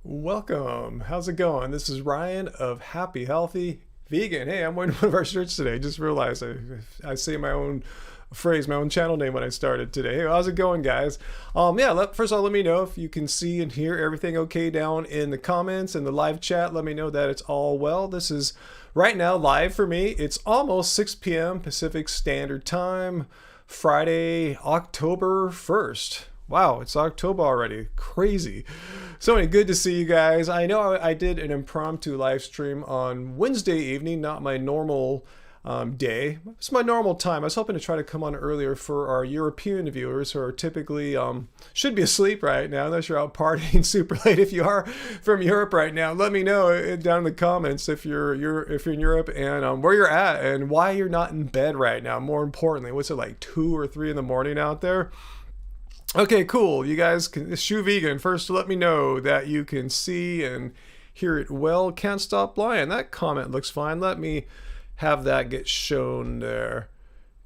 Welcome. How's it going? This is Ryan of Happy Healthy Vegan. Hey, I'm wearing one of our shirts today. Just realized I say my own phrase, my own channel name when I started today. Hey, how's it going, guys? First of all, let me know if you can see and hear everything okay down in the comments and the live chat. Let me know that it's all well. This is right now live for me. It's almost 6 p.m. Pacific Standard Time, Friday, October 1st. Wow, it's October already. Crazy. So anyway, good to see you guys. I know I did an impromptu live stream on Wednesday evening, not my normal day. It's my normal time. I was hoping to try to come on earlier for our European viewers who are typically should be asleep right now, unless you're out partying super late. If you are from Europe right now, let me know down in the comments if you're in Europe and where you're at and why you're not in bed right now. More importantly, what's it like 2 or 3 in the morning out there? Okay, cool. You guys can Shoe Vegan. First, let me know that you can see and hear it well. Can't stop lying. That comment looks fine. Let me have that get shown there.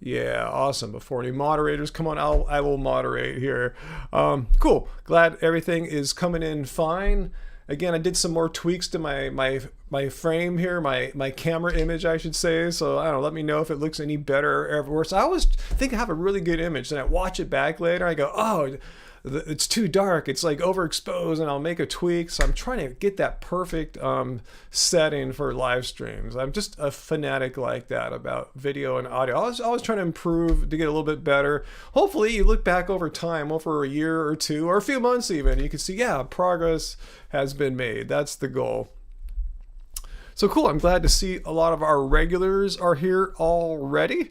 Yeah, awesome. Before any moderators come on, I will moderate here. Cool. Glad everything is coming in fine. Again, I did some more tweaks to my frame here, my camera image, I should say. So I don't know, let me know if it looks any better or ever worse. I always think I have a really good image. Then I watch it back later. I go, oh, it's too dark. It's like overexposed, and I'll make a tweak. So I'm trying to get that perfect setting for live streams. I'm just a fanatic like that about video and audio. I was always trying to improve to get a little bit better. Hopefully you look back over time, over a year or two, or a few months even, you can see, yeah, progress has been made. That's the goal. So cool. I'm glad to see a lot of our regulars are here already.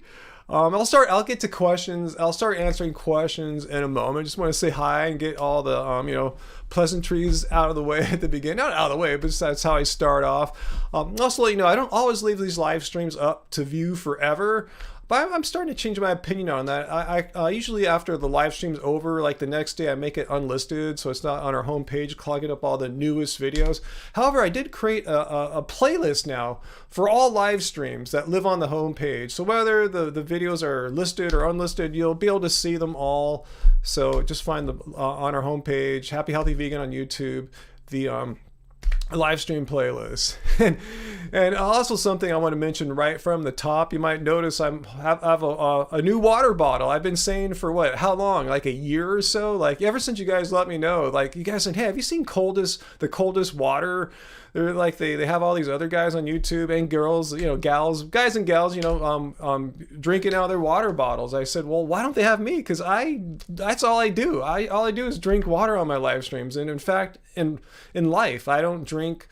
I'll get to questions. I'll start answering questions in a moment. Just want to say hi and get all the, pleasantries out of the way at the beginning. Not out of the way, but that's how I start off. Also let you know, I don't always leave these live streams up to view forever. But I'm starting to change my opinion on that. I usually after the live stream's over, like the next day, I make it unlisted so it's not on our homepage clogging up all the newest videos. However, I did create a playlist now for all live streams that live on the homepage. So whether the videos are listed or unlisted, you'll be able to see them all. So just find them on our homepage, Happy Healthy Vegan on YouTube, the live stream playlist. and also something I want to mention right from the top, you might notice I have a new water bottle. I've been saying for how long, like a year or so, like ever since you guys let me know, like you guys said, hey, have you seen The Coldest Water? They're like they have all these other guys on YouTube and girls, guys and gals, drinking out of their water bottles. I said, well, why don't they have me? Because that's all I do. All I do is drink water on my live streams. And in fact, in life, I don't drink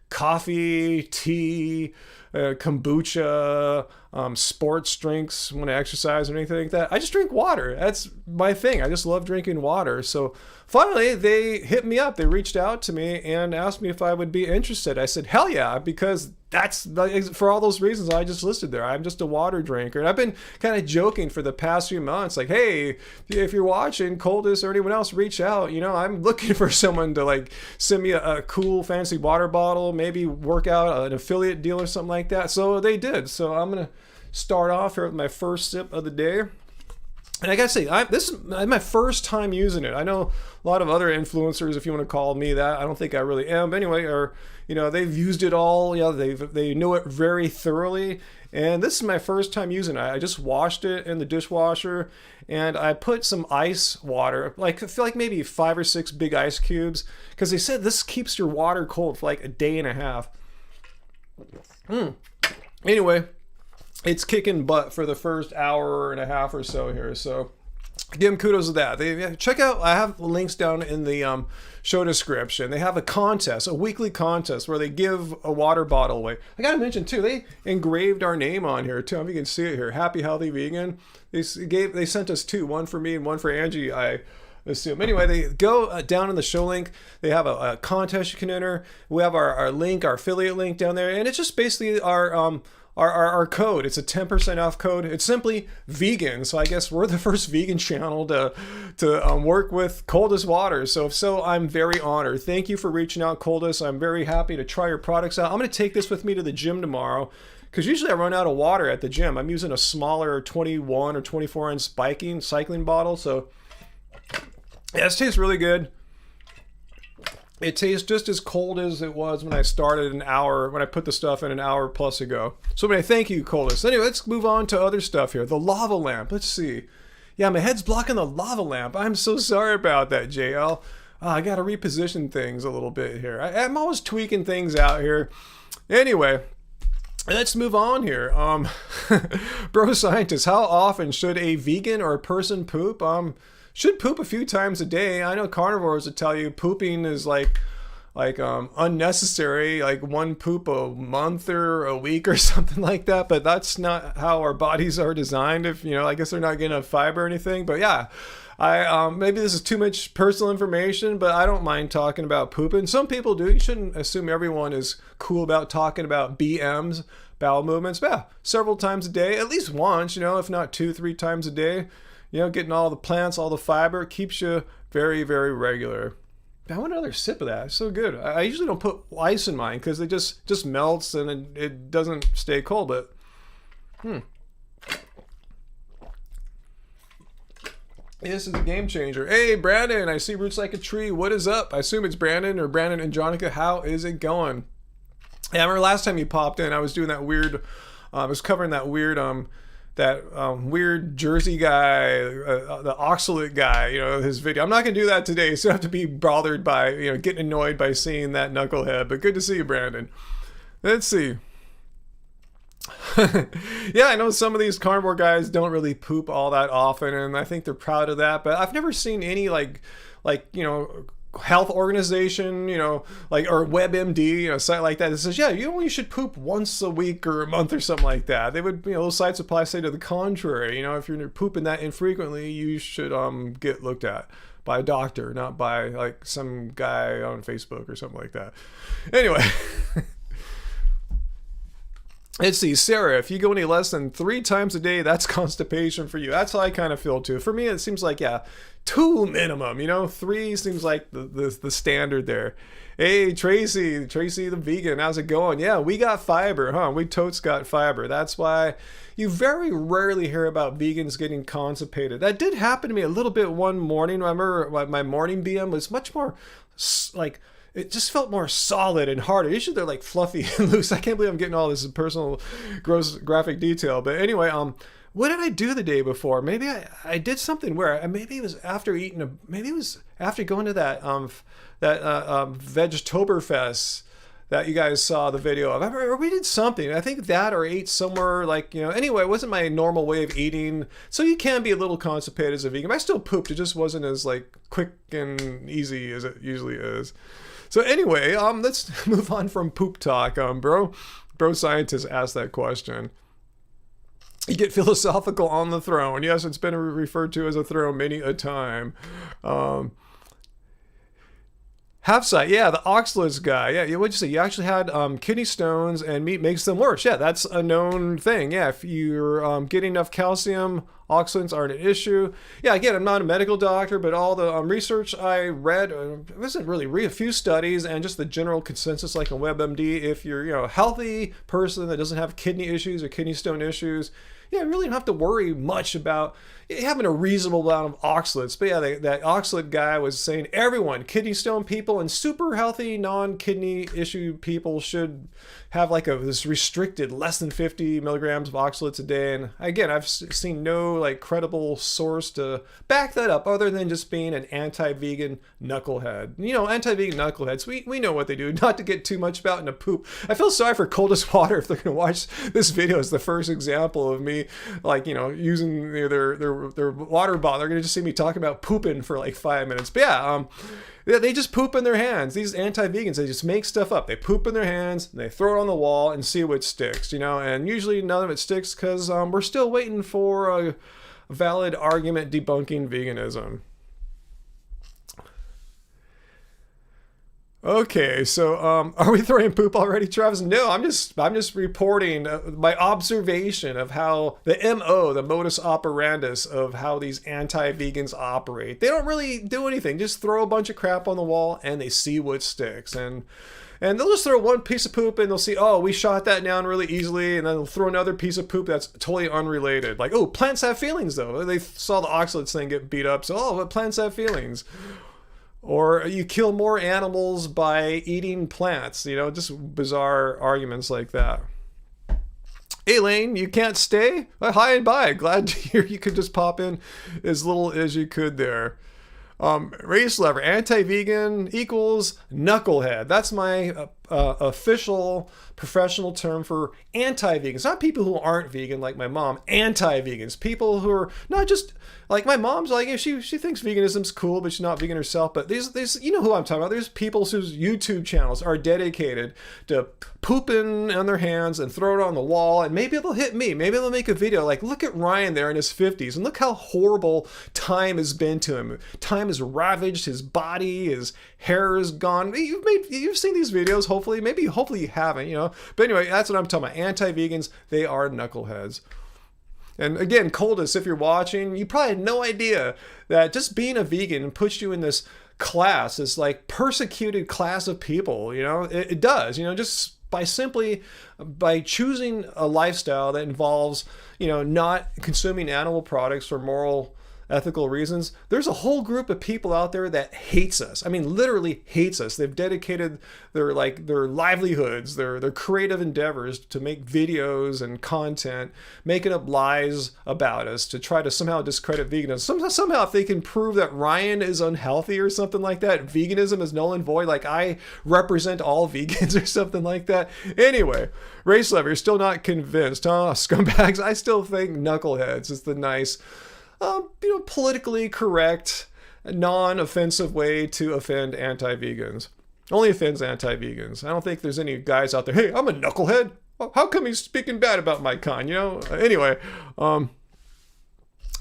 coffee, tea, kombucha, sports drinks when I exercise or anything like that. I just drink water. That's my thing. I just love drinking water. So finally, they hit me up. They reached out to me and asked me if I would be interested. I said, hell yeah, because that's for all those reasons I just listed there. I'm just a water drinker. And I've been kind of joking for the past few months, like, hey, if you're watching Coldest or anyone else, reach out. I'm looking for someone to send me a cool fancy water bottle, maybe work out an affiliate deal or something like that. So they did. So I'm going to start off here with my first sip of the day. And I gotta say, this is my first time using it. I know a lot of other influencers, if you want to call me that. I don't think I really am. But anyway, they've used it all. They know it very thoroughly. And this is my first time using it. I just washed it in the dishwasher, and I put some ice water, I feel like maybe 5 or 6 big ice cubes, because they said this keeps your water cold for like a day and a half. Anyway, it's kicking butt for the first hour and a half or so here. So give them kudos to that. Check out, I have links down in the show description. They have a weekly contest where they give a water bottle away. I gotta mention too, they engraved our name on here too. If you can see it here, Happy Healthy Vegan. They sent us 2, one for me and one for Angie, I assume. Anyway, they go down in the show link. They have a contest you can enter. We have our link, our affiliate link down there, and it's just basically our code. It's a 10% off code. It's simply vegan. So I guess we're the first vegan channel to work with Coldest Water. So if so, I'm very honored. Thank you for reaching out, Coldest. I'm very happy to try your products out. I'm going to take this with me to the gym tomorrow, because usually I run out of water at the gym. I'm using a smaller 21 or 24 inch cycling bottle. So yeah, this tastes really good. It tastes just as cold as it was when I started when I put the stuff in an hour plus ago. So anyway, thank you, Coldest. Anyway, let's move on to other stuff here. The lava lamp. Let's see. Yeah, my head's blocking the lava lamp. I'm so sorry about that, JL. I got to reposition things a little bit here. I'm always tweaking things out here. Anyway, let's move on here. Bro scientist, how often should a vegan or a person poop? Should poop a few times a day. I know carnivores would tell you pooping is like unnecessary, like one poop a month or a week or something like that, but that's not how our bodies are designed. If I guess they're not getting enough fiber or anything. But yeah, I maybe this is too much personal information, but I don't mind talking about pooping. Some people do. You shouldn't assume everyone is cool about talking about BMs, bowel movements. But yeah, several times a day, at least once, if not 2-3 times a day. Getting all the plants, all the fiber, keeps you very, very regular. I want another sip of that. It's so good. I usually don't put ice in mine because it just melts and it doesn't stay cold. But this is a game changer. Hey, Brandon, I see roots like a tree. What is up? I assume it's Brandon and Jonica. How is it going? Yeah, I remember last time you popped in, I was doing that weird, I was covering that weird, weird Jersey guy, the oxalate guy, his video. I'm not going to do that today, so you have to be bothered by, getting annoyed by seeing that knucklehead. But good to see you, Brandon. Let's see. Yeah, I know some of these carnivore guys don't really poop all that often, and I think they're proud of that. But I've never seen any health organization, or WebMD, a site like that says, yeah, you only should poop once a week or a month or something like that. They would, those sites would probably say to the contrary. If you're pooping that infrequently, you should get looked at by a doctor, not by some guy on Facebook or something like that. Anyway. Let's see, Sarah, if you go any less than 3 times a day, that's constipation for you. That's how I kind of feel too. For me, it seems like, 2 minimum, 3 seems like the standard there. Hey, Tracy the vegan, how's it going? Yeah, we got fiber, huh? We totes got fiber. That's why you very rarely hear about vegans getting constipated. That did happen to me a little bit one morning. I remember my morning BM was much more it just felt more solid and harder. Usually they're fluffy and loose. I can't believe I'm getting all this personal, gross graphic detail. But anyway, what did I do the day before? Maybe I did something where maybe it was after maybe it was after going to that Vegetoberfest that you guys saw the video of. Or we did something. I think that or ate somewhere anyway, it wasn't my normal way of eating. So you can be a little constipated as a vegan. I still pooped. It just wasn't as quick and easy as it usually is. So anyway, let's move on from poop talk. Bro scientist asked that question. You get philosophical on the throne. Yes, it's been referred to as a throne many a time. Half-site, yeah, the oxalates guy. Yeah, what'd you say? You actually had kidney stones, and meat makes them worse. Yeah, that's a known thing. Yeah, if you're getting enough calcium, oxalates aren't an issue. Yeah, again, I'm not a medical doctor, but all the research I read, it wasn't really a few studies, and just the general consensus on WebMD, if you're a healthy person that doesn't have kidney issues or kidney stone issues, you really don't have to worry much about having a reasonable amount of oxalates. But yeah, that oxalate guy was saying everyone, kidney stone people and super healthy non-kidney issue people should have this restricted less than 50 milligrams of oxalates a day. And again, I've seen no credible source to back that up other than just being an anti-vegan knucklehead. Anti-vegan knuckleheads, we know what they do, not to get too much about in a poop. I feel sorry for Coldest Water if they're going to watch this video as the first example of me using their water bottle. They're going to just see me talking about pooping for 5 minutes. But yeah, they just poop in their hands. These anti-vegans, they just make stuff up. They poop in their hands, and they throw it on the wall and see what sticks, and usually none of it sticks because we're still waiting for a valid argument debunking veganism. Okay, so are we throwing poop already, Travis? No, I'm just reporting my observation of how the MO, the modus operandus of how these anti-vegans operate. They don't really do anything, just throw a bunch of crap on the wall and they see what sticks. And they'll just throw one piece of poop and they'll see, oh, we shot that down really easily, and then they'll throw another piece of poop that's totally unrelated. Oh, plants have feelings though. They saw the oxalates thing get beat up, so but plants have feelings. Or you kill more animals by eating plants, just bizarre arguments like that. Hey Lane, you can't stay? Hi and bye. Glad to hear you could just pop in as little as you could there. Race lover, anti-vegan equals knucklehead. That's my official professional term for anti-vegans. Not people who aren't vegan like my mom, anti-vegans. People who are not just like my mom's like, she thinks veganism's cool, but she's not vegan herself. But these you know who I'm talking about. There's people whose YouTube channels are dedicated to pooping on their hands and throw it on the wall, and maybe they'll hit me. Maybe they'll make a video like, look at Ryan there in his 50s, and look how horrible time has been to him. Time has ravaged his body, his hair is gone. You've seen these videos, hopefully. Hopefully you haven't, But anyway, that's what I'm talking about. Anti-vegans, they are knuckleheads. And again, Coldest, if you're watching, you probably had no idea that just being a vegan puts you in this class, this like persecuted class of people, It does, just by choosing a lifestyle that involves, not consuming animal products for moral, ethical reasons. There's a whole group of people out there that hates us. I mean, literally hates us. They've dedicated their livelihoods, their creative endeavors to make videos and content, making up lies about us to try to somehow discredit veganism. Somehow, if they can prove that Ryan is unhealthy or something like that, veganism is null and void, like I represent all vegans or something like that. Anyway, race lover, you're still not convinced, huh? Scumbags, I still think knuckleheads is the nice, politically correct, non-offensive way to offend anti-vegans. Only offends anti-vegans. I don't think there's any guys out there, hey, I'm a knucklehead. How come he's speaking bad about my kind, Anyway,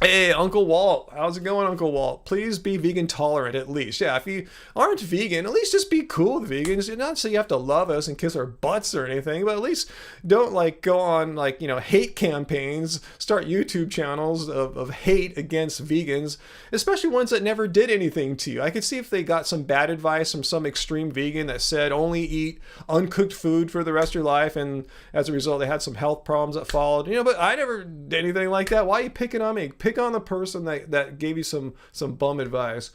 hey, Uncle Walt, how's it going, Uncle Walt? Please be vegan tolerant at least. Yeah, if you aren't vegan, at least just be cool with vegans. Not so you have to love us and kiss our butts or anything, but at least don't go on hate campaigns, start YouTube channels of hate against vegans, especially ones that never did anything to you. I could see if they got some bad advice from some extreme vegan that said only eat uncooked food for the rest of your life, and as a result they had some health problems that followed. But I never did anything like that. Why are you picking on me? Pick on the person that gave you some bum advice.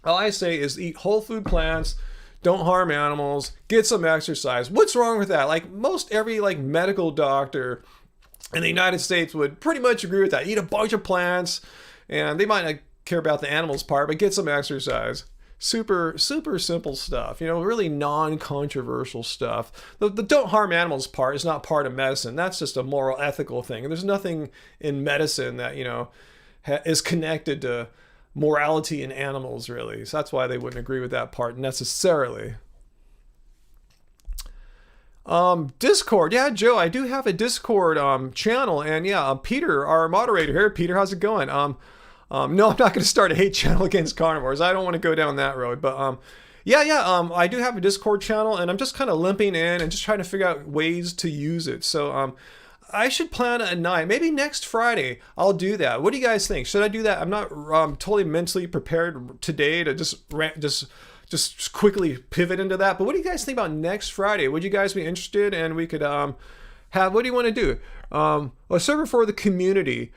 All I say is eat whole food plants, don't harm animals, get some exercise. What's wrong with that? Most every medical doctor in the United States would pretty much agree with that. Eat a bunch of plants, and they might not care about the animals part, but get some exercise. Super, super simple stuff, really non-controversial stuff. The don't harm animals part is not part of medicine. That's just a moral, ethical thing. And there's nothing in medicine that, is connected to morality in animals, really. So that's why they wouldn't agree with that part necessarily. Discord. Yeah, Joe, I do have a Discord channel. And yeah, Peter, our moderator here. Peter, how's it going? No, I'm not going to start a hate channel against carnivores. I don't want to go down that road. But I do have a Discord channel, and I'm just kind of limping in and just trying to figure out ways to use it. So I should plan a night. Maybe next Friday I'll do that. What do you guys think? Should I do that? I'm not totally mentally prepared today to just quickly pivot into that. But what do you guys think about next Friday? Would you guys be interested? And we could what do you want to do? A server for the community.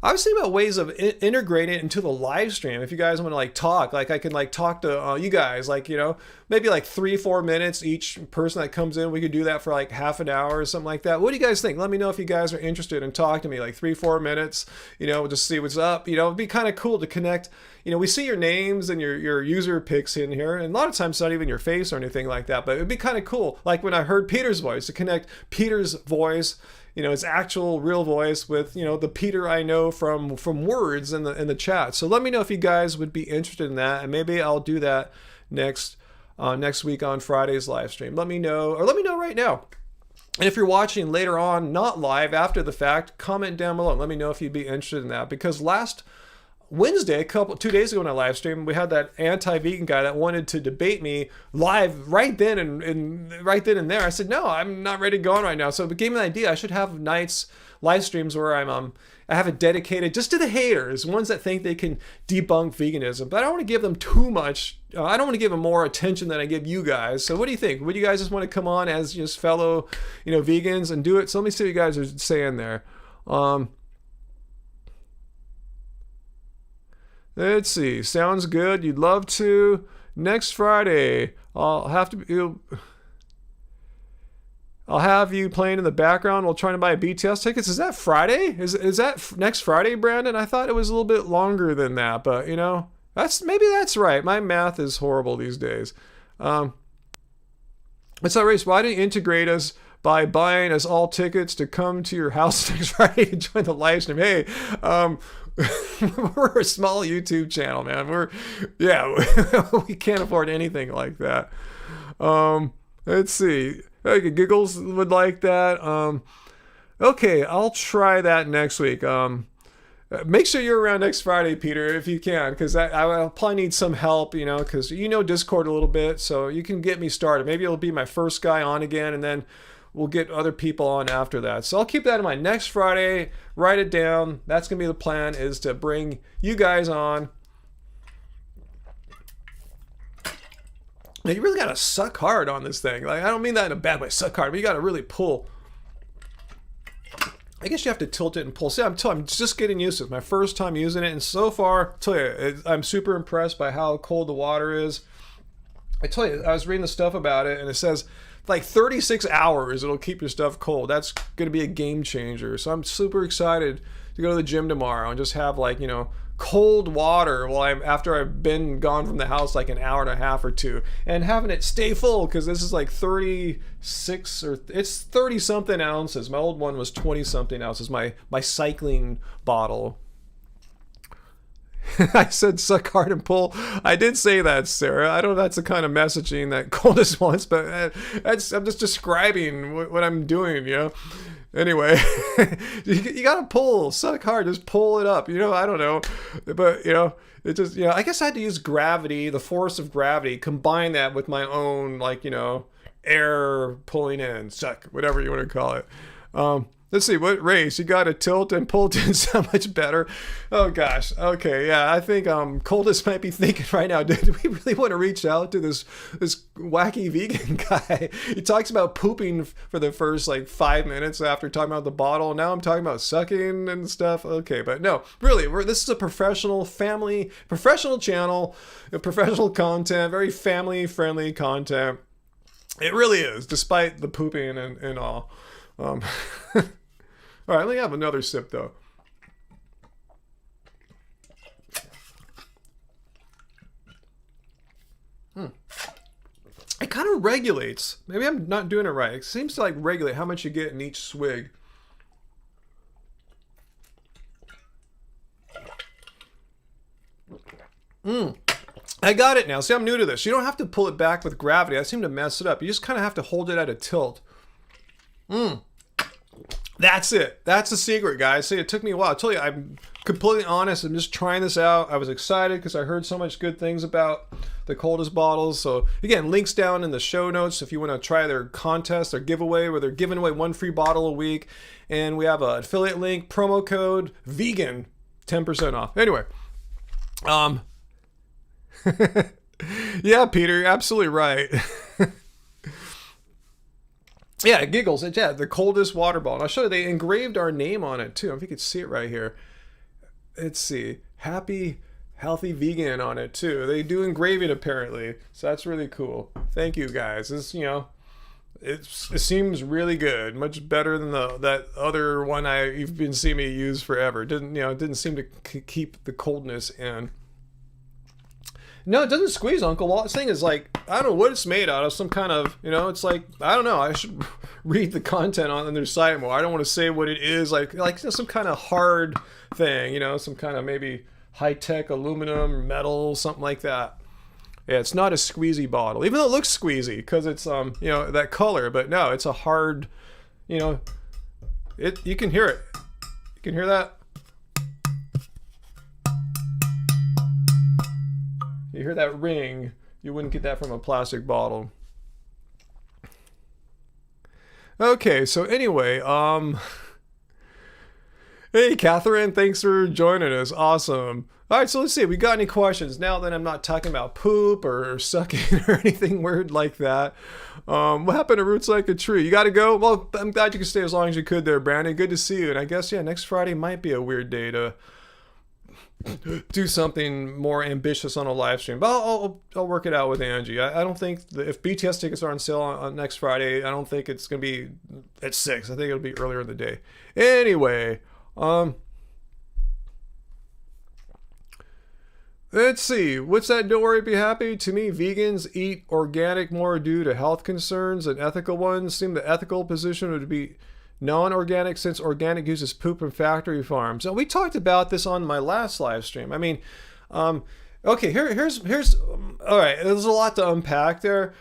I was thinking about ways of integrating it into the live stream. If you guys want to talk, I can talk to you guys, maybe 3-4 minutes each person that comes in. We could do that for half an hour or something like that. What do you guys think? Let me know if you guys are interested in talking to me, 3-4 minutes, just see what's up. It'd be kind of cool to connect. We see your names and your user pics in here, and a lot of times it's not even your face or anything like that, but it'd be kind of cool. Like when I heard Peter's voice, to connect Peter's voice, his actual real voice with, the Peter I know from words in the chat. So let me know if you guys would be interested in that, and maybe I'll do that next week on Friday's live stream. Let me know right now. And if you're watching later on, not live, after the fact, comment down below. Let me know if you'd be interested in that, because last Wednesday, 2 days ago in a live stream, we had that anti-vegan guy that wanted to debate me live right then and there. I said, no, I'm not ready to go on right now. So it gave me an idea. I should have nights live streams where I have it dedicated just to the haters, ones that think they can debunk veganism. But I don't want to give them too much. I don't want to give them more attention than I give you guys. So what do you think? Would you guys just want to come on as just fellow, vegans and do it? So let me see what you guys are saying there. Let's see. Sounds good. You'd love to. Next Friday, I'll have you playing in the background while trying to buy BTS tickets. Is that Friday? Is that next Friday, Brandon? I thought it was a little bit longer than that, but that's right. My math is horrible these days. It's not race. Why didn't you integrate us by buying us all tickets to come to your house next Friday and join the live stream? Hey, we're a small YouTube channel, man. We can't afford anything like that. Let's see. Okay, Giggles would like that. Okay, I'll try that next week. Make sure you're around next Friday, Peter, if you can, because I'll probably need some help, because Discord a little bit, so you can get me started. Maybe it'll be my first guy on again, and then we'll get other people on after that. So I'll keep that in mind. Next Friday, write it down. That's going to be the plan, is to bring you guys on. Now, you really got to suck hard on this thing. Like, I don't mean that in a bad way, suck hard, but you got to really pull. I guess you have to tilt it and pull. See, I'm just getting used to it. My first time using it, and so far, I tell you, I'm super impressed by how cold the water is. I tell you, I was reading the stuff about it, and it says like 36 hours it'll keep your stuff cold. That's going to be a game changer. So I'm super excited to go to the gym tomorrow and just have cold water after I've been gone from the house like an hour and a half or two, and having it stay full, because this is like 36 or it's 30 something ounces. My old one was 20 something ounces, my cycling bottle. I said suck hard and pull. I did say that, Sarah. I don't know if that's the kind of messaging that Coldest wants, but I'm just describing what I'm doing, Anyway, you gotta pull, suck hard, just pull it up. I don't know, but it just, I guess I had to use gravity, the force of gravity, combine that with my own, air pulling in, suck, whatever you want to call it. Let's see, what race? You got to tilt and pull to so much better. Oh gosh. Okay, yeah, I think Coldest might be thinking right now, do we really want to reach out to this wacky vegan guy? He talks about pooping for the first 5 minutes after talking about the bottle. Now I'm talking about sucking and stuff. Okay, but no, really, this is a professional channel, professional content, very family friendly content. It really is, despite the pooping and all. All right, let me have another sip, though. It kind of regulates. Maybe I'm not doing it right. It seems to regulate how much you get in each swig. I got it now. See, I'm new to this. You don't have to pull it back with gravity. I seem to mess it up. You just kind of have to hold it at a tilt. That's it. That's the secret, guys. See, it took me a while. I tell you, I'm completely honest. I'm just trying this out. I was excited because I heard so much good things about the Coldest bottles. So again, links down in the show notes if you want to try their contest, their giveaway, where they're giving away 1 free bottle a week. And we have an affiliate link, promo code VEGAN, 10% off. Anyway, yeah, Peter, you're absolutely right. Yeah, Giggles. Yeah, the Coldest water bottle. I'll show you. They engraved our name on it too. If you could see it right here. Let's see. Happy, healthy vegan on it too. They do engrave it apparently. So that's really cool. Thank you guys. This, it seems really good. Much better than that other one you've been seeing me use forever. It didn't seem to keep the coldness in. No, it doesn't squeeze, Uncle Walt. This thing is I don't know what it's made out of. Some kind of, it's I don't know. I should read the content on their site more. I don't want to say what it is. Some kind of hard thing, some kind of maybe high-tech aluminum, metal, something like that. Yeah, it's not a squeezy bottle, even though it looks squeezy because it's, that color. But no, it's a hard, you can hear it. You can hear that? You hear that ring, you wouldn't get that from a plastic bottle. Okay, so anyway, hey Catherine, thanks for joining us. Awesome. All right, so let's see. We got any questions now that I'm not talking about poop or sucking or anything weird like that? What happened to Roots Like a Tree? You got to go? Well, I'm glad you could stay as long as you could there, Brandon. Good to see you. And I guess, yeah, next Friday might be a weird day to do something more ambitious on a live stream. But I'll work it out with Angie. I don't think if BTS tickets are on sale on next Friday, I don't think it's going to be at 6. I think it'll be earlier in the day. Anyway, let's see. What's that? Don't worry, be happy. To me, vegans eat organic more due to health concerns than ethical ones. Seem the ethical position would be non-organic, since organic uses poop from factory farms. And we talked about this on my last live stream. I mean, okay, here's all right. There's a lot to unpack there.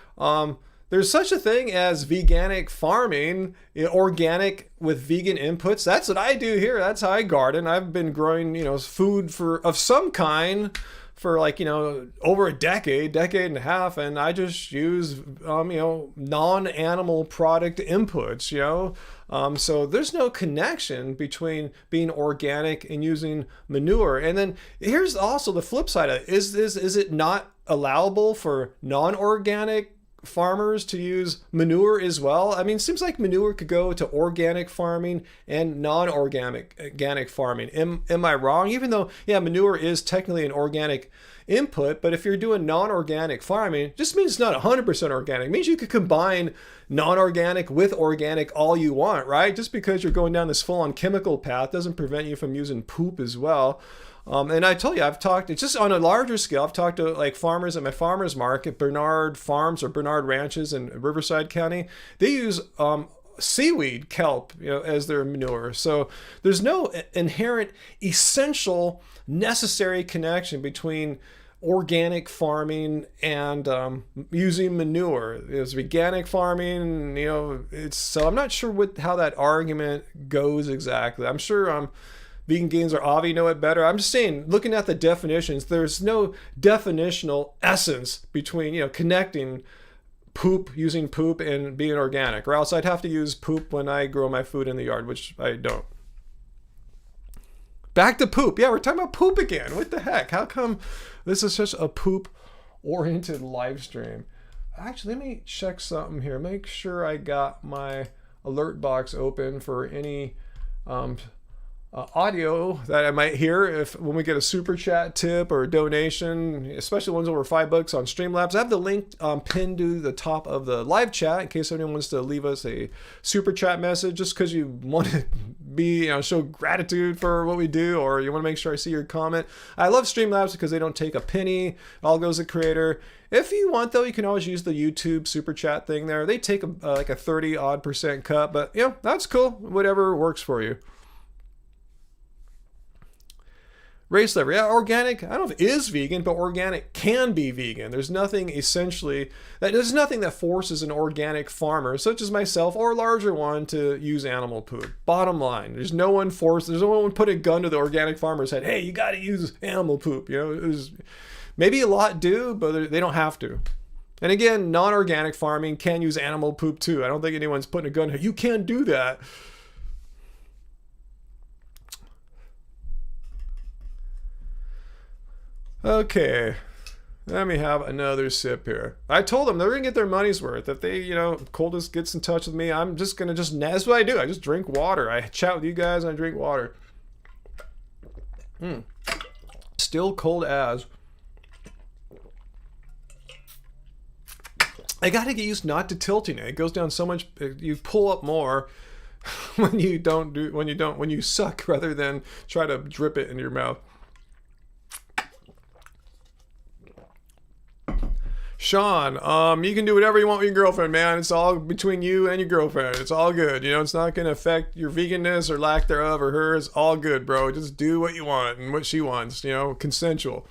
There's such a thing as veganic farming, organic with vegan inputs. That's what I do here. That's how I garden. I've been growing, food of some kind for over a decade and a half, and I just use non-animal product inputs, so there's no connection between being organic and using manure. And then here's also the flip side of it. Is it not allowable for non-organic farmers to use manure as well? I mean, it seems like manure could go to organic farming and non-organic farming. Am I wrong? Even though, manure is technically an organic input, but if you're doing non-organic farming, it just means it's not 100% organic. It means you could combine non-organic with organic all you want, right? Just because you're going down this full-on chemical path doesn't prevent you from using poop as well. And I told you, I've talked, it's just on a larger scale, I've talked to farmers at my farmer's market, Bernard Farms or Bernard Ranches in Riverside County. They use seaweed kelp, as their manure. So there's no inherent, essential, necessary connection between organic farming and using manure. It's organic farming, so I'm not sure how that argument goes exactly. I'm sure vegan gains or Avi know it better. I'm just saying, looking at the definitions, there's no definitional essence between, connecting using poop and being organic, or else I'd have to use poop when I grow my food in the yard, which I don't. Back to poop. Yeah, we're talking about poop again. What the heck? How come this is such a poop-oriented live stream? Actually, let me check something here. Make sure I got my alert box open for any audio that I might hear when we get a super chat tip or a donation, especially ones over $5 on Streamlabs. I have the link pinned to the top of the live chat in case anyone wants to leave us a super chat message, just because you want to show gratitude for what we do, or you want to make sure I see your comment. I love Streamlabs because they don't take a penny. It all goes to the creator. If you want, though, you can always use the YouTube super chat thing there. They take a 30% cut, but that's cool. Whatever works for you. Race lever, organic, I don't know if it is vegan, but organic can be vegan. There's nothing that forces an organic farmer, such as myself or a larger one, to use animal poop. Bottom line, there's no one put a gun to the organic farmer's head. Hey, you got to use animal poop. Maybe a lot do, but they don't have to. And again, non-organic farming can use animal poop too. I don't think anyone's putting a gun to, you can't do that. Okay, let me have another sip here. I told them they're gonna get their money's worth. If they, Coldest gets in touch with me, I'm just gonna that's what I do. I just drink water. I chat with you guys and I drink water. Still cold as. I gotta get used not to tilting it. It goes down so much. You pull up more when you suck rather than try to drip it into your mouth. Sean, you can do whatever you want with your girlfriend, man. It's all between you and your girlfriend. It's all good. It's not going to affect your veganness or lack thereof or hers. All good, bro. Just do what you want and what she wants, consensual.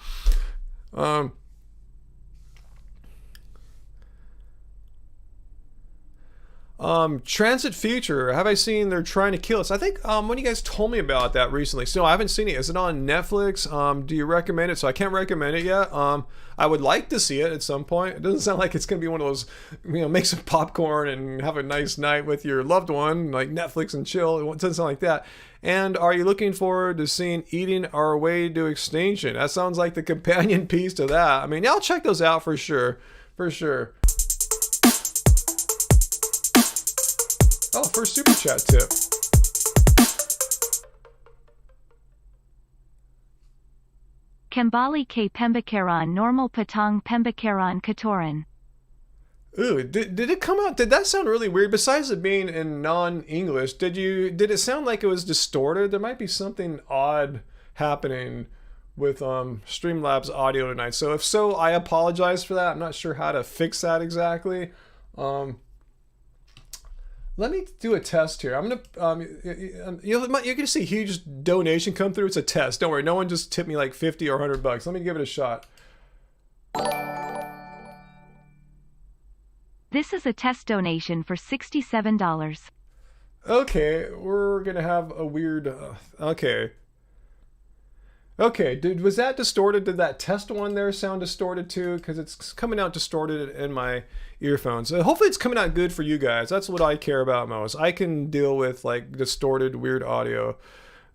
Transit Future, have I seen they're trying to kill us? I think one of you guys told me about that recently. So I haven't seen it. Is it on Netflix? Do you recommend it? So I can't recommend it yet. I would like to see it at some point. It doesn't sound like it's going to be one of those, make some popcorn and have a nice night with your loved one, like Netflix and chill. It doesn't sound like that. And are you looking forward to seeing Eating Our Way to Extinction? That sounds like the companion piece to that. I mean, I'll check those out for sure. For sure. Oh, first super chat tip. Kembali ke pembakaran normal patang pembakaran kotoran. Ooh, did it come out? Did that sound really weird? Besides it being in non-English, did it sound like it was distorted? There might be something odd happening with Streamlabs audio tonight. So if so, I apologize for that. I'm not sure how to fix that exactly. Let me do a test here. I'm gonna you're gonna see a huge donation come through. It's a test. Don't worry, no one just tipped me like 50 or $100. Let me give it a shot. This is a test donation for $67. Okay, we're gonna have a weird. Okay. Okay, was that distorted? Did that test one there sound distorted too? Because it's coming out distorted in my earphones. Hopefully it's coming out good for you guys. That's what I care about most. I can deal with like distorted, weird audio.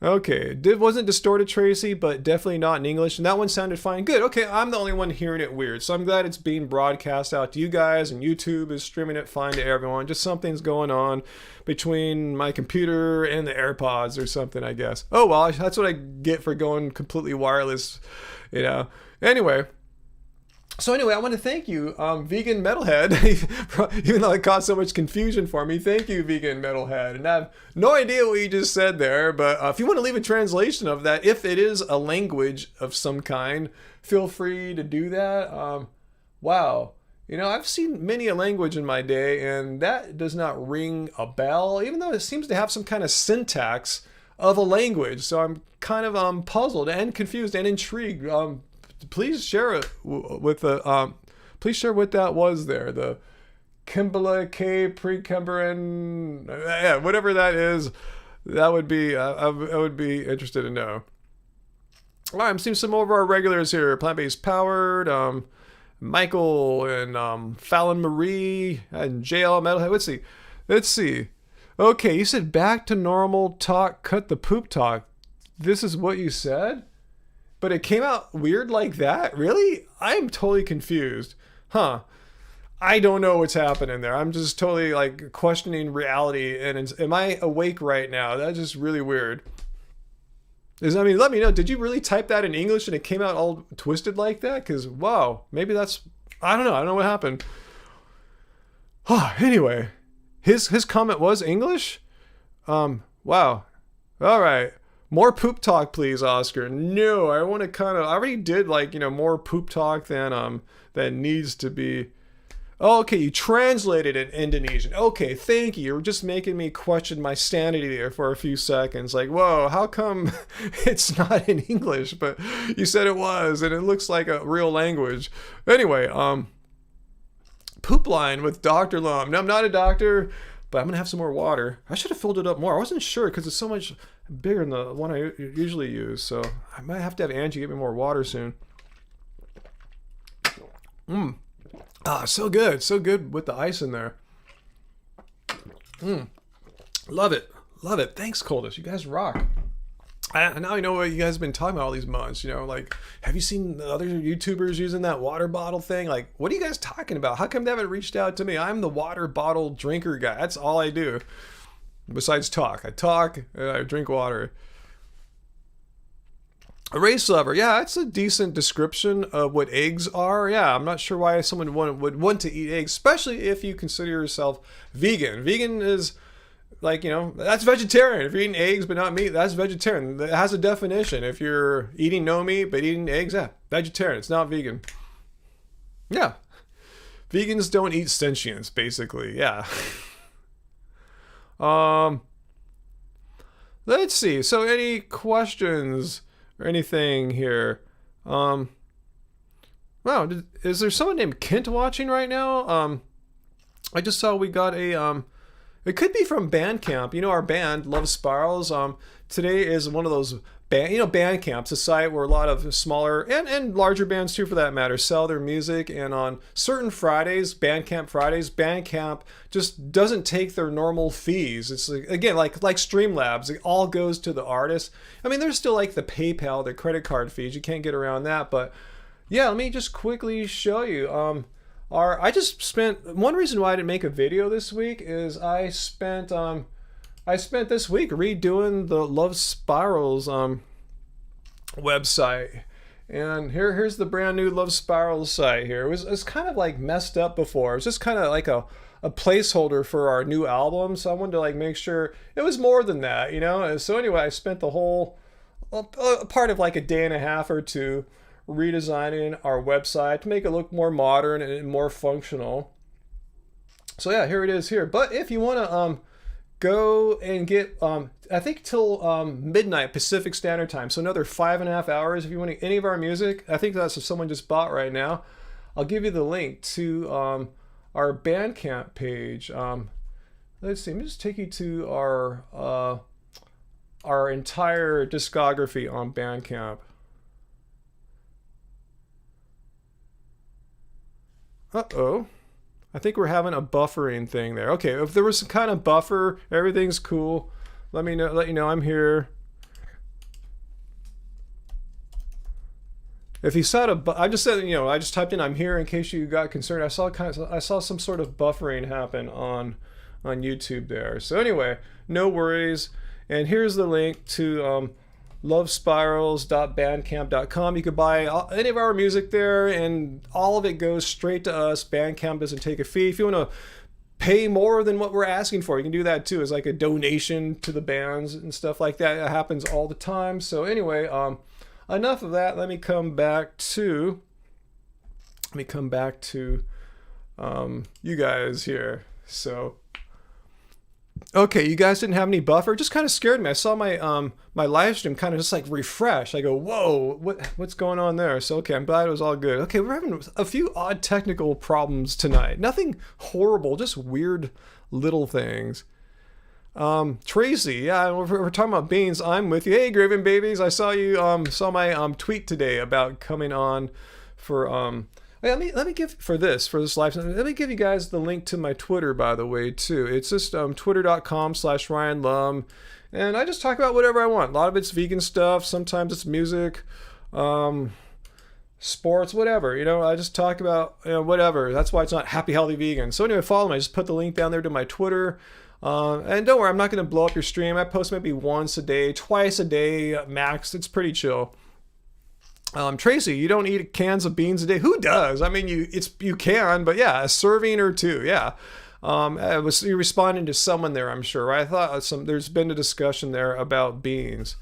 Okay, wasn't distorted, Tracy, but definitely not in English. And that one sounded fine. Good, okay, I'm the only one hearing it weird. So I'm glad it's being broadcast out to you guys, and YouTube is streaming it fine to everyone. Just something's going on between my computer and the AirPods or something, I guess. Oh, well, that's what I get for going completely wireless, you know. Anyway. So anyway, I want to thank you, Vegan Metalhead, even though it caused so much confusion for me. Thank you, Vegan Metalhead. And I have no idea what you just said there, but if you want to leave a translation of that, if it is a language of some kind, feel free to do that. Wow. You know, I've seen many a language in my day, and that does not ring a bell, even though it seems to have some kind of syntax of a language. So I'm kind of puzzled and confused and intrigued. Please share it with the please share what that was there, the Kimbala K Precambrian, yeah, whatever that is. That would be I would be interested to know. All right, I'm seeing some more of our regulars here. Plant-based powered, Michael and Fallon Marie and JL Metalhead. Let's see. Okay, you said back to normal talk, cut the poop talk. This is what you said? But it came out weird like that? Really? I'm totally confused. Huh. I don't know what's happening there. I'm just totally like questioning reality. And am I awake right now? That's just really weird. Let me know. Did you really type that in English and it came out all twisted like that? Because, wow, maybe that's... I don't know what happened. Anyway, his comment was English? Wow. All right. More poop talk, please, Oscar. No, I want to I already did like, more poop talk than needs to be. Oh, okay, you translated it Indonesian. Okay, thank you. You're just making me question my sanity there for a few seconds. Like, whoa, how come it's not in English? But you said it was, and it looks like a real language. Anyway, poop line with Dr. Lum. No, I'm not a doctor, but I'm going to have some more water. I should have filled it up more. I wasn't sure because it's so much bigger than the one I usually use, so I might have to have Angie get me more water soon. So good with the ice in there. Love it. Thanks, Coldest. You guys rock. Now I know what you guys have been talking about all these months. Like, have you seen the other YouTubers using that water bottle thing? Like, what are you guys talking about? How come they haven't reached out to me? I'm the water bottle drinker guy. That's all I do. Besides talk. I talk and I drink water. A race lover. Yeah, that's a decent description of what eggs are. Yeah, I'm not sure why someone would want to eat eggs, especially if you consider yourself vegan. Vegan is like, that's vegetarian. If you're eating eggs but not meat, that's vegetarian. It has a definition. If you're eating no meat but eating eggs, yeah, vegetarian. It's not vegan. Yeah. Vegans don't eat sentience, basically. Yeah. Let's see. So any questions or anything here? Wow, is there someone named Kent watching right now? I just saw we got a it could be from Bandcamp. Our band Love Spirals. Today is one of those Bandcamp's a site where a lot of smaller and larger bands too, for that matter, sell their music. And on certain Fridays, Bandcamp just doesn't take their normal fees. It's again like Streamlabs. It all goes to the artist. I mean, there's still like the PayPal, the credit card fees. You can't get around that. But yeah, let me just quickly show you. I just spent, one reason why I didn't make a video this week is I spent this week redoing the Love Spirals website. And here's the brand new Love Spirals site here. It was kind of like messed up before. It was just kind of like a placeholder for our new album. So I wanted to like make sure it was more than that, you know? And so anyway, I spent the whole part of like a day and a half or two redesigning our website to make it look more modern and more functional. So yeah, here it is here. But if you want to go and get I think till midnight Pacific Standard Time, so another 5.5 hours. If you want any of our music, I think that's if someone just bought right now, I'll give you the link to our Bandcamp page. Let's see, let me just take you to our entire discography on Bandcamp. Uh-oh. I think we're having a buffering thing there. Okay, if there was some kind of buffer, everything's cool. Let you know I'm here. If you saw I just said, I just typed in I'm here in case you got concerned. I saw some sort of buffering happen on YouTube there. So anyway, no worries. And here's the link to lovespirals.bandcamp.com. You could buy any of our music there, and all of it goes straight to us. Bandcamp doesn't take a fee. If you want to pay more than what we're asking for, you can do that too. It's like a donation to the bands and stuff like that. It happens all the time. So anyway, enough of that. Let me come back to you guys here. So okay, you guys didn't have any buffer. It just kind of scared me. I saw my my live stream kind of just like refresh. I go, whoa, what's going on there? So okay, I'm glad it was all good. Okay, we're having a few odd technical problems tonight. Nothing horrible, just weird little things. Tracy, yeah, we're talking about beans. I'm with you. Hey, Graven Babies, I saw you saw my tweet today about coming on for let me give for this live. Let me give you guys the link to my Twitter, by the way, too. It's just twitter.com/Ryan Lum, and I just talk about whatever I want. A lot of it's vegan stuff. Sometimes it's music, sports, whatever. I just talk about whatever. That's why it's not Happy Healthy Vegan. So anyway, follow me. I just put the link down there to my Twitter. And don't worry, I'm not going to blow up your stream. I post maybe once a day, twice a day max. It's pretty chill. Tracy, you don't eat cans of beans a day. Who does? I mean, you can, but yeah, a serving or two. Yeah. You're responding to someone there, I'm sure, right? I thought there's been a discussion there about beans.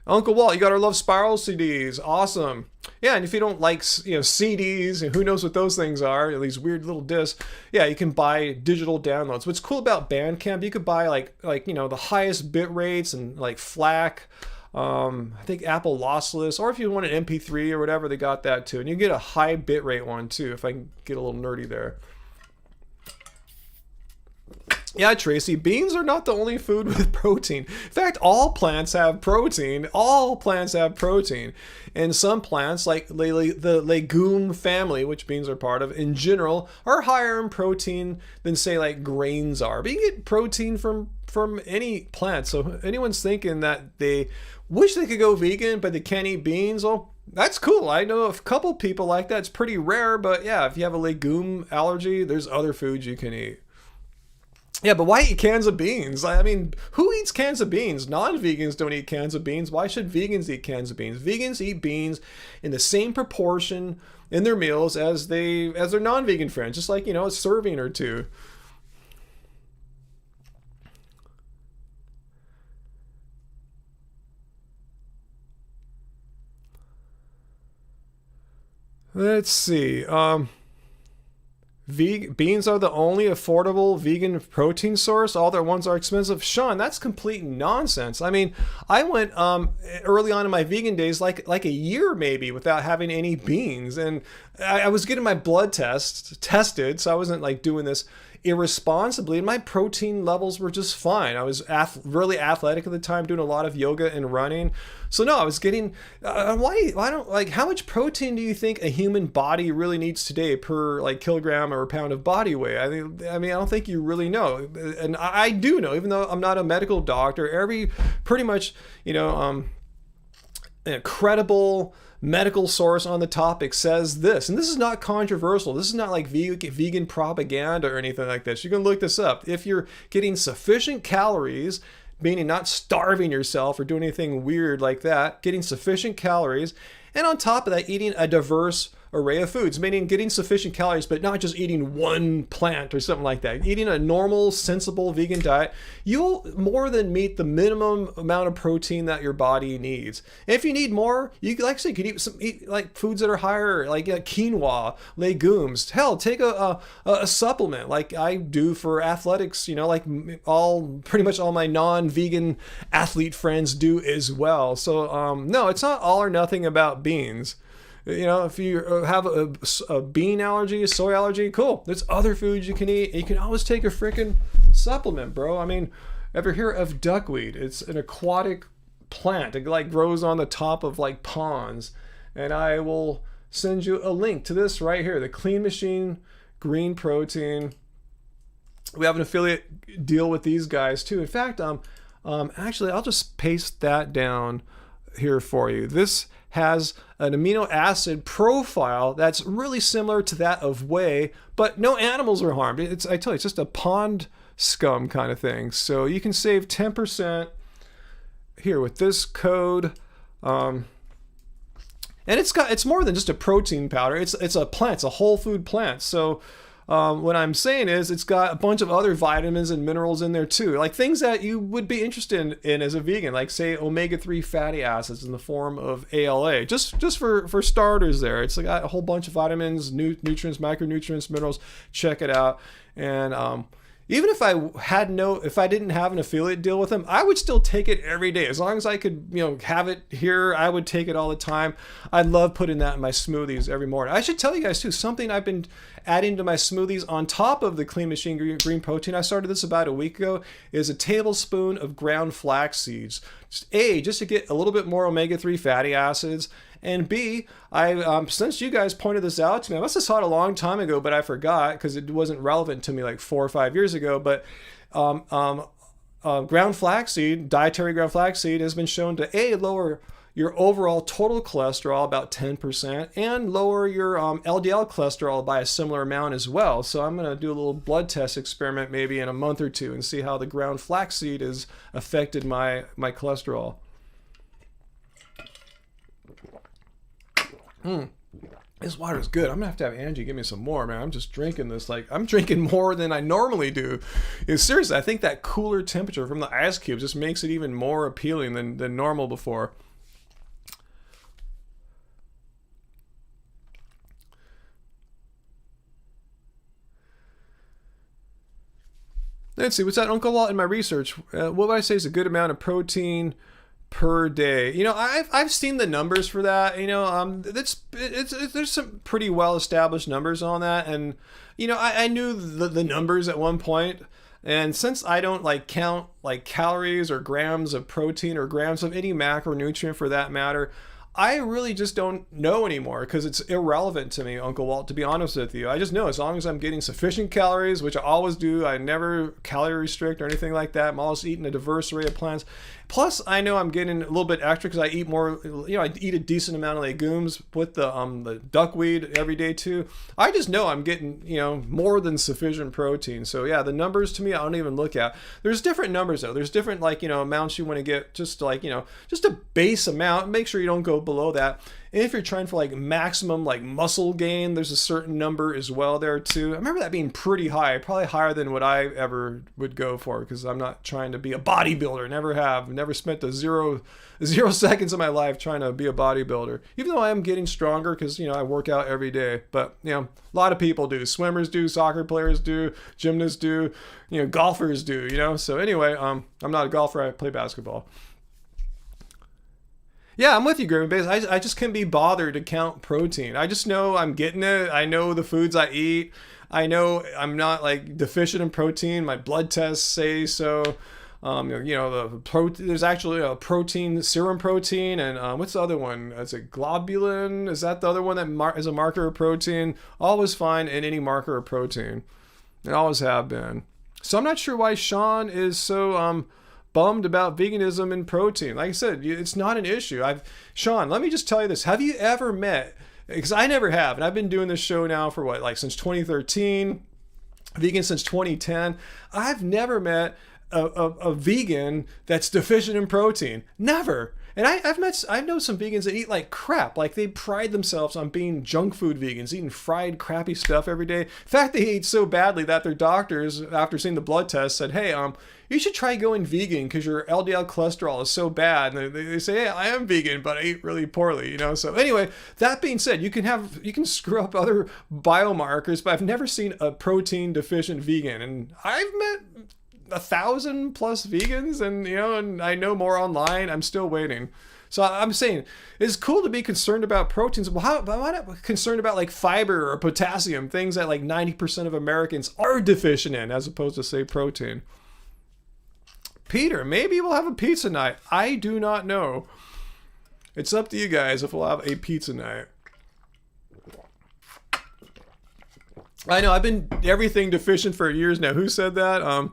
Uncle Walt, you got our Love Spiral CDs. Awesome. Yeah, and if you don't like CDs, and who knows what those things are, these weird little discs, yeah, you can buy digital downloads. What's cool about Bandcamp, you could buy like the highest bit rates and like FLAC. I think Apple lossless, or if you want an MP3 or whatever, they got that too. And you get a high bit rate one too, if I can get a little nerdy there. Yeah, Tracy, beans are not the only food with protein. In fact, all plants have protein. All plants have protein. And some plants, like the legume family, which beans are part of, in general, are higher in protein than, say, like grains are. But you can get protein from any plant. So anyone's thinking that they wish they could go vegan, but they can't eat beans, well, that's cool. I know a couple people like that. It's pretty rare, but yeah, if you have a legume allergy, there's other foods you can eat. Yeah, but why eat cans of beans? I mean, who eats cans of beans? Non-vegans don't eat cans of beans. Why should vegans eat cans of beans? Vegans eat beans in the same proportion in their meals as their non-vegan friends, just like, a serving or two. Let's see. Beans are the only affordable vegan protein source. All their ones are expensive. Sean, that's complete nonsense. I mean, I went early on in my vegan days, like a year maybe, without having any beans, and I was getting my blood tested, so I wasn't like doing this irresponsibly, and my protein levels were just fine. I was really athletic at the time, doing a lot of yoga and running. So no, I was getting how much protein do you think a human body really needs today per like kilogram or pound of body weight? I mean, I don't think you really know. And I do know, even though I'm not a medical doctor, every pretty much, credible medical source on the topic says this, and this is not controversial. This is not like vegan propaganda or anything like this. You can look this up. If you're getting sufficient calories meaning not starving yourself or doing anything weird like that, getting sufficient calories, and on top of that, eating a diverse array of foods, meaning getting sufficient calories, but not just eating one plant or something like that. Eating a normal, sensible vegan diet, you'll more than meet the minimum amount of protein that your body needs. And if you need more, you like I said, you could eat like foods that are higher, like quinoa, legumes. Hell, take a supplement like I do for athletics. Like pretty much all my non-vegan athlete friends do as well. So no, it's not all or nothing about beans. If you have a bean allergy, a soy allergy, cool. There's other foods you can eat. You can always take a freaking supplement, bro. I mean, ever hear of duckweed? It's an aquatic plant. It like grows on the top of like ponds. And I will send you a link to this right here, the Clean Machine Green Protein. We have an affiliate deal with these guys too. In fact, actually, I'll just paste that down here for you. This has an amino acid profile that's really similar to that of whey, but no animals are harmed. I tell you, it's just a pond scum kind of thing. So you can save 10% here with this code. And it's more than just a protein powder. It's a plant. It's a whole food plant. So what I'm saying is it's got a bunch of other vitamins and minerals in there too, like things that you would be interested in as a vegan, like say omega-3 fatty acids in the form of ALA, just for starters there. It's got a whole bunch of vitamins, nutrients, micronutrients, minerals. Check it out. And even if I didn't have an affiliate deal with them, I would still take it every day. As long as I could, have it here, I would take it all the time. I love putting that in my smoothies every morning. I should tell you guys too, something I've been adding to my smoothies on top of the Clean Machine Green Protein, I started this about a week ago, is a tablespoon of ground flax seeds. Just to get a little bit more omega-3 fatty acids, and B, since you guys pointed this out to me, I must have saw it a long time ago, but I forgot because it wasn't relevant to me like 4 or 5 years ago. But ground flaxseed, dietary ground flaxseed, has been shown to lower your overall total cholesterol about 10% and lower your LDL cholesterol by a similar amount as well. So I'm going to do a little blood test experiment maybe in a month or two and see how the ground flaxseed has affected my cholesterol. This water is good. I'm gonna have to have Angie give me some more, man. I'm just drinking this like I'm drinking more than I normally do. Seriously, I think that cooler temperature from the ice cubes just makes it even more appealing than normal before. Let's see, what's that, Uncle Walt? In my research, what would I say is a good amount of protein per day? I've seen the numbers for that. There's some pretty well established numbers on that, and I knew the numbers at one point. And since I don't count calories or grams of protein or grams of any macronutrient for that matter, I really just don't know anymore because it's irrelevant to me, Uncle Walt, to be honest with you. I just know as long as I'm getting sufficient calories, which I always do, I never calorie restrict or anything like that. I'm always eating a diverse array of plants. Plus, I know I'm getting a little bit extra because I eat more, I eat a decent amount of legumes with the duckweed every day too. I just know I'm getting, more than sufficient protein. So yeah, the numbers to me, I don't even look at. There's different numbers though. There's different amounts you want to get, just just a base amount. Make sure you don't go below that. And if you're trying for maximum muscle gain, there's a certain number as well there too. I remember that being pretty high, probably higher than what I ever would go for because I'm not trying to be a bodybuilder. Never have. Never spent a zero seconds of my life trying to be a bodybuilder. Even though I am getting stronger because I work out every day. But a lot of people do. Swimmers do. Soccer players do. Gymnasts do. Golfers do. So anyway, I'm not a golfer. I play basketball. Yeah, I'm with you, Grim. I just can't be bothered to count protein. I just know I'm getting it. I know the foods I eat. I know I'm not deficient in protein. My blood tests say so. There's actually a protein, serum protein, and what's the other one? Is it globulin? Is that the other one that is a marker of protein? Always fine in any marker of protein. It always have been. So I'm not sure why Sean is so bummed about veganism and protein. Like I said, it's not an issue. Sean, let me just tell you this. Have you ever met, because I never have, and I've been doing this show now for since 2013, vegan since 2010. I've never met a vegan that's deficient in protein. Never. And I've known some vegans that eat like crap. Like they pride themselves on being junk food vegans, eating fried, crappy stuff every day. In fact, they ate so badly that their doctors, after seeing the blood test, said, "Hey, you should try going vegan because your LDL cholesterol is so bad." And they say, "Hey, I am vegan, but I eat really poorly," you know. So anyway, that being said, you can screw up other biomarkers, but I've never seen a protein deficient vegan, and I've met 1,000 plus vegans, and I know more online. I'm still waiting. So I'm saying it's cool to be concerned about proteins. Well, why not concerned about like fiber or potassium, things that like 90% of Americans are deficient in, as opposed to say protein. Peter, maybe we'll have a pizza night. I do not know. It's up to you guys if we'll have a pizza night. I know I've been everything deficient for years now. Who said that?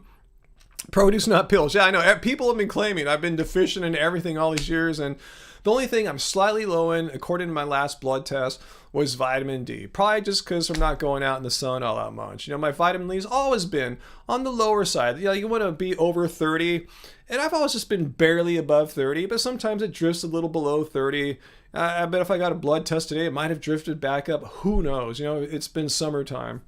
Produce, not pills. Yeah, I know. People have been claiming I've been deficient in everything all these years, and the only thing I'm slightly low in, according to my last blood test, was vitamin D. Probably just because I'm not going out in the sun all that much. My vitamin D's always been on the lower side. You want to be over 30, and I've always just been barely above 30, but sometimes it drifts a little below 30. I bet if I got a blood test today, it might have drifted back up. Who knows? It's been summertime.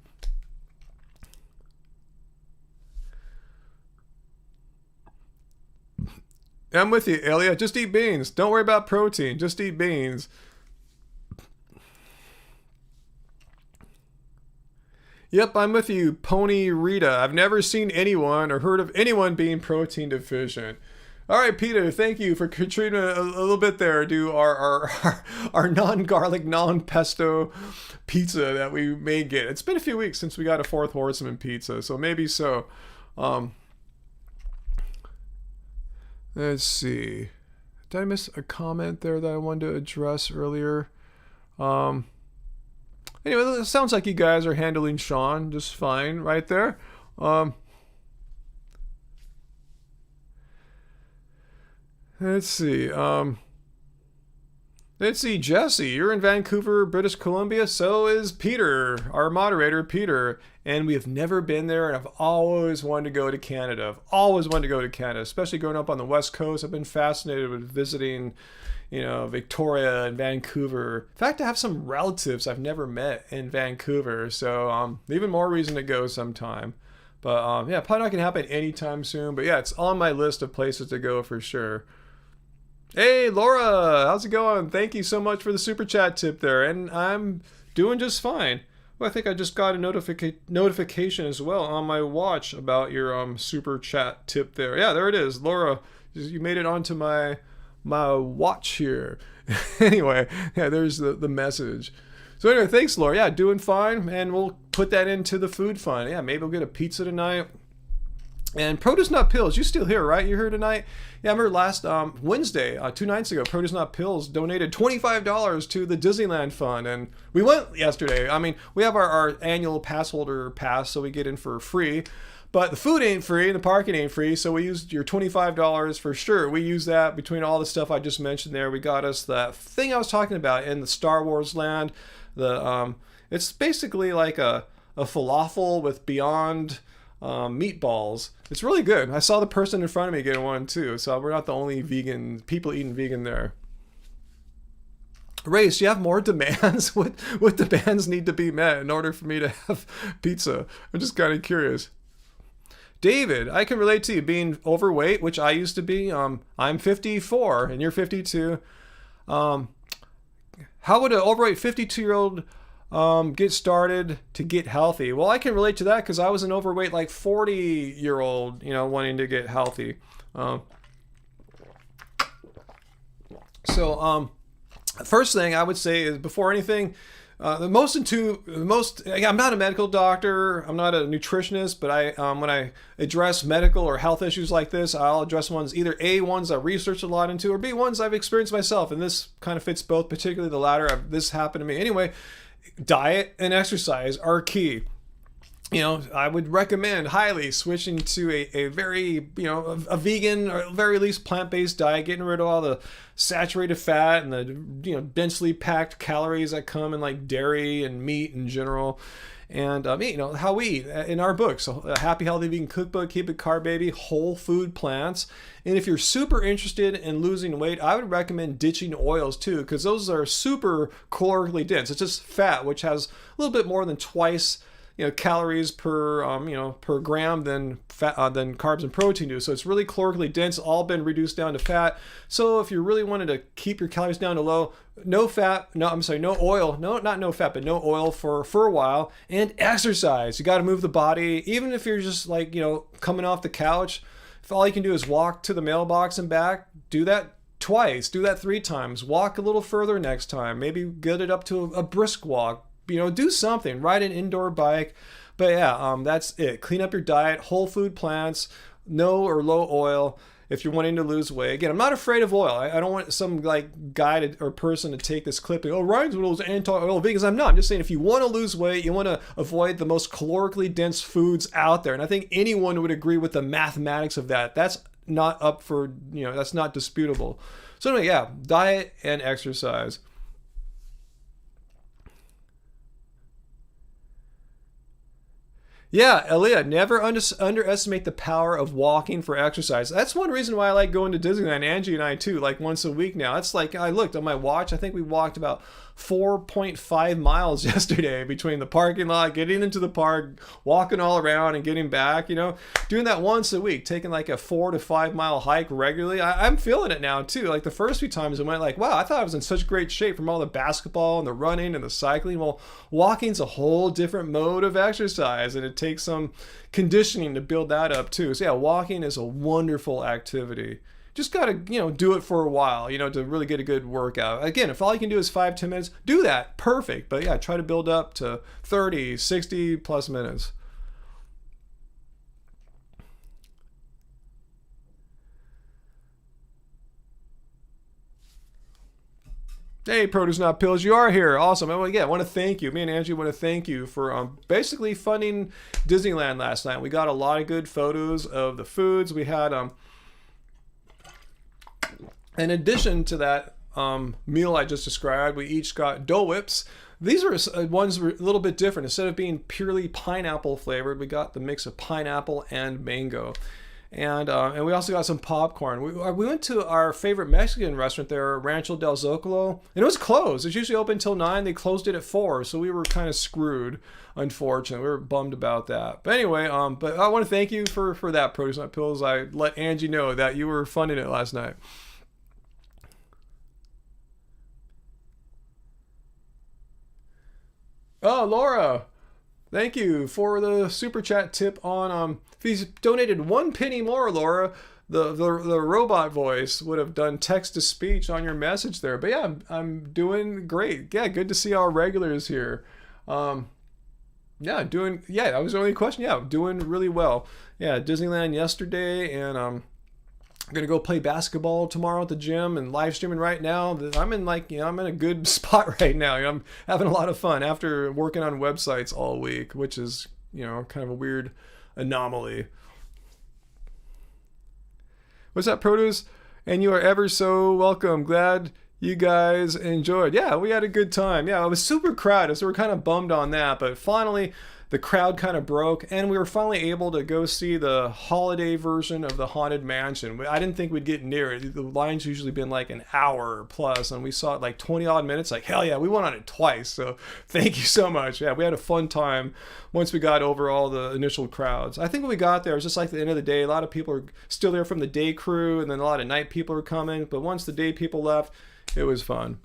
I'm with you, Elia. Just eat beans. Don't worry about protein. Just eat beans. Yep, I'm with you, Pony Rita. I've never seen anyone or heard of anyone being protein deficient. All right, Peter, thank you for contributing a little bit there to our non-garlic, non-pesto pizza that we may get. It's been a few weeks since we got a Fourth Horseman pizza, so maybe so. Let's see. Did I miss a comment there that I wanted to address earlier? Anyway, it sounds like you guys are handling Sean just fine right there. Let's see. Let's see, Jesse, you're in Vancouver, British Columbia. So is Peter, our moderator, Peter. And we have never been there, and I've always wanted to go to Canada. I've always wanted to go to Canada, especially growing up on the West Coast. I've been fascinated with visiting, Victoria and Vancouver. In fact, I have some relatives I've never met in Vancouver, so even more reason to go sometime. But yeah, probably not going to happen anytime soon. But yeah, it's on my list of places to go for sure. Hey, Laura, how's it going? Thank you so much for the super chat tip there, and I'm doing just fine. Well, I think I just got a notification as well on my watch about your super chat tip there. Yeah, there it is, Laura. You made it onto my watch here. Anyway, yeah, there's the message. So anyway, thanks, Laura. Yeah, doing fine, and we'll put that into the food fund. Yeah, maybe we'll get a pizza tonight. And Produce Not Pills, you still here, right? You're here tonight? Yeah, I remember last Wednesday, 2 nights ago, Produce Not Pills donated $25 to the Disneyland Fund. And we went yesterday. I mean, we have our annual pass holder pass, so we get in for free. But the food ain't free and the parking ain't free, so we used your $25 for sure. We used that between all the stuff I just mentioned there. We got us that thing I was talking about in the Star Wars land. It's basically like a falafel with Beyond meatballs. It's really good. I saw the person in front of me get one too, so we're not the only vegan people eating vegan there. Race, you have more demands? What demands need to be met in order for me to have pizza? I'm just kind of curious. David, I can relate to you being overweight, which I used to be. I'm 54 and you're 52. How would an overweight 52-year-old get started to get healthy? Well, I can relate to that because I was an overweight 40-year-old, wanting to get healthy. First thing I would say is, before anything, I'm not a medical doctor, I'm not a nutritionist, but when I address medical or health issues like this, I'll address ones I've researched a lot into, or B, ones I've experienced myself, and this kind of fits both, particularly the latter. This happened to me. Anyway, diet and exercise are key. I would recommend highly switching to a very, a vegan or very least plant-based diet, getting rid of all the saturated fat and the, densely packed calories that come in dairy and meat in general. and how we eat in our books. So, Happy Healthy Vegan Cookbook, Keep It Carb Baby, whole food plants. And if you're super interested in losing weight, I would recommend ditching oils too, because those are super calorically dense. It's just fat, which has a little bit more than twice calories per gram than carbs and protein do. So it's really calorically dense, all been reduced down to fat. So if you really wanted to keep your calories down to low, no oil, no oil for a while, and exercise. You got to move the body, even if you're just coming off the couch. If all you can do is walk to the mailbox and back, do that twice, do that 3 times, walk a little further next time, maybe get it up to a brisk walk. Do something, ride an indoor bike. But yeah, that's it. Clean up your diet, whole food plants, no or low oil if you're wanting to lose weight. Again, I'm not afraid of oil. I don't want some guy or person to take this clip and, Ryan's one of those anti-oil vegans. I'm not. I'm just saying, if you want to lose weight, you want to avoid the most calorically dense foods out there. And I think anyone would agree with the mathematics of that. That's not up for, that's not disputable. So anyway, yeah, diet and exercise. Yeah, Aaliyah, never underestimate the power of walking for exercise. That's one reason why I like going to Disneyland. Angie and I too, once a week now. It's I looked on my watch. I think we walked about 4.5 miles yesterday between the parking lot, getting into the park, walking all around and getting back, doing that once a week, taking a 4 to 5 mile hike regularly. I'm feeling it now too. The first few times I went wow, I thought I was in such great shape from all the basketball and the running and the cycling. Well, walking's a whole different mode of exercise, and it takes some conditioning to build that up too. So yeah, walking is a wonderful activity. Just got to, do it for a while, to really get a good workout. Again, if all you can do is 5-10 minutes, do that. Perfect. But yeah, try to build up to 30, 60 plus minutes. Hey, Produce Not Pills, you are here. Awesome. I want to thank you. Me and Angie want to thank you for basically funding Disneyland last night. We got a lot of good photos of the foods. We had in addition to that meal I just described, we each got Dole Whips. These are ones a little bit different. Instead of being purely pineapple flavored, we got the mix of pineapple and mango. And we also got some popcorn. We went to our favorite Mexican restaurant there, Rancho del Zocalo, and it was closed. It's usually open till 9. They closed it at 4, so we were kind of screwed, unfortunately. We were bummed about that. But anyway, but I want to thank you for that, Produce Not Pills. I let Angie know that you were funding it last night. Oh, Laura, thank you for the super chat tip on if he's donated 1 penny more, Laura, the robot voice would have done text to speech on your message there. But yeah, I'm doing great. Yeah, good to see our regulars here. That was the only question. Yeah, doing really well. Yeah, Disneyland yesterday, and I'm gonna go play basketball tomorrow at the gym and live streaming right now. I'm in I'm in a good spot right now. I'm having a lot of fun after working on websites all week, which is kind of a weird anomaly. What's that, Produce? And you are ever so welcome. Glad you guys enjoyed. Yeah, we had a good time. Yeah, it was super crowded, so we're kind of bummed on that, but finally the crowd kind of broke, and we were finally able to go see the holiday version of the Haunted Mansion. I didn't think we'd get near it. The line's usually been an hour plus, and we saw it 20 odd minutes. Hell yeah, we went on it twice. So thank you so much. Yeah, we had a fun time once we got over all the initial crowds. I think when we got there, it was just the end of the day. A lot of people are still there from the day crew, and then a lot of night people are coming. But once the day people left, it was fun.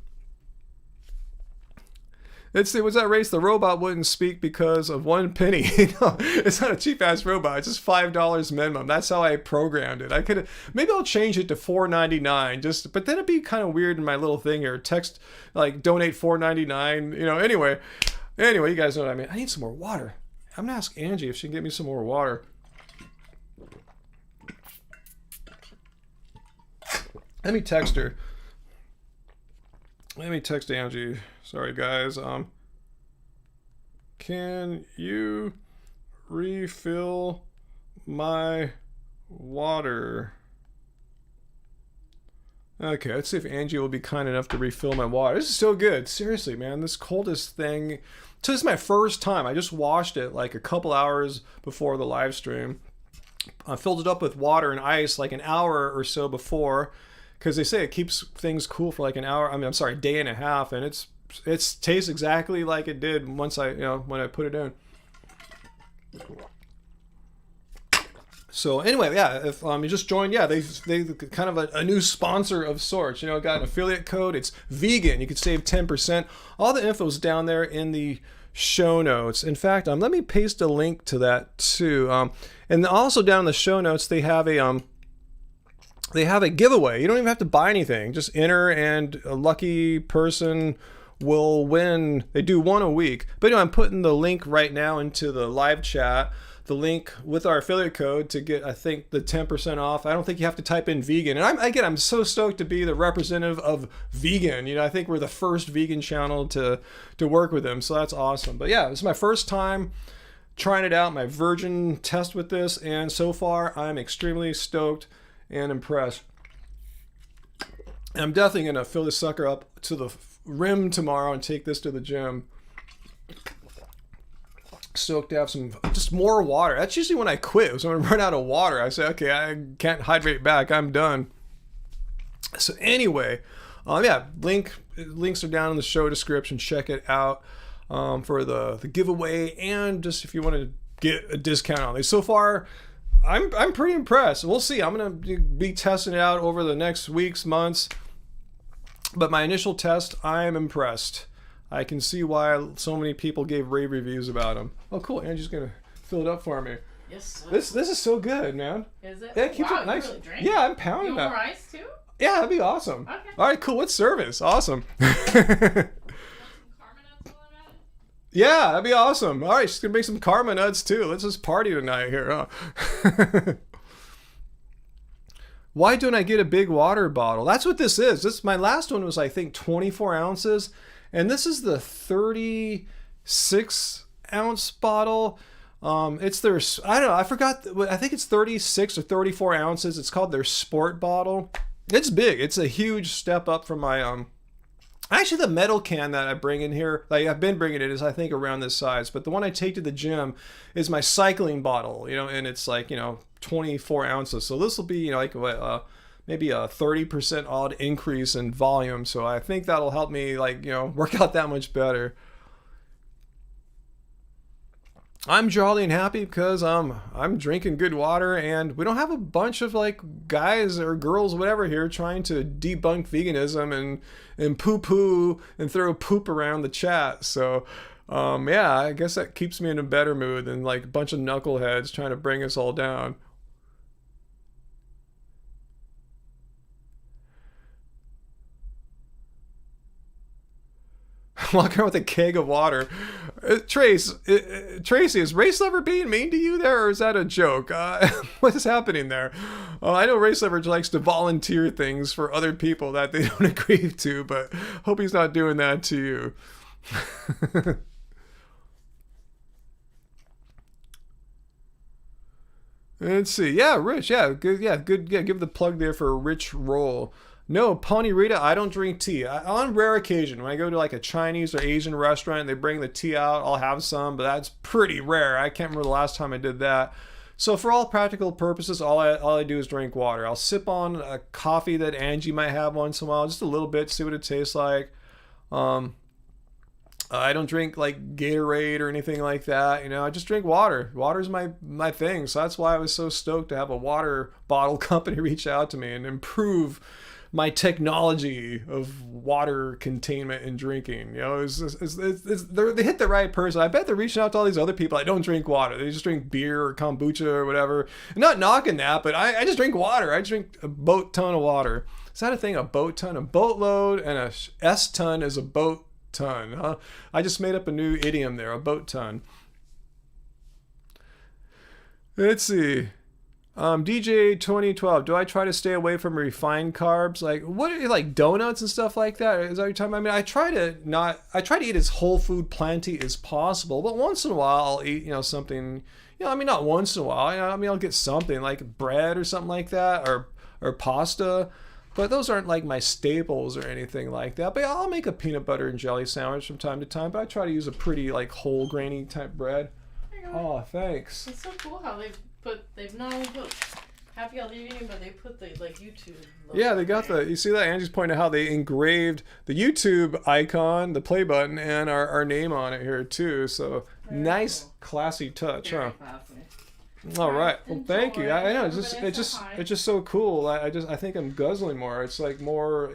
Let's see, was that race? The robot wouldn't speak because of 1 penny. It's not a cheap ass robot. It's just $5 minimum. That's how I programmed it. Maybe I'll change it to $4.99. But then it'd be kind of weird in my little thing here. Text donate $4.99. Anyway, you guys know what I mean. I need some more water. I'm gonna ask Angie if she can get me some more water. Let me text her. Let me text Angie. Sorry, guys. Can you refill my water? Okay, let's see if Angie will be kind enough to refill my water. This is so good. Seriously, man, this coldest thing. So this is my first time. I just washed it like a couple hours before the live stream. I filled it up with water and ice like an hour or so before, because they say it keeps things cool for like an hour. I mean, I'm sorry, day and a half, and it tastes exactly like it did once when I put it in. So anyway, yeah, if you just joined, yeah, they kind of a new sponsor of sorts. Got an affiliate code. It's vegan. You can save 10%. All the info is down there in the show notes. In fact, let me paste a link to that too. And also down in the show notes, they have a giveaway. You don't even have to buy anything. Just enter, and a lucky person will win. They do one a week. But I'm putting the link right now into the live chat. The link with our affiliate code to get, I think, the 10% off. I don't think you have to type in vegan. And I'm so stoked to be the representative of vegan. I think we're the first vegan channel to work with them. So that's awesome. But yeah, this is my first time trying it out, my virgin test with this. And so far, I'm extremely stoked and impressed. And I'm definitely going to fill this sucker up to the rim tomorrow and take this to the gym. Stoked to have just more water. That's usually when I quit. So when I run out of water, I say, okay, I can't hydrate back. I'm done. So anyway, yeah, links are down in the show description. Check it out for the giveaway, and just if you want to get a discount on these. So far, I'm pretty impressed. We'll see. I'm gonna be testing it out over the next weeks, months. But my initial test, I'm impressed. I can see why so many people gave rave reviews about them. Oh, cool. Angie's going to fill it up for me. Yes, sir. This is so good, man. Is it? Yeah, it keeps it nice. Really drink? Yeah, I'm pounding that. You want more ice, too? Yeah, that'd be awesome. Okay. All right, cool. What service? Awesome. Yeah, that'd be awesome. All right, she's going to make some karma nuts, too. Let's just party tonight here, huh? Why don't I get a big water bottle? That's what this is. My last one was, I think, 24 ounces. And this is the 36 ounce bottle. It's their, I don't know, I forgot, I think it's 36 or 34 ounces. It's called their sport bottle. It's big. It's a huge step up from my, actually the metal can that I bring in here, like I've been bringing it, is I think around this size. But the one I take to the gym is my cycling bottle, and it's like, 24 ounces. So this will be, like what, maybe a 30% odd increase in volume. So I think that'll help me work out that much better. I'm jolly and happy because I'm drinking good water, and we don't have a bunch of guys or girls, whatever, here trying to debunk veganism and poo-poo and throw poop around the chat. So yeah, I guess that keeps me in a better mood than a bunch of knuckleheads trying to bring us all down. Walking around with a keg of water. Tracy, is Race Lover being mean to you there, or is that a joke? What is happening there? I know Race Lover likes to volunteer things for other people that they don't agree to, but hope he's not doing that to you. Let's see. Yeah, Rich. Yeah, good. Yeah, good. Yeah, give the plug there for a Rich Roll. No, Pony Rita, I don't drink tea. On rare occasion, when I go to a Chinese or Asian restaurant, they bring the tea out, I'll have some, but that's pretty rare. I can't remember the last time I did that. So for all practical purposes, all I do is drink water. I'll sip on a coffee that Angie might have once in a while, just a little bit, see what it tastes like. I don't drink Gatorade or anything like that. I just drink water. Water's my thing. So that's why I was so stoked to have a water bottle company reach out to me and improve my technology of water containment and drinking. They hit the right person. I bet they're reaching out to all these other people that don't drink water. They just drink beer or kombucha or whatever. I'm not knocking that, but I just drink water. I drink a boat ton of water. Is that a thing? A boat ton? A boatload and a S-ton is a boat ton. Huh? I just made up a new idiom there, a boat ton. Let's see. DJ 2012, do I try to stay away from refined carbs? What are you, donuts and stuff like that? Is that what you're talking about? I mean, I try to eat as whole food planty as possible, but once in a while I'll eat, something, not once in a while, I'll get something like bread or something like that, or pasta. But those aren't like my staples or anything like that. But I'll make a peanut butter and jelly sandwich from time to time. But I try to use a pretty like whole grainy type bread. Oh, thanks. It's so cool how they've not only put Happy Healthy Vegan, but they put the like YouTube logo. Yeah, they got you see that? Angie's pointing out how they engraved the YouTube icon, the play button, and our name on it here too. So very nice, cool. Classy touch, very huh? Classy. All right. Well, thank you. I know it's just so cool. I think I'm guzzling more. It's like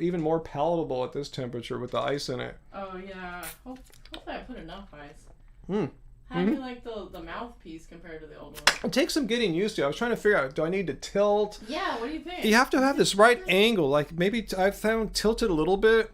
even more palatable at this temperature with the ice in it. Oh yeah. Hopefully I put enough ice. Mm. How do you like the mouthpiece compared to the old one? It takes some getting used to. I was trying to figure out, do I need to tilt? Yeah. What do you think? You have to have this right angle. Like maybe I've found tilted a little bit.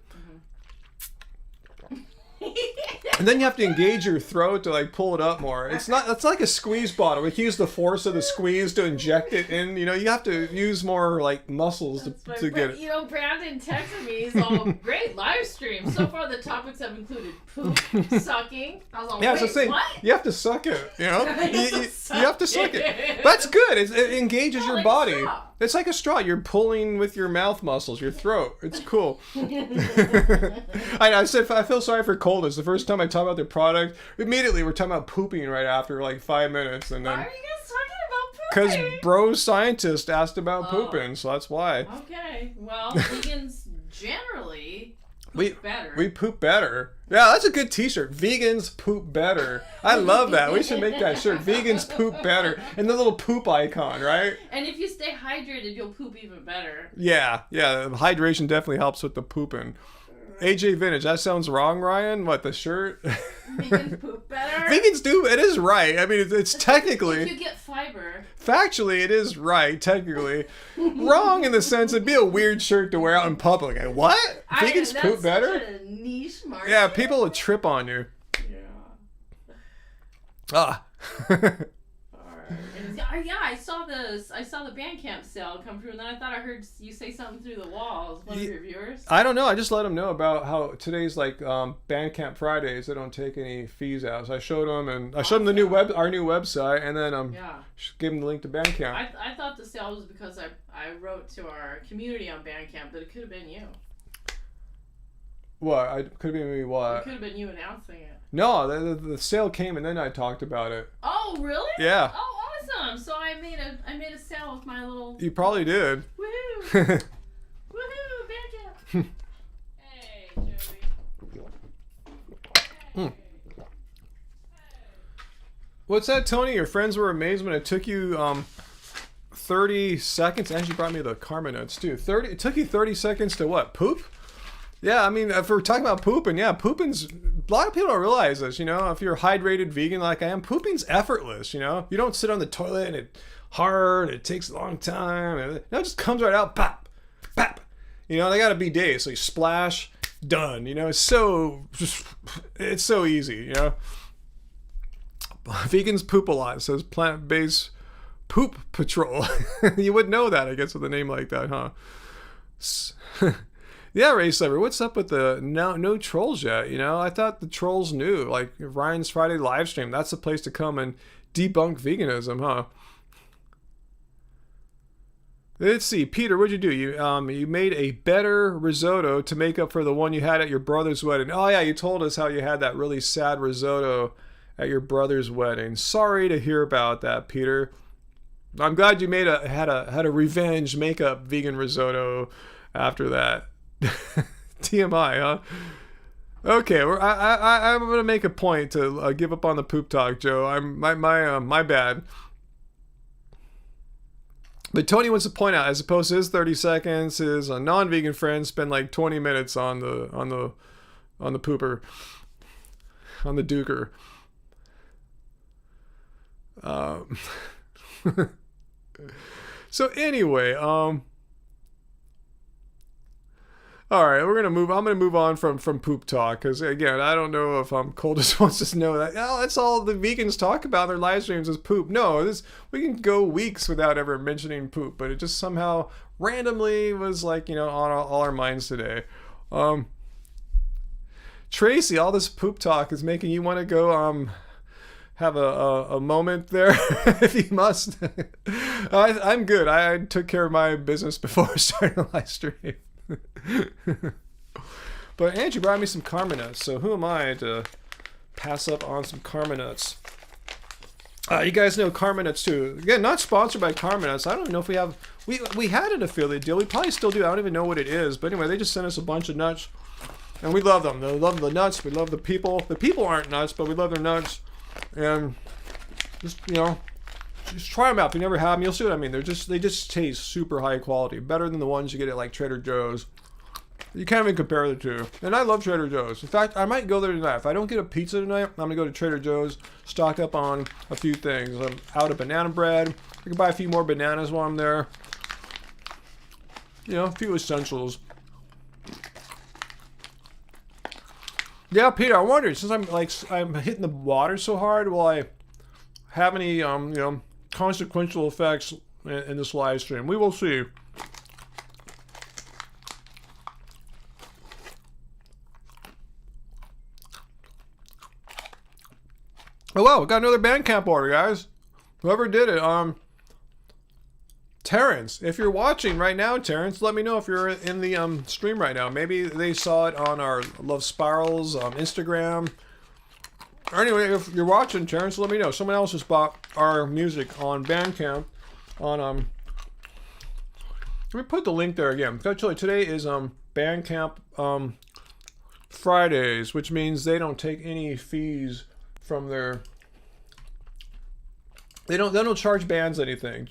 And then you have to engage your throat to like pull it up more. It's like a squeeze bottle. We can use the force of the squeeze to inject it in. You know, you have to use more like muscles to get it. You know, Brandon texted me. He's all, great live stream. So far the topics have included poop, sucking. I was all, yeah, wait, so saying, what? you have to suck it. You know, you have to suck it. That's good. It engages your like body. It's like a straw. You're pulling with your mouth muscles, your throat. It's cool. I said I feel sorry for Coldest. The first time I talked about their product, immediately we're talking about pooping right after like 5 minutes, and then why are you guys talking about pooping? because bro scientist asked about pooping, so that's why. Okay, well, vegans generally poop better. We poop better. Yeah, that's a good T-shirt. Vegans poop better. I love that. We should make that shirt. Vegans poop better, and the little poop icon, right? And if you stay hydrated, you'll poop even better. Yeah. Hydration definitely helps with the pooping. AJ Vintage, that sounds wrong, Ryan. What, the shirt? Vegans poop better? Vegans do. It is right. I mean, it's technically... If you get fiber. Factually, it is right, technically. Wrong in the sense it'd be a weird shirt to wear out in public. Like, what? Vegans poop better? That's such a niche market. Yeah, people would trip on you. Yeah. Yeah, I saw the Bandcamp sale come through, and then I thought I heard you say something through the walls. One of your viewers. I don't know. I just let them know about how today's like Bandcamp Fridays. They don't take any fees out. So I showed them, and I showed them our new website, and then gave them the link to Bandcamp. I thought the sale was because I wrote to our community on Bandcamp, but it could have been you. What? Could have been me. What? It could have been you announcing it. No, the sale came, and then I talked about it. Oh, really? Yeah. Oh, awesome! So I made a sale with my little. You probably did. Woohoo! Woohoo! Bandcamp. Hey, Joey. Hey. What's that, Tony? Your friends were amazed when it took you 30 seconds. And she brought me the karma notes too. It took you 30 seconds to what? Poop? Yeah, I mean, if we're talking about pooping, pooping's, a lot of people don't realize this, you know, if you're a hydrated vegan like I am, pooping's effortless, you know, you don't sit on the toilet and it's hard, it takes a long time, and it just comes right out, pop, pop, you know, they gotta be days, so you splash, done, you know, it's so easy, you know. Vegans poop a lot, it says plant-based poop patrol. You would know that, I guess, with a name like that, huh? Yeah, Race Lover, what's up with the no trolls yet? You know, I thought the trolls knew. Like Ryan's Friday live stream, that's the place to come and debunk veganism, huh? Let's see, Peter, what'd you do? You made a better risotto to make up for the one you had at your brother's wedding. Oh yeah, you told us how you had that really sad risotto at your brother's wedding. Sorry to hear about that, Peter. I'm glad you had a revenge makeup vegan risotto after that. TMI, huh? Okay, I'm gonna make a point to give up on the poop talk, Joe. My bad. But Tony wants to point out, as opposed to his 30 seconds, his non-vegan friends spend like 20 minutes on the pooper, on the duker. So anyway, all right, I'm gonna move on from poop talk, because again, I don't know if Coldest wants us to know that. Oh, that's all the vegans talk about in their live streams is poop. No, we can go weeks without ever mentioning poop, but it just somehow randomly was like, you know, on all our minds today. Tracy, all this poop talk is making you want to go have a moment there if you must. I'm good. I took care of my business before starting the live stream. But Angie brought me some Karma nuts, so who am I to pass up on some Karma nuts? You guys know Karma nuts too. Again, not sponsored by Karma nuts. I don't even know if we have. We had an affiliate deal. We probably still do. I don't even know what it is. But anyway, they just sent us a bunch of nuts, and we love them. We love the nuts. We love the people. The people aren't nuts, but we love their nuts. And just just try them out. If you never have them, you'll see what I mean. They just taste super high quality, better than the ones you get at like Trader Joe's. You can't even compare the two. And I love Trader Joe's. In fact, I might go there tonight. If I don't get a pizza tonight, I'm going to go to Trader Joe's, stock up on a few things. I'm out of banana bread. I can buy a few more bananas while I'm there. A few essentials. Yeah, Peter, I wondered, since I'm hitting the water so hard, will I have any, consequential effects in this live stream? We will see. Oh wow, we got another Bandcamp order, guys. Whoever did it, Terrence, if you're watching right now, Terrence, let me know if you're in the stream right now. Maybe they saw it on our Love Spirals Instagram. Or anyway, if you're watching, Terrence, let me know. Someone else has bought our music on Bandcamp. Let me put the link there again. Actually, today is Bandcamp Fridays, which means they don't take any fees from their. They don't charge bands anything.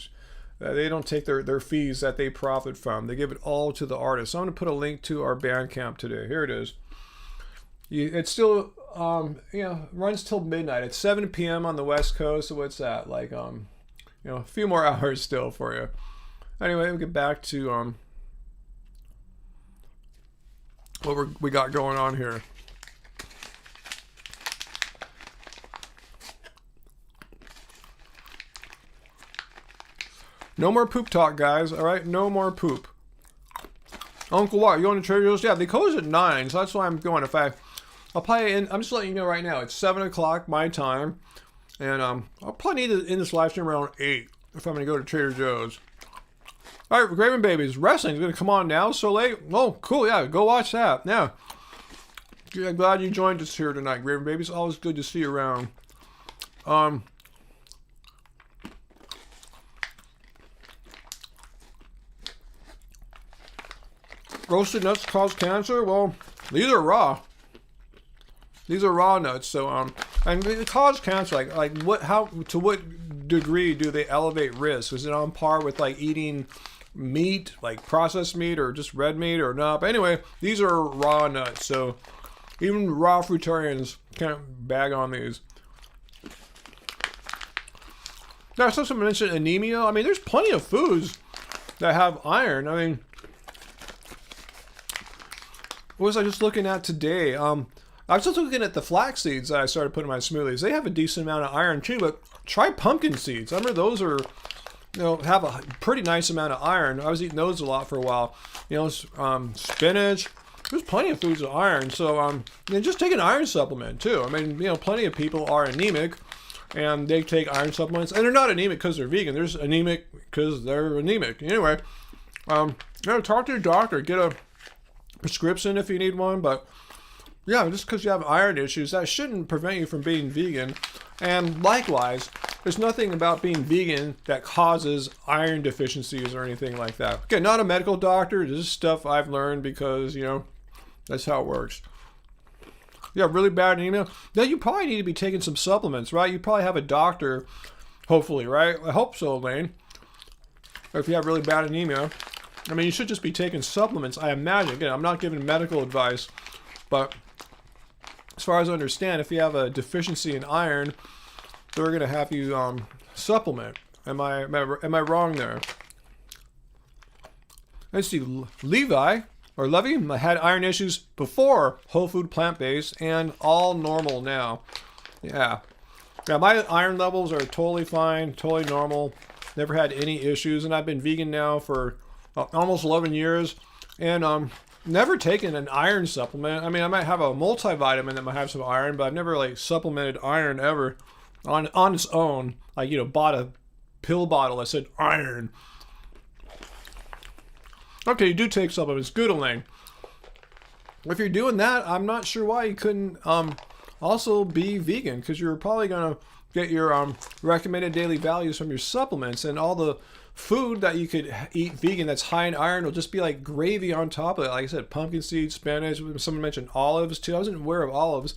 They don't take their fees that they profit from. They give it all to the artist. So I'm going to put a link to our Bandcamp today. Here it is. It's still runs till midnight. It's 7 p.m. on the West Coast. So what's that like? A few more hours still for you. Anyway, we'll get back to what we got going on here. No more poop talk, guys. All right, no more poop. Uncle Lot, you going to Trader Joe's? Yeah, they close at 9, so that's why I'm going. I'll probably I'm just letting you know right now. It's 7 o'clock my time, and I'll probably need to end this live stream around 8 if I'm going to go to Trader Joe's. All right, Graven Babies, wrestling's going to come on now. So late? Oh, cool. Yeah, go watch that. Yeah. I'm glad you joined us here tonight, Graven Babies. Always good to see you around. Roasted nuts cause cancer? Well, these are raw. These are raw nuts. So and they cause cancer. Like to what degree do they elevate risk? Is it on par with like eating meat, like processed meat, or just red meat, or not? But anyway, these are raw nuts. So even raw fruitarians can't bag on these. Now, someone mentioned anemia. I mean, there's plenty of foods that have iron. I mean, what was I just looking at today? I was just looking at the flax seeds that I started putting in my smoothies. They have a decent amount of iron too, but try pumpkin seeds. I remember those are, have a pretty nice amount of iron. I was eating those a lot for a while. Spinach. There's plenty of foods with iron. So, just take an iron supplement too. I mean, plenty of people are anemic, and they take iron supplements, and they're not anemic because they're vegan. They're just anemic because they're anemic. Anyway, talk to your doctor. Get a prescription if you need one, but yeah, just because you have iron issues, that shouldn't prevent you from being vegan. And likewise, there's nothing about being vegan that causes iron deficiencies or anything like that. Okay, not a medical doctor. This is stuff I've learned because, that's how it works. You have really bad anemia, then you probably need to be taking some supplements, right? You probably have a doctor, hopefully, right? I hope so, Elaine. Or if you have really bad anemia, I mean, you should just be taking supplements, I imagine. Again, I'm not giving medical advice, but as far as I understand, if you have a deficiency in iron, they're going to have you supplement. Am I wrong there? Let's see, Levy had iron issues before whole food plant-based and all normal now. Yeah, my iron levels are totally fine, totally normal. Never had any issues, and I've been vegan now for almost 11 years, and never taken an iron supplement. I mean, I might have a multivitamin that might have some iron, but I've never supplemented iron ever. on its own. Like, bought a pill bottle that said iron. Okay, you do take supplements. Googling. If you're doing that, I'm not sure why you couldn't also be vegan, because you're probably gonna get your recommended daily values from your supplements, and all the food that you could eat vegan that's high in iron will just be like gravy on top of it. Like I said, pumpkin seeds, spinach. Someone mentioned olives too. I wasn't aware of olives.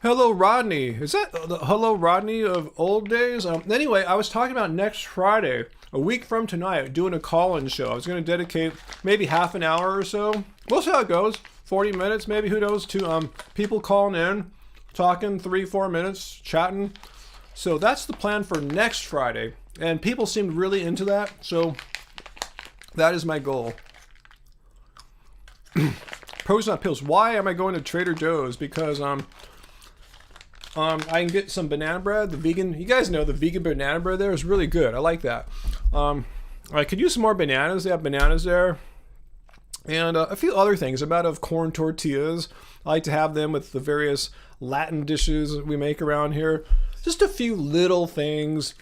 Hello, Rodney. Is that the Hello, Rodney of old days? Anyway, I was talking about next Friday, a week from tonight, doing a call-in show. I was going to dedicate maybe half an hour or so. We'll see how it goes. 40 minutes, maybe, who knows, to people calling in, talking 3-4 minutes, chatting. So that's the plan for next Friday. And people seemed really into that, so that is my goal. Pros not pills. Why am I going to Trader Joe's? Because I can get some banana bread. The vegan, you guys know the vegan banana bread there is really good. I like that. I could use some more bananas. They have bananas there. And a few other things. I'm out of corn tortillas. I like to have them with the various Latin dishes we make around here. Just a few little things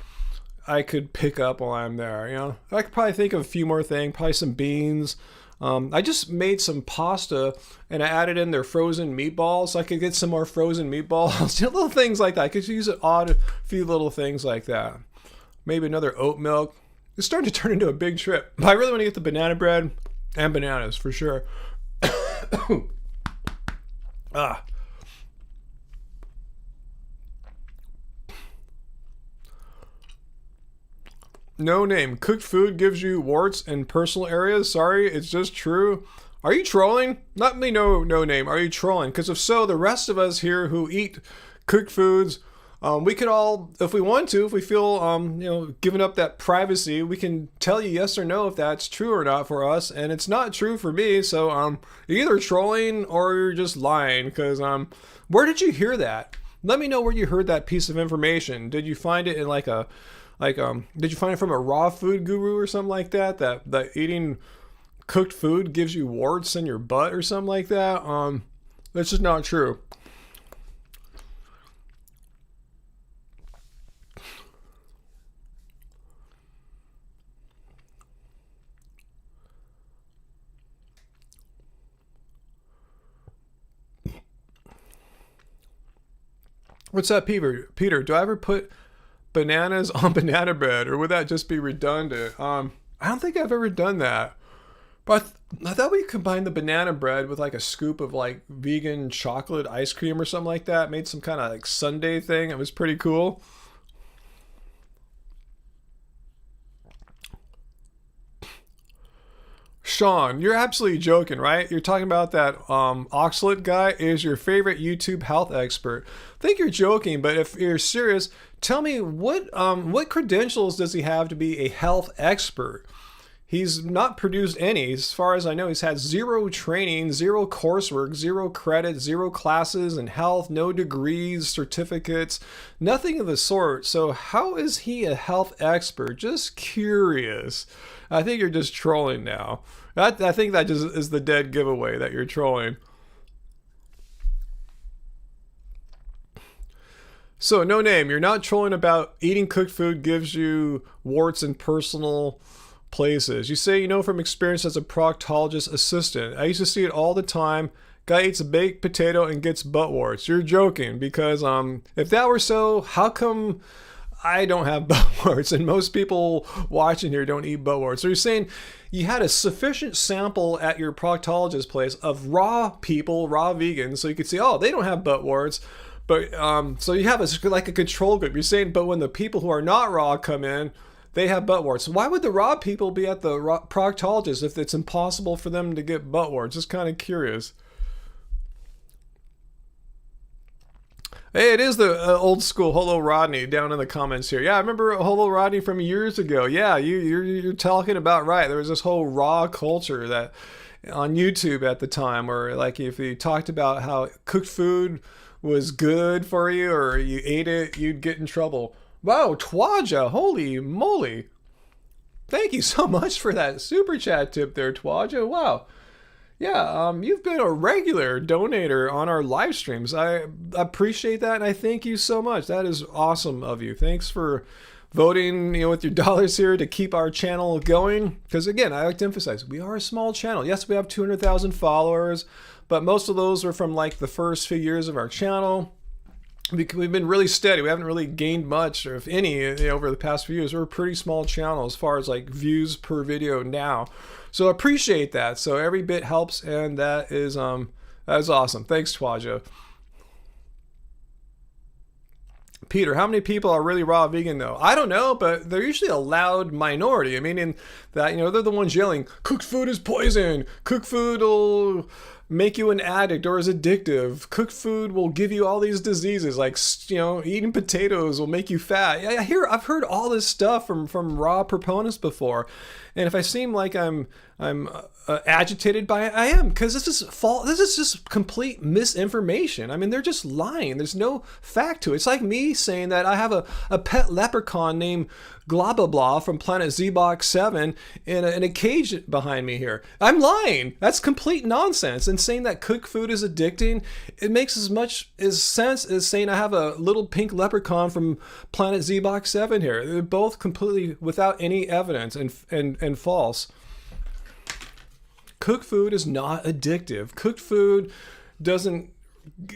I could pick up while I'm there. I could probably think of a few more things. Probably some beans. I just made some pasta and I added in their frozen meatballs, so I could get some more frozen meatballs. Little things like that. I could use a few little things like that. Maybe another oat milk. It's starting to turn into a big trip. But I really want to get the banana bread and bananas for sure. No name. Cooked food gives you warts in personal areas. Sorry, it's just true. Are you trolling? Not me, no name. Are you trolling? Because if so, the rest of us here who eat cooked foods, we could all, if we want to, if we feel, giving up that privacy, we can tell you yes or no if that's true or not for us. And it's not true for me. So you're either trolling or you're just lying. Because where did you hear that? Let me know where you heard that piece of information. Did you find it in did you find it from a raw food guru or something like that? That eating cooked food gives you warts in your butt or something like that? That's just not true. What's that, Peter? Do I ever put bananas on banana bread, or would that just be redundant? I don't think I've ever done that. But I thought we combined the banana bread with like a scoop of like vegan chocolate ice cream or something like that. Made some kind of like sundae thing. It was pretty cool. Sean, you're absolutely joking, right? You're talking about that oxalate guy is your favorite YouTube health expert. I think you're joking, but if you're serious, tell me what credentials does he have to be a health expert? He's not produced any. As far as I know, he's had 0 training, 0 coursework, 0 credit, 0 classes in health, no degrees, certificates, nothing of the sort. So how is he a health expert? Just curious. I think you're just trolling now. I think that just is the dead giveaway that you're trolling. So, no name. You're not trolling about eating cooked food gives you warts in personal places. You say you know from experience as a proctologist assistant. I used to see it all the time. Guy eats a baked potato and gets butt warts. You're joking, because if that were so, how come I don't have butt warts and most people watching here don't eat butt warts? So you're saying you had a sufficient sample at your proctologist place of raw people, raw vegans, so you could say, oh, they don't have butt warts. But so you have a control group. You're saying, but when the people who are not raw come in, they have butt warts. Why would the raw people be at the proctologist if it's impossible for them to get butt warts? Just kind of curious. Hey, it is the old school Hello Rodney down in the comments here. Yeah, I remember Hello Rodney from years ago. Yeah, you're talking about right. There was this whole raw culture that on YouTube at the time, where like if you talked about how cooked food was good for you or you ate it, you'd get in trouble. Wow, Twaja, holy moly. Thank you so much for that super chat tip there, Twaja. Wow. Yeah, you've been a regular donator on our live streams. I appreciate that, and I thank you so much. That is awesome of you. Thanks for voting, with your dollars here to keep our channel going. Because again, I like to emphasize, we are a small channel. Yes, we have 200,000 followers, but most of those are from like the first few years of our channel. We've been really steady. We haven't really gained much, or if any, over the past few years. We're a pretty small channel as far as like views per video now. So I appreciate that. So every bit helps, and that is awesome. Thanks, Twaja. Peter, how many people are really raw vegan though? I don't know, but they're usually a loud minority. I mean, in that, they're the ones yelling, cooked food is poison. Cooked food will make you an addict or is addictive. Cooked food will give you all these diseases, like, eating potatoes will make you fat. I've heard all this stuff from raw proponents before. And if I seem like I'm agitated by it, I am, because this is This is just complete misinformation. I mean, they're just lying. There's no fact to it. It's like me saying that I have a pet leprechaun named Globablah from planet Zebox 7 in a cage behind me here. I'm lying. That's complete nonsense. And saying that cooked food is addicting, it makes as much sense as saying I have a little pink leprechaun from planet Zebox 7 here. They're both completely without any evidence and false. Cooked food is not addictive. Cooked food doesn't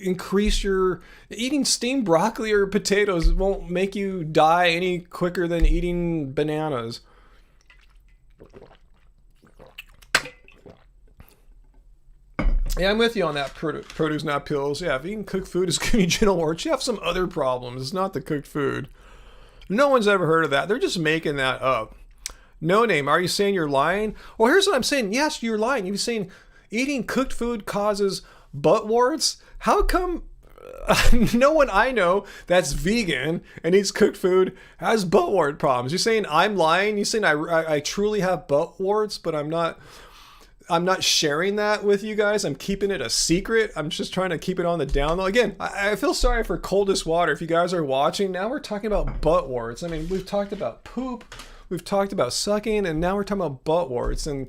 increase your... Eating steamed broccoli or potatoes won't make you die any quicker than eating bananas. Yeah, I'm with you on that. Produce, not pills. Yeah, if eating cooked food is giving you genital warts, you have some other problems. It's not the cooked food. No one's ever heard of that. They're just making that up. No name, are you saying you're lying? Well, here's what I'm saying. Yes, you're lying. You're saying eating cooked food causes butt warts? How come no one I know that's vegan and eats cooked food has butt wart problems? You're saying I'm lying? You're saying I truly have butt warts, but I'm not sharing that with you guys. I'm keeping it a secret. I'm just trying to keep it on the down low. Again, I feel sorry for Coldest Water. If you guys are watching, now we're talking about butt warts. I mean, we've talked about poop. We've talked about sucking, and now we're talking about butt warts. And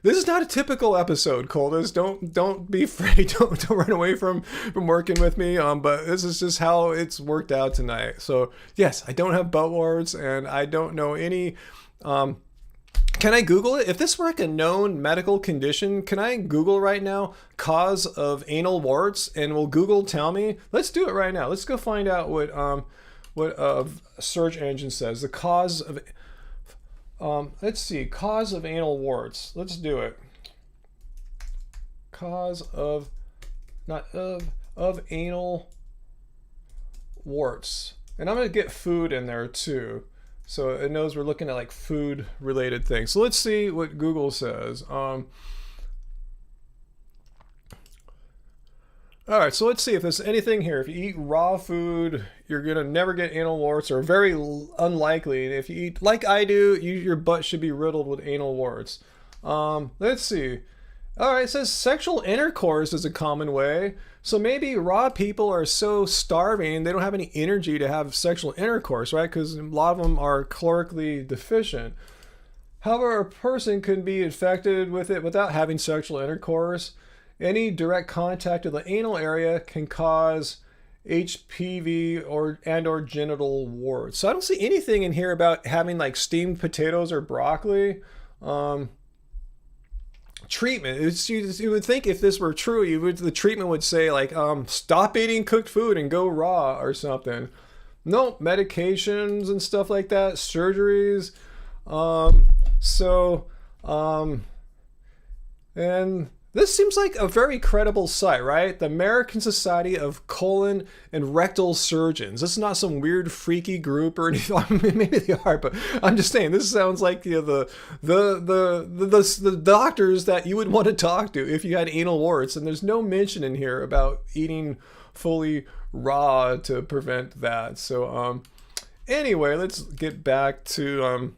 this is not a typical episode, Coldest. Don't be afraid. Don't run away from working with me. But this is just how it's worked out tonight. So yes, I don't have butt warts, and I don't know any. Can I Google it? If this were like a known medical condition, can I Google right now cause of anal warts, and will Google tell me? Let's do it right now. Let's go find out what a search engine says. The cause of let's see, cause of anal warts. Let's do it. Cause of, not of anal warts. And I'm going to get food in there too, so it knows we're looking at like food related things. So let's see what Google says. All right, so let's see if there's anything here. If you eat raw food, you're gonna never get anal warts, or very unlikely. If you eat like I do, your butt should be riddled with anal warts. Let's see. All right, it says sexual intercourse is a common way. So maybe raw people are so starving they don't have any energy to have sexual intercourse, right? Because a lot of them are calorically deficient. However, a person can be infected with it without having sexual intercourse. Any direct contact with the anal area can cause HPV or genital warts. So I don't see anything in here about having like steamed potatoes or broccoli. Treatment. You would think if this were true, the treatment would say like, stop eating cooked food and go raw or something. No, medications and stuff like that, surgeries. And this seems like a very credible site, right? The American Society of Colon and Rectal Surgeons. This is not some weird freaky group or anything. Maybe they are, but I'm just saying this sounds like the doctors that you would want to talk to if you had anal warts. And there's no mention in here about eating fully raw to prevent that. So anyway, let's get back to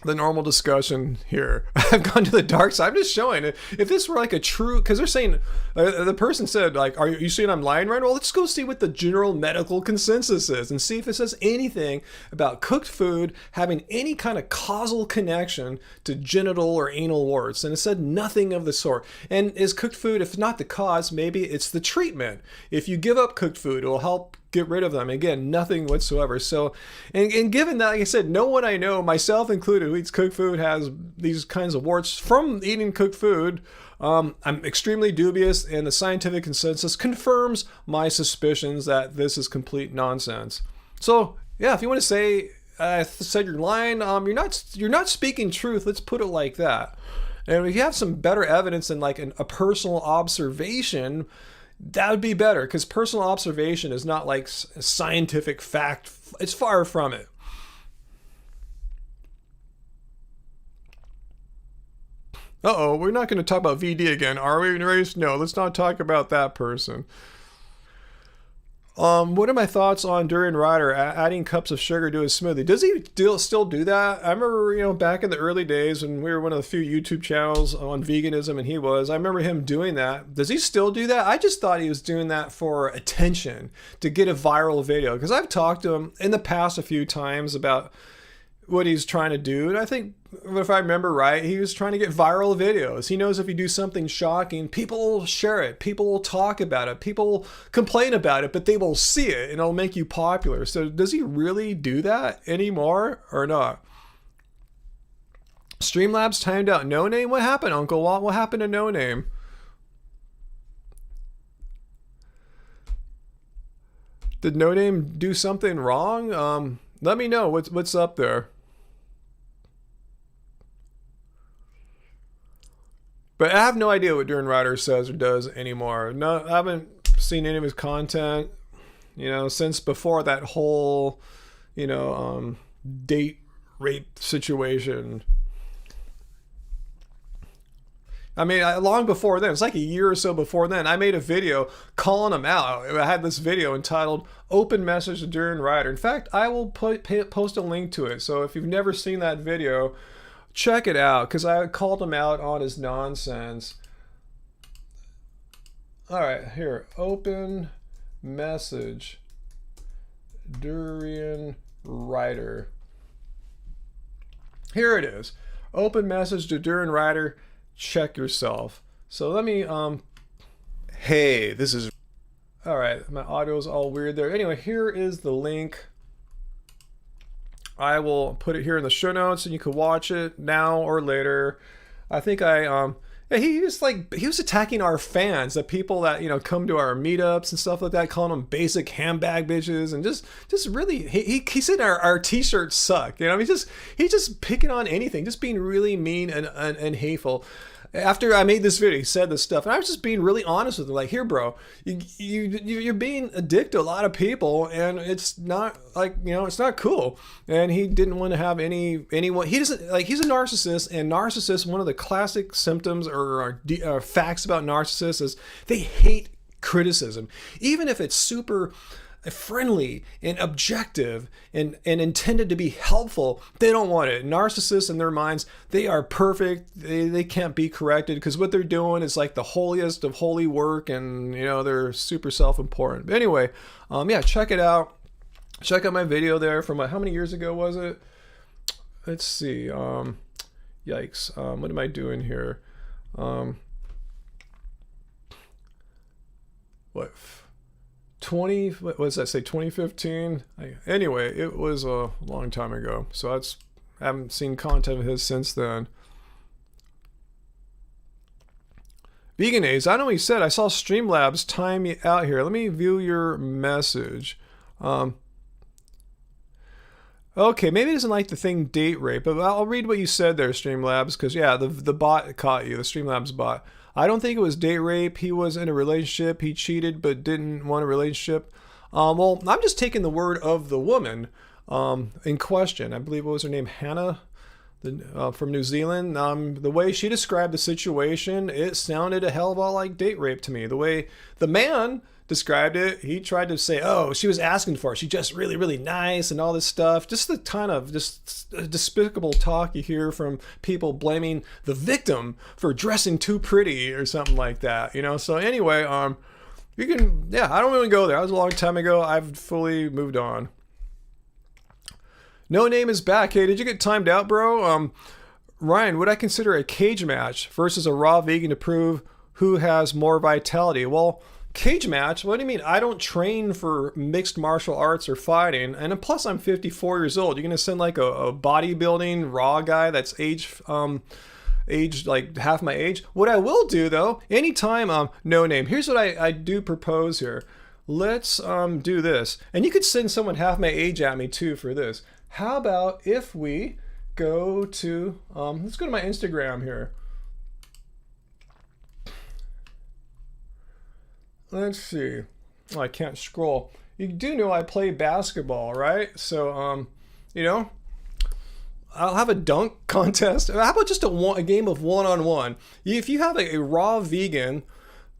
the normal discussion here. I've gone to the dark side. I'm just showing it. If this were like a true, because they're saying, the person said, like, are you saying I'm lying, right? Well, let's go see what the general medical consensus is and see if it says anything about cooked food having any kind of causal connection to genital or anal warts. And it said nothing of the sort. And is cooked food, if not the cause, maybe it's the treatment. If you give up cooked food, it will help get rid of them. Again, nothing whatsoever. So, and given that, like I said, no one I know, myself included, who eats cooked food has these kinds of warts from eating cooked food, I'm extremely dubious, and the scientific consensus confirms my suspicions that this is complete nonsense. So, yeah, if you want to say, I said you're lying, you're not speaking truth. Let's put it like that. And if you have some better evidence than like a personal observation, that would be better, because personal observation is not like scientific fact. It's far from it. Uh-oh, we're not going to talk about VD again, are we, Race? No, let's not talk about that person. What are my thoughts on Durian Rider adding cups of sugar to his smoothie? Does he still do that? I remember, back in the early days when we were one of the few YouTube channels on veganism, and I remember him doing that. Does he still do that? I just thought he was doing that for attention, to get a viral video, because I've talked to him in the past a few times about what he's trying to do, and I think, if I remember right, he was trying to get viral videos. He knows if you do something shocking, people will share it, people will talk about it, people will complain about it, but they will see it and it'll make you popular. So does he really do that anymore or not? Streamlabs timed out No Name. What happened, Uncle Walt? What happened to No Name? Did No Name do something wrong? Let me know what's up there. But I have no idea what Durian Rider says or does anymore. No, I haven't seen any of his content, since before that whole, date rape situation. I mean, long before then, it's like a year or so before then, I made a video calling him out. I had this video entitled Open Message to Durian Rider. In fact, I will post a link to it. So if you've never seen that video, check it out, because I called him out on his nonsense. All right, here. Open message. Durian Rider. Here it is. Open message to Durian Rider. Check yourself. So let me, hey, this is, all right, my audio is all weird there. Anyway, here is the link. I will put it here in the show notes, and you can watch it now or later. I think he was attacking our fans, the people that, come to our meetups and stuff like that, calling them basic handbag bitches, and just really, he said our t-shirts suck. He's just picking on anything, just being really mean and hateful. After I made this video, he said this stuff, and I was just being really honest with him. Like, here, bro, you're being a dick to a lot of people, and it's not it's not cool. And he didn't want to have anyone. He doesn't he's a narcissist, and narcissists, one of the classic symptoms or facts about narcissists is they hate criticism, even if it's super friendly and objective and intended to be helpful. They don't want it. Narcissists, in their minds, they are perfect. They can't be corrected, because what they're doing is like the holiest of holy work, and they're super self-important. But anyway, yeah, check it out. Check out my video there from how many years ago was it? Let's see. Yikes. What am I doing here? What was that, say 2015? Anyway, it was a long time ago, so I haven't seen content of his since then. Veganese, I know he said, I saw Streamlabs time me out here. Let me view your message. Okay, maybe it isn't like the thing date rape, but I'll read what you said there, Streamlabs, because yeah, the bot caught you, the Streamlabs bot. I don't think it was date rape. He was in a relationship. He cheated but didn't want a relationship. Well, I'm just taking the word of the woman in question. I believe, what was her name? Hannah, from New Zealand. The way she described the situation, it sounded a hell of a lot like date rape to me. The way the man described it, he tried to say, oh, she was asking for it. She's just really, really nice and all this stuff. Just the kind of just despicable talk you hear from people blaming the victim for dressing too pretty or something like that, you know? So anyway, you can, yeah, I don't even go there. That was a long time ago. I've fully moved on. No Name is back. Hey, did you get timed out, bro? Ryan, would I consider a cage match versus a raw vegan to prove who has more vitality? Well, cage match? What do you mean? I don't train for mixed martial arts or fighting. And plus, I'm 54 years old. You're going to send like a bodybuilding raw guy that's aged like half my age? What I will do, though, anytime, No Name, here's what I do propose here. Let's do this. And you could send someone half my age at me, too, for this. How about if we go to, let's go to my Instagram here. Let's see. Oh, I can't scroll. You do know I play basketball, right? So, you know, I'll have a dunk contest. How about just a game of one-on-one? If you have a raw vegan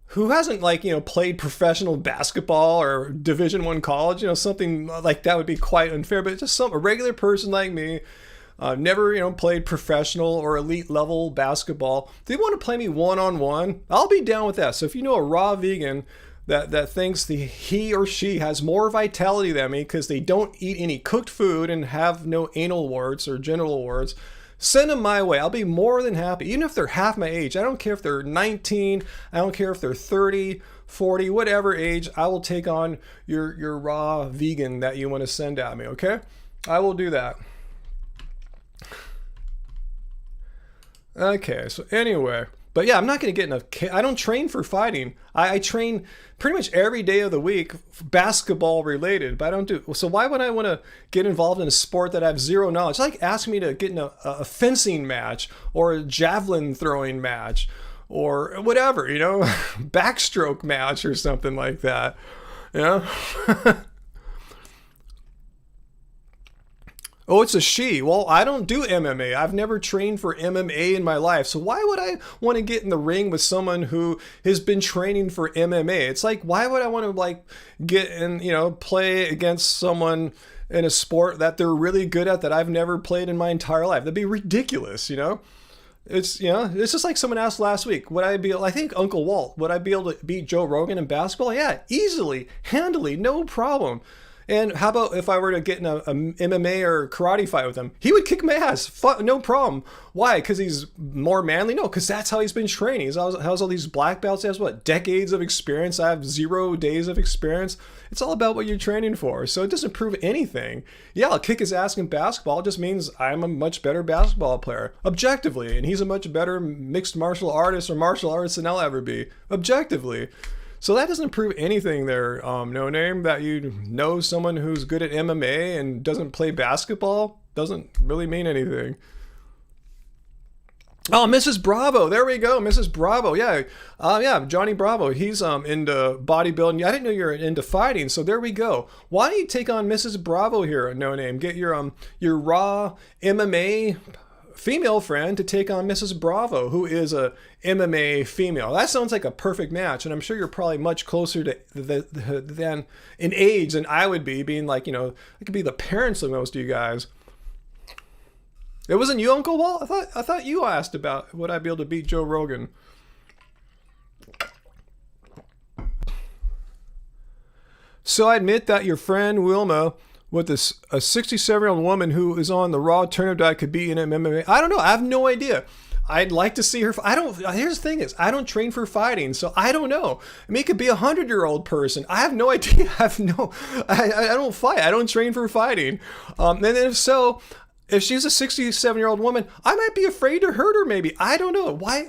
who hasn't, like, you know, played professional basketball or Division I college, you know, something like that would be quite unfair, but just a regular person like me, never, you know, played professional or elite level basketball. If they want to play me one-on-one, I'll be down with that. So if you know a raw vegan that thinks he or she has more vitality than me because they don't eat any cooked food and have no anal warts or genital warts, send them my way. I'll be more than happy. Even if they're half my age. I don't care if they're 19. I don't care if they're 30, 40, whatever age. I will take on your raw vegan that you want to send at me, okay? I will do that. Okay, so anyway, but yeah, I'm not going to get enough. I don't train for fighting. I train pretty much every day of the week, basketball related, but I don't do. So why would I want to get involved in a sport that I have zero knowledge? It's like asking me to get in a fencing match or a javelin throwing match or whatever, you know, backstroke match or something like that, you know? Oh, it's a she. Well, I don't do MMA. I've never trained for MMA in my life. So why would I want to get in the ring with someone who has been training for MMA? It's like, why would I want to like get and, you know, play against someone in a sport that they're really good at that I've never played in my entire life? That'd be ridiculous, you know? It's, you know, it's just like someone asked last week, I think Uncle Walt, would I be able to beat Joe Rogan in basketball? Yeah, easily, handily, no problem. And how about if I were to get in a MMA or karate fight with him? He would kick my ass. No problem. Why? Because he's more manly? No, because that's how he's been training. He has all these black belts. He has, what, decades of experience? I have 0 days of experience. It's all about what you're training for. So it doesn't prove anything. Yeah, I'll kick his ass in basketball. It just means I'm a much better basketball player, objectively. And he's a much better mixed martial artist or martial artist than I'll ever be, objectively. So that doesn't prove anything there, No Name, that you know someone who's good at MMA and doesn't play basketball. Doesn't really mean anything. Oh, Mrs. Bravo. There we go. Mrs. Bravo. Yeah. Yeah, Johnny Bravo. He's into bodybuilding. I didn't know you're into fighting, so there we go. Why don't you take on Mrs. Bravo here, No Name? Get your raw MMA female friend to take on Mrs. Bravo, who is a MMA female. That sounds like a perfect match, and I'm sure you're probably much closer to than in age than I would be, being like, you know, I could be the parents of most of you guys. It wasn't you, Uncle Walt? I thought you asked about would I be able to beat Joe Rogan. So I admit that your friend Wilma with a 67-year-old woman who is on the raw turnip diet could be in MMA. I don't know. I have no idea. I'd like to see her. Here's the thing is, I don't train for fighting, so I don't know. I mean, it could be a 100-year-old person. I have no idea. I don't fight. I don't train for fighting. And then if so, if she's a 67-year-old woman, I might be afraid to hurt her maybe. I don't know. Why?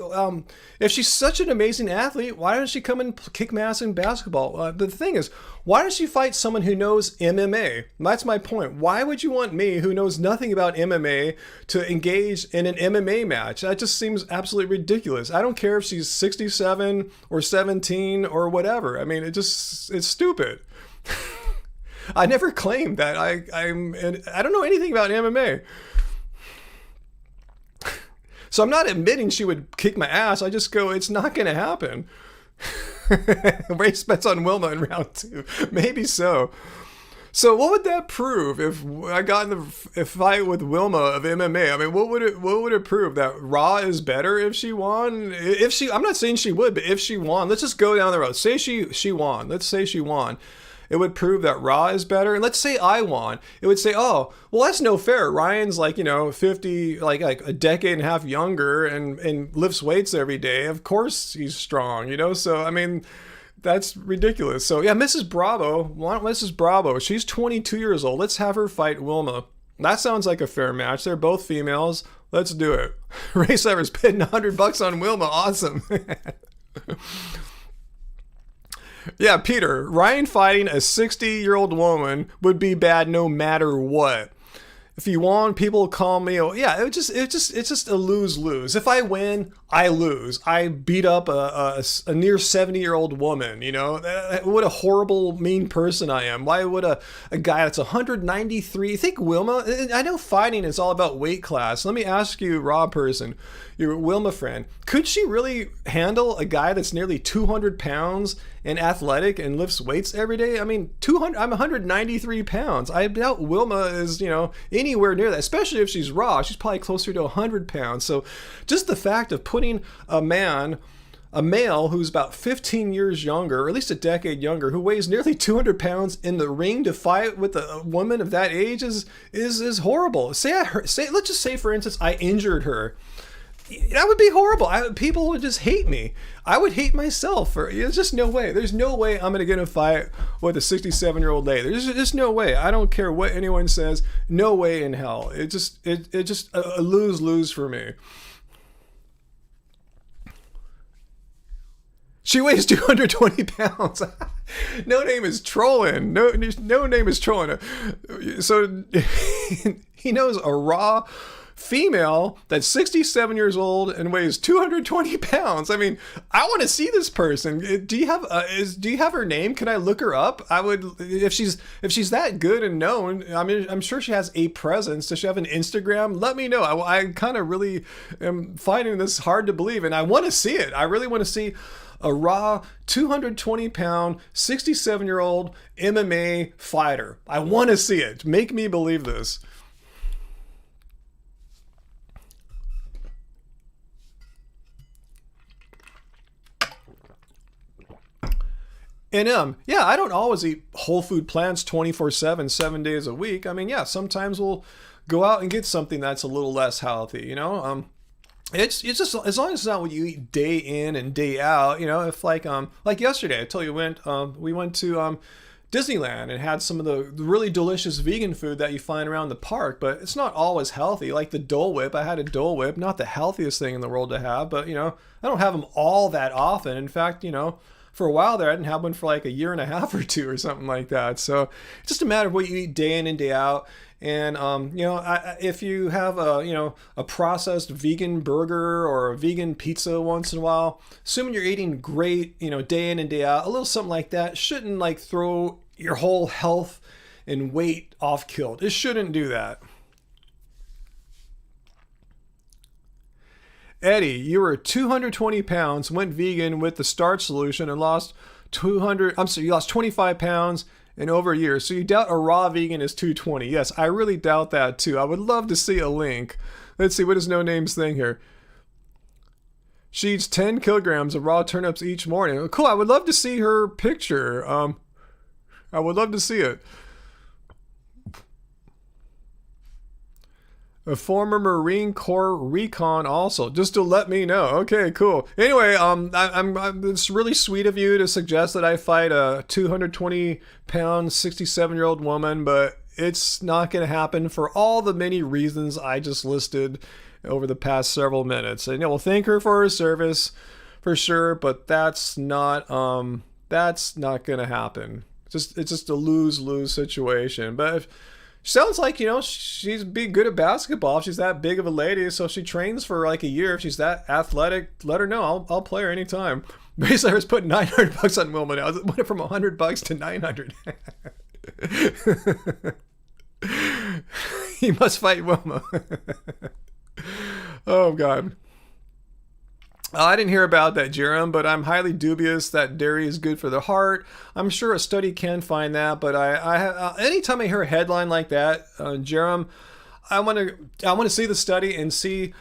If she's such an amazing athlete, why doesn't she come and kick my ass in basketball? The thing is, why does she fight someone who knows MMA? That's my point. Why would you want me, who knows nothing about MMA, to engage in an MMA match? That just seems absolutely ridiculous. I don't care if she's 67 or 17 or whatever. I mean, it's stupid. I never claimed that I don't know anything about MMA. So I'm not admitting she would kick my ass. I just go, it's not going to happen. Race bets on Wilma in round 2. Maybe so. So what would that prove if I got in a fight with Wilma of MMA? I mean, what would it prove? That Raw is better if she won? I'm not saying she would, but if she won, let's just go down the road. Say she won. Let's say she won. It would prove that Raw is better. And let's say I won. It would say, oh, well, that's no fair. Ryan's 50, like a decade and a half younger and lifts weights every day. Of course he's strong, So, I mean, that's ridiculous. So, yeah, Mrs. Bravo. Why don't Mrs. Bravo? She's 22 years old. Let's have her fight Wilma. That sounds like a fair match. They're both females. Let's do it. Race Ever's bidding $100 on Wilma. Awesome. Yeah, Peter, Ryan fighting a 60-year-old woman would be bad no matter what. If he won, people call me. It's just a lose-lose. If I win, I lose. I beat up a near 70-year-old woman. What a horrible, mean person I am. Why would a guy that's 193? You think Wilma? I know fighting is all about weight class. Let me ask you, raw person, your Wilma friend, could she really handle a guy that's nearly 200 pounds and athletic and lifts weights every day? I mean, I'm 193 pounds. I doubt Wilma is, anywhere near that, especially if she's raw. She's probably closer to 100 pounds. So just the fact of putting a male who's about 15 years younger, or at least a decade younger, who weighs nearly 200 pounds in the ring to fight with a woman of that age is horrible. Let's just say, for instance, I injured her. That would be horrible. People would just hate me. I would hate myself. There's just no way. There's no way I'm going to get in a fight with a 67-year-old lady. There's just no way. I don't care what anyone says. No way in hell. It's just a lose-lose for me. She weighs 220 pounds. No name is trolling. No name is trolling. So he knows a raw female that's 67 years old and weighs 220 pounds. I mean, I want to see this person. Do you have her name? Can I look her up? I would, if she's that good and known. I mean, I'm sure she has a presence. Does she have an Instagram? Let me know. I kind of really am finding this hard to believe, and I want to see it. I really want to see a raw 220 pound 67-year-old MMA fighter. I want to see it. Make me believe this. And I don't always eat whole food plants 24/7, 7 days a week. I mean, sometimes we'll go out and get something that's a little less healthy, It's just, as long as it's not what you eat day in and day out, if like yesterday, I told you we went to Disneyland and had some of the really delicious vegan food that you find around the park, but it's not always healthy. Like the Dole Whip, I had a Dole Whip, not the healthiest thing in the world to have, but I don't have them all that often. In fact, for a while there, I didn't have one for like a year and a half or two or something like that. So it's just a matter of what you eat day in and day out. And, if you have a processed vegan burger or a vegan pizza once in a while, assuming you're eating great, day in and day out, a little something like that shouldn't like throw your whole health and weight off kilt. It shouldn't do that. Eddie, you were 220 pounds, went vegan with the starch solution and lost 25 pounds in over a year. So you doubt a raw vegan is 220. Yes, I really doubt that too. I would love to see a link. Let's see, what is No Name's thing here? She eats 10 kilograms of raw turnips each morning. Cool, I would love to see her picture. I would love to see it. A former Marine Corps recon also, just to let me know. Okay, cool. Anyway, it's really sweet of you to suggest that I fight a 220-pound, 67-year-old woman, but it's not going to happen for all the many reasons I just listed over the past several minutes. And we'll thank her for her service for sure, but that's not going to happen. It's just a lose-lose situation. But if sounds like, she'd be good at basketball if she's that big of a lady. So if she trains for like a year, if she's that athletic, let her know. I'll play her anytime. Basically, put $900 on Wilma now. It went from $100 to $900. He must fight Wilma. Oh, God. I didn't hear about that, Jerem, but I'm highly dubious that dairy is good for the heart. I'm sure a study can find that, but anytime I hear a headline like that, Jerem, I want to see the study and see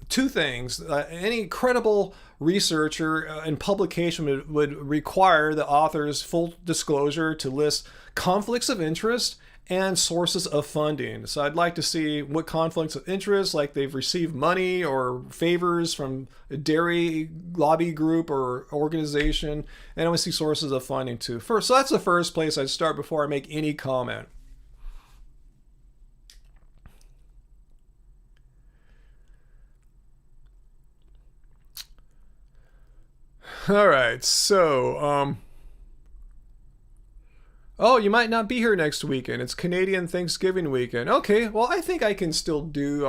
two things. Any credible researcher and publication would require the author's full disclosure to list conflicts of interest and sources of funding. So I'd like to see what conflicts of interest, like they've received money or favors from a dairy lobby group or organization, and I want to see sources of funding too. So that's the first place I'd start before I make any comment. All right, so oh, you might not be here next weekend. It's Canadian Thanksgiving weekend. Okay, well, I think I can still do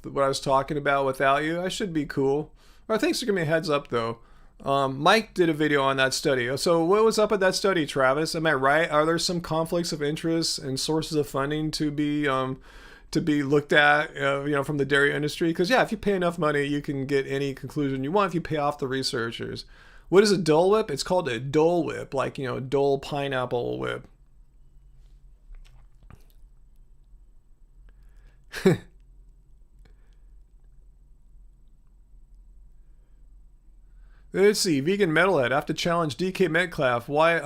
what I was talking about without you. I should be cool. Well, thanks for giving me a heads up, though. Mike did a video on that study. So what was up with that study, Travis? Am I right? Are there some conflicts of interest and sources of funding to be looked at, from the dairy industry? Because, yeah, if you pay enough money, you can get any conclusion you want if you pay off the researchers. What is a Dole Whip? It's called a Dole Whip, like, Dole pineapple whip. Let's see. Vegan metalhead. I have to challenge DK Metcalf. Wide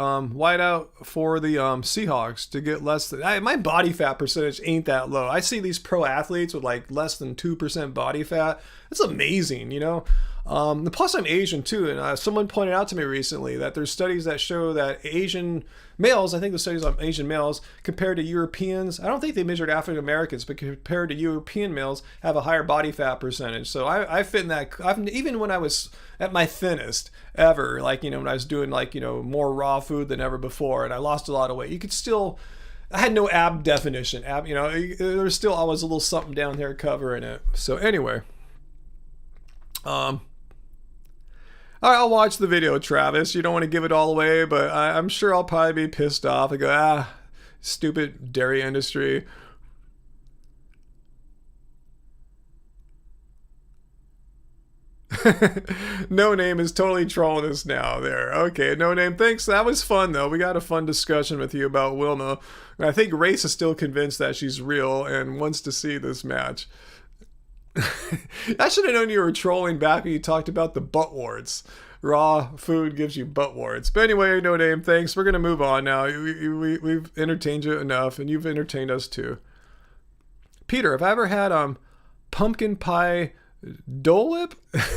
out for the Seahawks to get less than. My body fat percentage ain't that low. I see these pro athletes with like less than 2% body fat. It's amazing, plus, I'm Asian too, and someone pointed out to me recently that there's studies that show that Asian males, I think the studies on Asian males compared to Europeans, I don't think they measured African Americans, but compared to European males, have a higher body fat percentage. So I fit in that. Even when I was at my thinnest ever, like when I was doing more raw food than ever before, and I lost a lot of weight, you could still. I had no ab definition. There's still always a little something down there covering it. So anyway. All right, I'll watch the video, Travis. You don't want to give it all away, but I'm sure I'll probably be pissed off. I go, stupid dairy industry. No Name is totally trolling us now there. Okay, No Name, thanks. That was fun, though. We got a fun discussion with you about Wilma. I think Race is still convinced that she's real and wants to see this match. I should have known you were trolling back when you talked about the butt warts. Raw food gives you butt warts. But anyway, No Name, thanks. We're going to move on now. We've entertained you enough, and you've entertained us too. Peter, have I ever had pumpkin pie Dole Whip?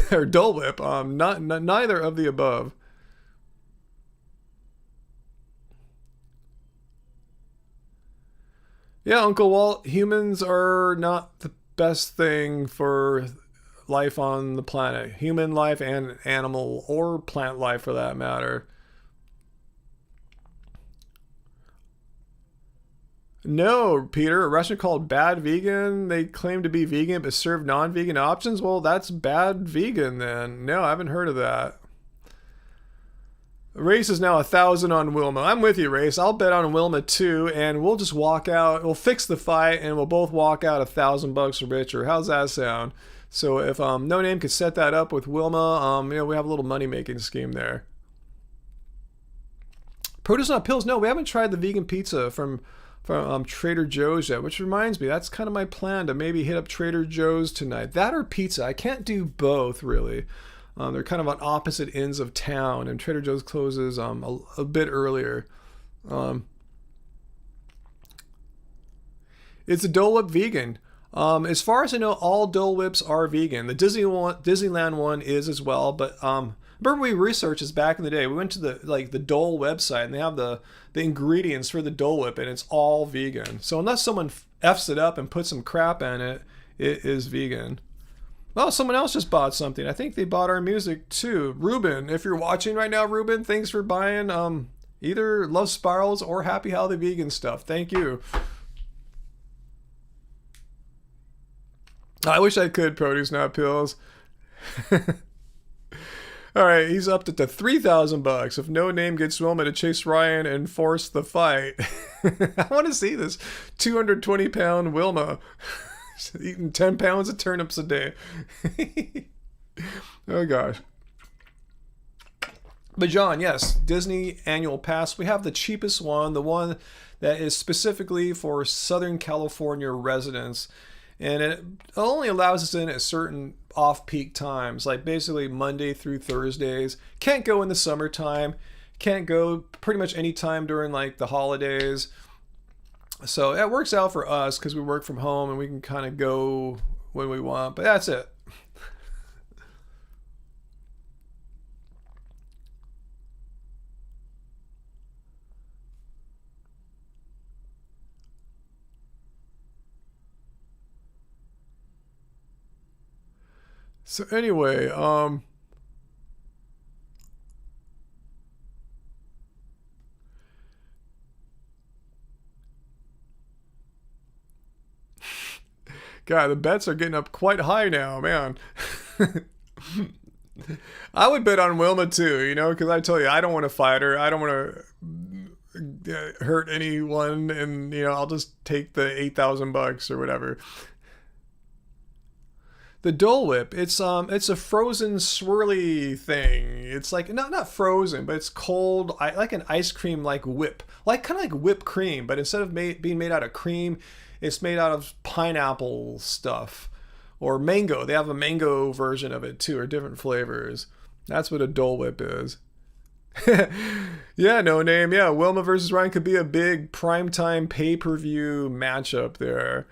Or Dole Whip? Neither of the above. Yeah, Uncle Walt, humans are not the best thing for life on the planet. Human life and animal or plant life for that matter. No, Peter, a restaurant called Bad Vegan. They claim to be vegan but serve non-vegan options. Well, that's bad vegan then. No, I haven't heard of that. Race is now 1,000 on Wilma. I'm with you, Race. I'll bet on Wilma too, and we'll just walk out. We'll fix the fight, and we'll both walk out $1,000 richer. How's that sound? So if No Name could set that up with Wilma, we have a little money-making scheme there. Produce Not Pills. No, we haven't tried the vegan pizza from Trader Joe's yet, which reminds me, that's kind of my plan to maybe hit up Trader Joe's tonight. That or pizza. I can't do both, really. They're kind of on opposite ends of town, and Trader Joe's closes a bit earlier. It's a Dole Whip vegan. As far as I know, all Dole Whips are vegan. The Disneyland one is as well, but remember we researched this back in the day. We went to the Dole website, and they have the ingredients for the Dole Whip, and it's all vegan. So unless someone F's it up and puts some crap in it, it is vegan. Well, someone else just bought something. I think they bought our music too. Ruben, if you're watching right now, Ruben, thanks for buying either Love Spirals or Happy Healthy Vegan stuff. Thank you. I wish I could Produce Not Pills. All right, he's up to $3,000 if No Name gets Wilma to chase Ryan and force the fight. I want to see this 220-pound Wilma eating 10 pounds of turnips a day. Oh gosh. But John, yes, Disney annual pass. We have the cheapest one, the one that is specifically for Southern California residents. And it only allows us in at certain off-peak times, like basically Monday through Thursdays. Can't go in the summertime. Can't go pretty much any time during like the holidays. So it works out for us because we work from home and we can kind of go when we want. But that's it. So anyway, God, the bets are getting up quite high now, man. I would bet on Wilma too, you know, because I tell you, I don't want to fight her. I don't want to hurt anyone, and you know, I'll just take the $8,000 or whatever. The Dole Whip, it's a frozen swirly thing. It's like not frozen, but it's cold, like an ice cream like whip, like kind of like whipped cream, but instead of being made out of cream, it's made out of pineapple stuff or mango. They have a mango version of it too, or different flavors. That's what a Dole Whip is. Yeah, no name. Yeah, Wilma versus Ryan could be a big primetime pay-per-view matchup there.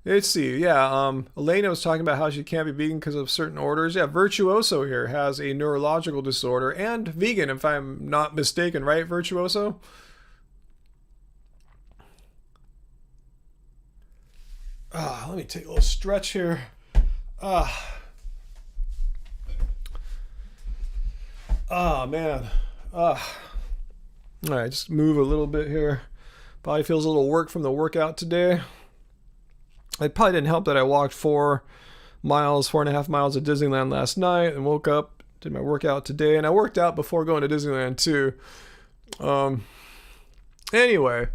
Let's see. Yeah, Elena was talking about how she can't be vegan because of certain orders. Yeah, Virtuoso here has a neurological disorder and vegan, if I'm not mistaken, right, Virtuoso? Let me take a little stretch here. Man. All right, just move a little bit here. Body feels a little work from the workout today. It probably didn't help that I walked 4.5 miles at Disneyland last night and woke up, did my workout today, and I worked out before going to Disneyland too. Anyway,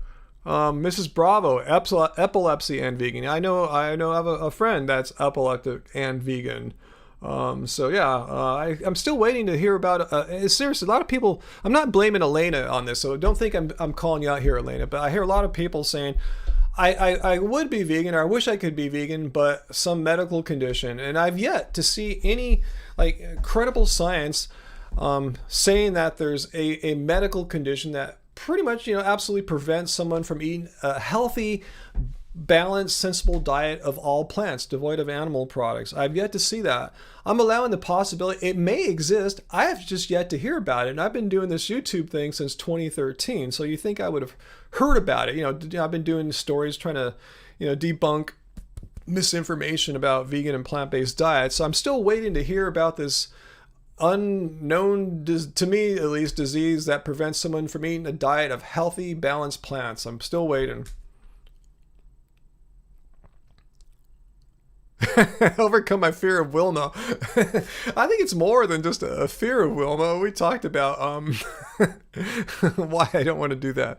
Mrs. Bravo, epilepsy and vegan. I know I have a friend that's epileptic and vegan. So yeah, I'm still waiting to hear about. Seriously, a lot of people. I'm not blaming Elena on this, so don't think I'm calling you out here, Elena. But I hear a lot of people saying, I would be vegan, or I wish I could be vegan, but some medical condition, and I've yet to see any like credible science saying that there's a medical condition that pretty much absolutely prevents someone from eating a healthy, balanced, sensible diet of all plants, devoid of animal products. I've yet to see that. I'm allowing the possibility it may exist. I have just yet to hear about it. And I've been doing this YouTube thing since 2013. So you think I would have heard about it. I've been doing stories trying to, debunk misinformation about vegan and plant-based diets. So I'm still waiting to hear about this unknown, to me at least, disease that prevents someone from eating a diet of healthy, balanced plants. I'm still waiting. Overcome my fear of Wilma. I think it's more than just a fear of Wilma. We talked about why I don't want to do that.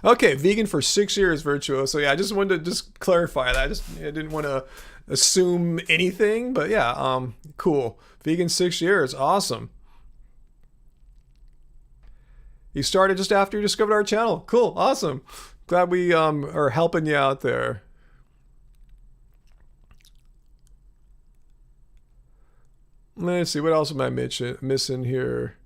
Okay, vegan for 6 years, Virtuo. So yeah, I just wanted to just clarify that. I didn't want to assume anything, but yeah, cool. Vegan 6 years, awesome. You started just after you discovered our channel. Cool, awesome. Glad we are helping you out there. Let's see, what else am I missing here?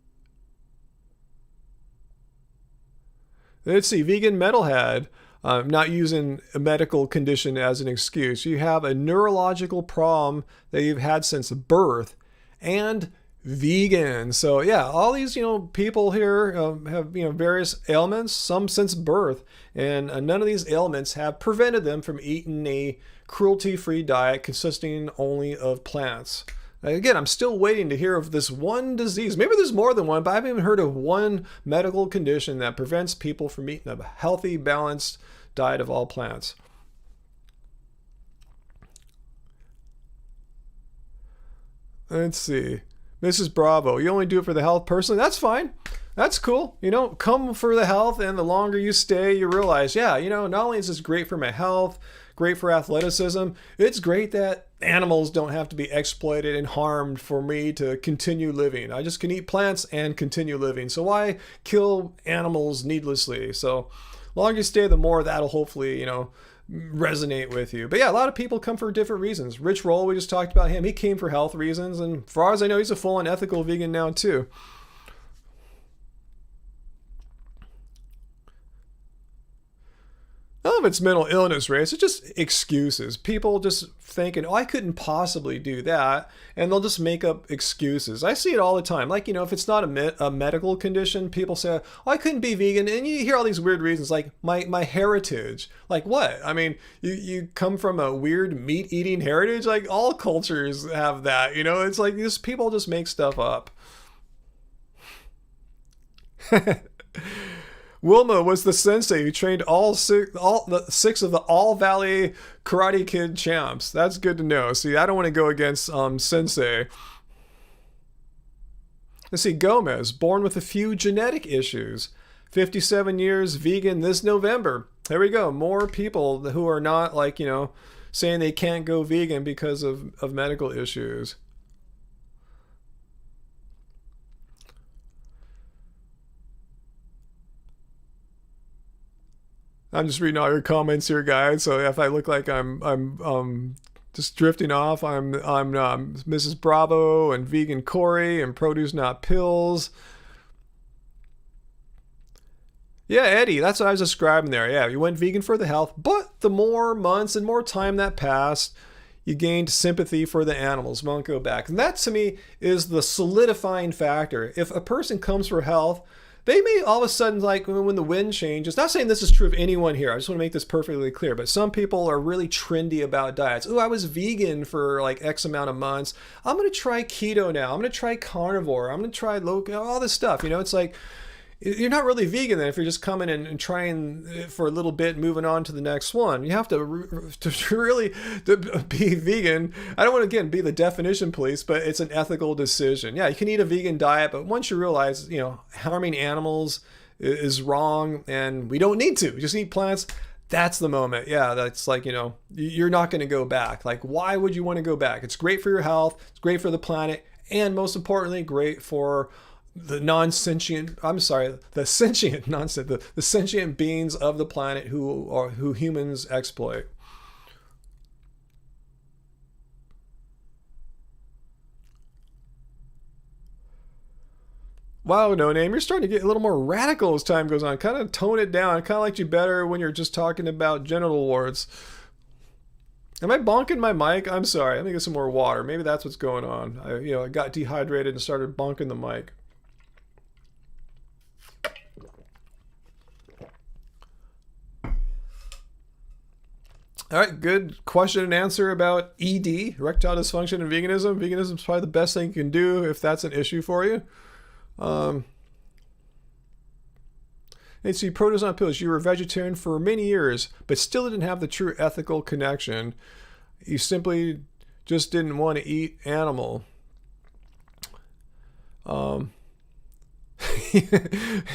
Let's see, vegan metalhead. Not using a medical condition as an excuse. You have a neurological problem that you've had since birth and vegan. So yeah, all these, people here have, various ailments, some since birth, and none of these ailments have prevented them from eating a cruelty-free diet consisting only of plants. Again, I'm still waiting to hear of this one disease. Maybe there's more than one, but I haven't even heard of one medical condition that prevents people from eating a healthy, balanced diet of all plants. Let's see. Mrs. Bravo, you only do it for the health personally? That's fine. That's cool. Come for the health, and the longer you stay, you realize, yeah, not only is this great for my health, great for athleticism, it's great that animals don't have to be exploited and harmed for me to continue living. I just can eat plants and continue living. So why kill animals needlessly? So the longer you stay, the more that'll hopefully, resonate with you. But yeah, a lot of people come for different reasons. Rich Roll, we just talked about him. He came for health reasons, and as far as I know, he's a full-on ethical vegan now too. I don't know if it's mental illness, Ray. It's just excuses. People just thinking, I couldn't possibly do that. And they'll just make up excuses. I see it all the time. Like, if it's not a medical condition, people say, I couldn't be vegan. And you hear all these weird reasons, like my heritage. Like what? I mean, you come from a weird meat-eating heritage? Like all cultures have that, It's like people just make stuff up. Wilma was the sensei who trained all six of the All Valley Karate Kid champs. That's good to know. See, I don't want to go against sensei. Let's see, Gomez, born with a few genetic issues. 57 years vegan this November. There we go. More people who are not saying they can't go vegan because of medical issues. I'm just reading all your comments here, guys. So if I look like I'm just drifting off, I'm Mrs. Bravo and Vegan Corey and Produce Not Pills. Yeah, Eddie, that's what I was describing there. Yeah, you went vegan for the health, but the more months and more time that passed, you gained sympathy for the animals. Won't go back. And that to me is the solidifying factor. If a person comes for health, they may all of a sudden, like when the wind changes, not saying this is true of anyone here, I just want to make this perfectly clear, but some people are really trendy about diets. Oh, I was vegan for like X amount of months. I'm going to try keto now. I'm going to try carnivore. I'm going to try low, all this stuff. It's like, you're not really vegan then if you're just coming and trying for a little bit, moving on to the next one. You have to really be vegan. I don't want to, again, be the definition police, but it's an ethical decision. Yeah, you can eat a vegan diet, but once you realize, harming animals is wrong and we don't need to. We just eat plants. That's the moment. Yeah, that's like, you're not going to go back. Like, why would you want to go back? It's great for your health. It's great for the planet. And most importantly, great for the sentient beings of the planet who humans exploit. Wow, No Name, you're starting to get a little more radical as time goes on. Kind of tone it down. I kind of liked you better when you're just talking about genital warts. Am I bonking my mic? I'm sorry. Let me get some more water. Maybe that's what's going on. I got dehydrated and started bonking the mic. All right, good question and answer about ED, erectile dysfunction and veganism. Veganism is probably the best thing you can do if that's an issue for you. And see, Produce Not Pills, you were a vegetarian for many years, but still didn't have the true ethical connection. You simply just didn't want to eat animal.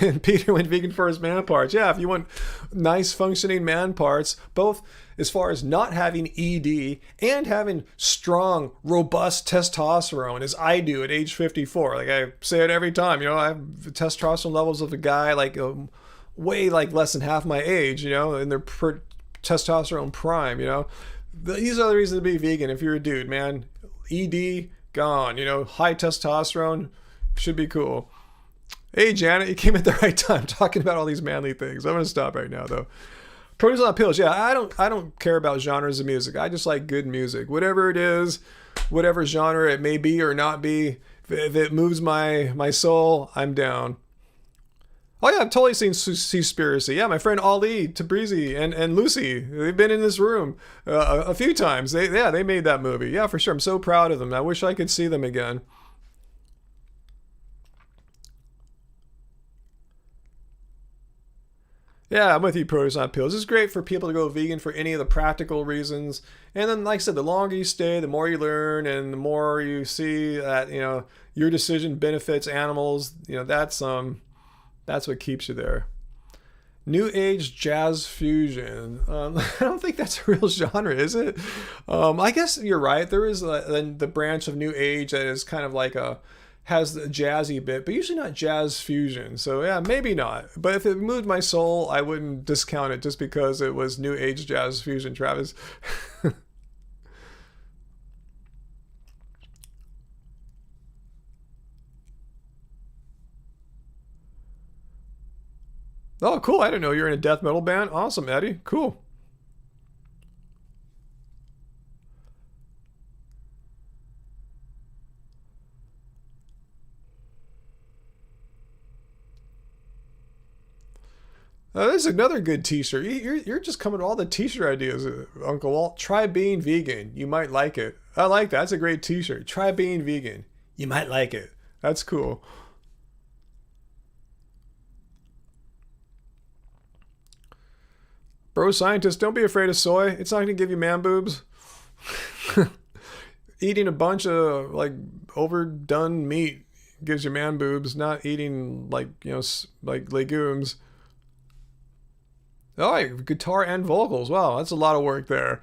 And Peter went vegan for his man parts. Yeah, if you want nice functioning man parts, both as far as not having ED and having strong, robust testosterone, as I do at age 54. Like I say it every time, I have testosterone levels of a guy like way like less than half my age, in their testosterone prime, These are the reasons to be vegan if you're a dude, man. ED, gone, high testosterone, should be cool. Hey, Janet, you came at the right time talking about all these manly things. I'm going to stop right now, though. Produce Not Pills. Yeah, I don't care about genres of music. I just like good music. Whatever it is, whatever genre it may be or not be, if it moves my soul, I'm down. Oh, yeah, I've totally seen Seaspiracy. Yeah, my friend Ali, Tabrizi, and Lucy, they've been in this room a few times. They made that movie. Yeah, for sure. I'm so proud of them. I wish I could see them again. Yeah, I'm with you, Produce Not Pills. It's great for people to go vegan for any of the practical reasons. And then, like I said, the longer you stay, the more you learn, and the more you see that, your decision benefits animals. That's That's what keeps you there. New Age jazz fusion. I don't think that's a real genre, is it? I guess you're right. There is the branch of New Age that is kind of like has the jazzy bit, but usually not jazz fusion. So yeah, maybe not. But if it moved my soul, I wouldn't discount it just because it was New Age jazz fusion, Travis. Oh, cool. I didn't know you're in a death metal band. Awesome, Eddie. Cool. This is another good t-shirt. You're just coming to all the t-shirt ideas, Uncle Walt. Try being vegan. You might like it. I like that. That's a great t-shirt. Try being vegan. You might like it. That's cool. Bro scientists, don't be afraid of soy. It's not going to give you man boobs. Eating a bunch of like overdone meat gives you man boobs, not eating like, like legumes. Oh, guitar and vocals. Wow, that's a lot of work there.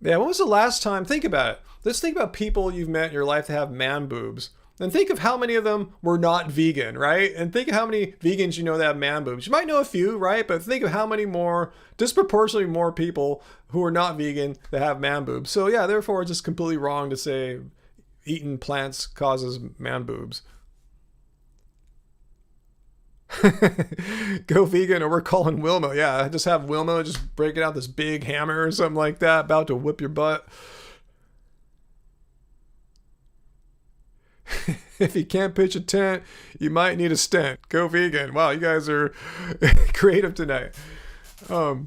Yeah, when was the last time? Think about it. Let's think about people you've met in your life that have man boobs. And think of how many of them were not vegan, right? And think of how many vegans you know that have man boobs. You might know a few, right? But think of how many more, disproportionately more people who are not vegan that have man boobs. So yeah, therefore it's just completely wrong to say eating plants causes man boobs. Go vegan or we're calling Wilma. Yeah, just have Wilma just breaking out this big hammer or something like that, about to whip your butt. If you can't pitch a tent, you might need a stent. Go vegan. Wow, you guys are creative tonight. Okay,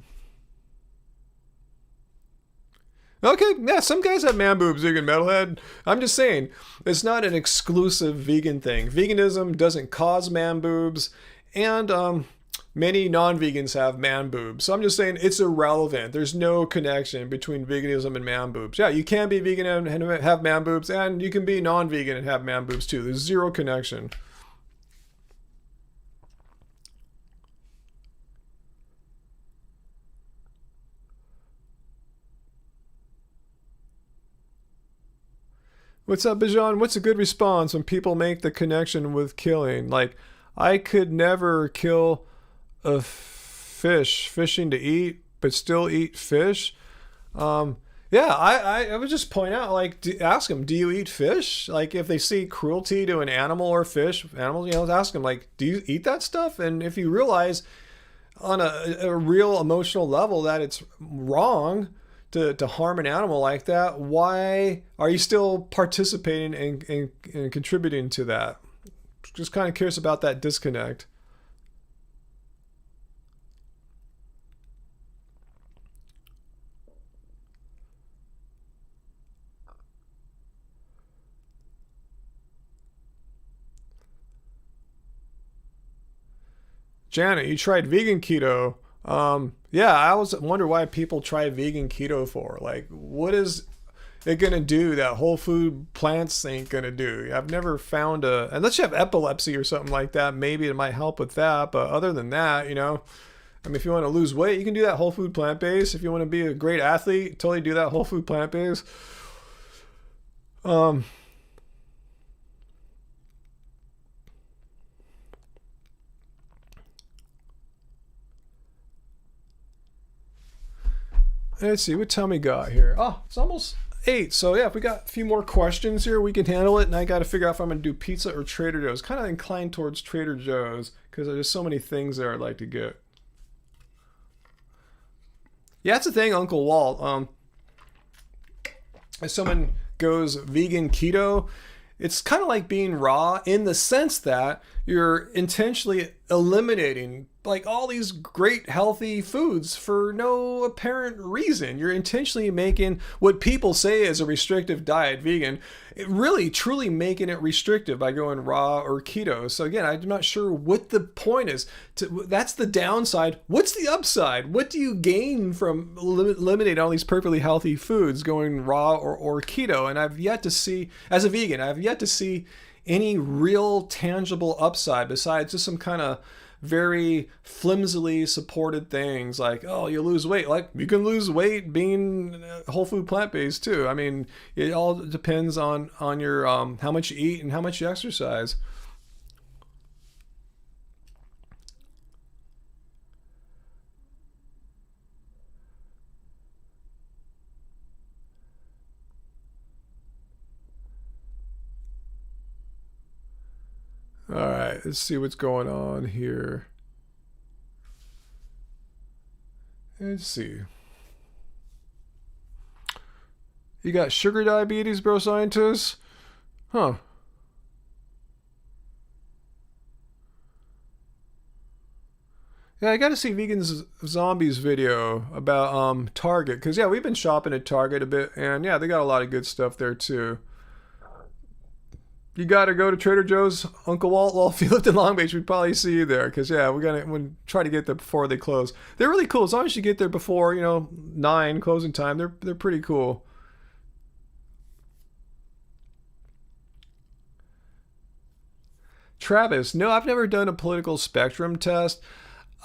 yeah, some guys have man boobs, vegan metalhead. I'm just saying, it's not an exclusive vegan thing. Veganism doesn't cause man boobs, and many non-vegans have man boobs. So I'm just saying it's irrelevant. There's no connection between veganism and man boobs. Yeah, you can be vegan and have man boobs, and you can be non-vegan and have man boobs too. There's zero connection. What's up, Bijan? What's a good response when people make the connection with killing? Like, I could never kill a fish, fishing to eat, but still eat fish. Yeah, I would just point out, like, ask them, do you eat fish? Like, if they see cruelty to an animal or fish, animals, ask them, like, do you eat that stuff? And if you realize on a real emotional level that it's wrong to harm an animal like that, why are you still participating and contributing to that? Just kind of curious about that disconnect. Janet, you tried vegan keto. Yeah, I always wonder why people try vegan keto for. Like, what is it gonna do that whole food plants ain't gonna do? I've never found unless you have epilepsy or something like that, maybe it might help with that. But other than that, I mean, if you want to lose weight, you can do that whole food plant based. If you want to be a great athlete, totally do that whole food plant based. Let's see what time we got here. Oh, it's almost 8. So yeah, if we got a few more questions here, we can handle it. And I got to figure out if I'm going to do pizza or Trader Joe's. Kind of inclined towards Trader Joe's because there's so many things there I'd like to get. Yeah, that's the thing, Uncle Walt. If someone goes vegan keto, it's kind of like being raw in the sense that you're intentionally eliminating like all these great healthy foods for no apparent reason. You're intentionally making what people say is a restrictive diet vegan, really truly making it restrictive by going raw or keto. So again, I'm not sure what the point is. That's the downside. What's the upside? What do you gain from eliminating all these perfectly healthy foods going raw or keto? And I've yet to see, as a vegan, I've yet to see any real tangible upside besides just some kind of very flimsily supported things like, oh, you lose weight. Like, you can lose weight being whole food plant-based too. I mean, it all depends on your how much you eat and how much you exercise. All right, let's see what's going on here. Let's see. You got sugar diabetes, bro scientists? Huh. Yeah, I got to see Vegan Zombies video about Target, because yeah, we've been shopping at Target a bit, and yeah, they got a lot of good stuff there too. You got to go to Trader Joe's, Uncle Walt. Well, if you lived in Long Beach, we'd probably see you there, because yeah, we'll try to get there before they close. They're really cool as long as you get there before 9 closing time. They're pretty cool. Travis, no, I've never done a political spectrum test.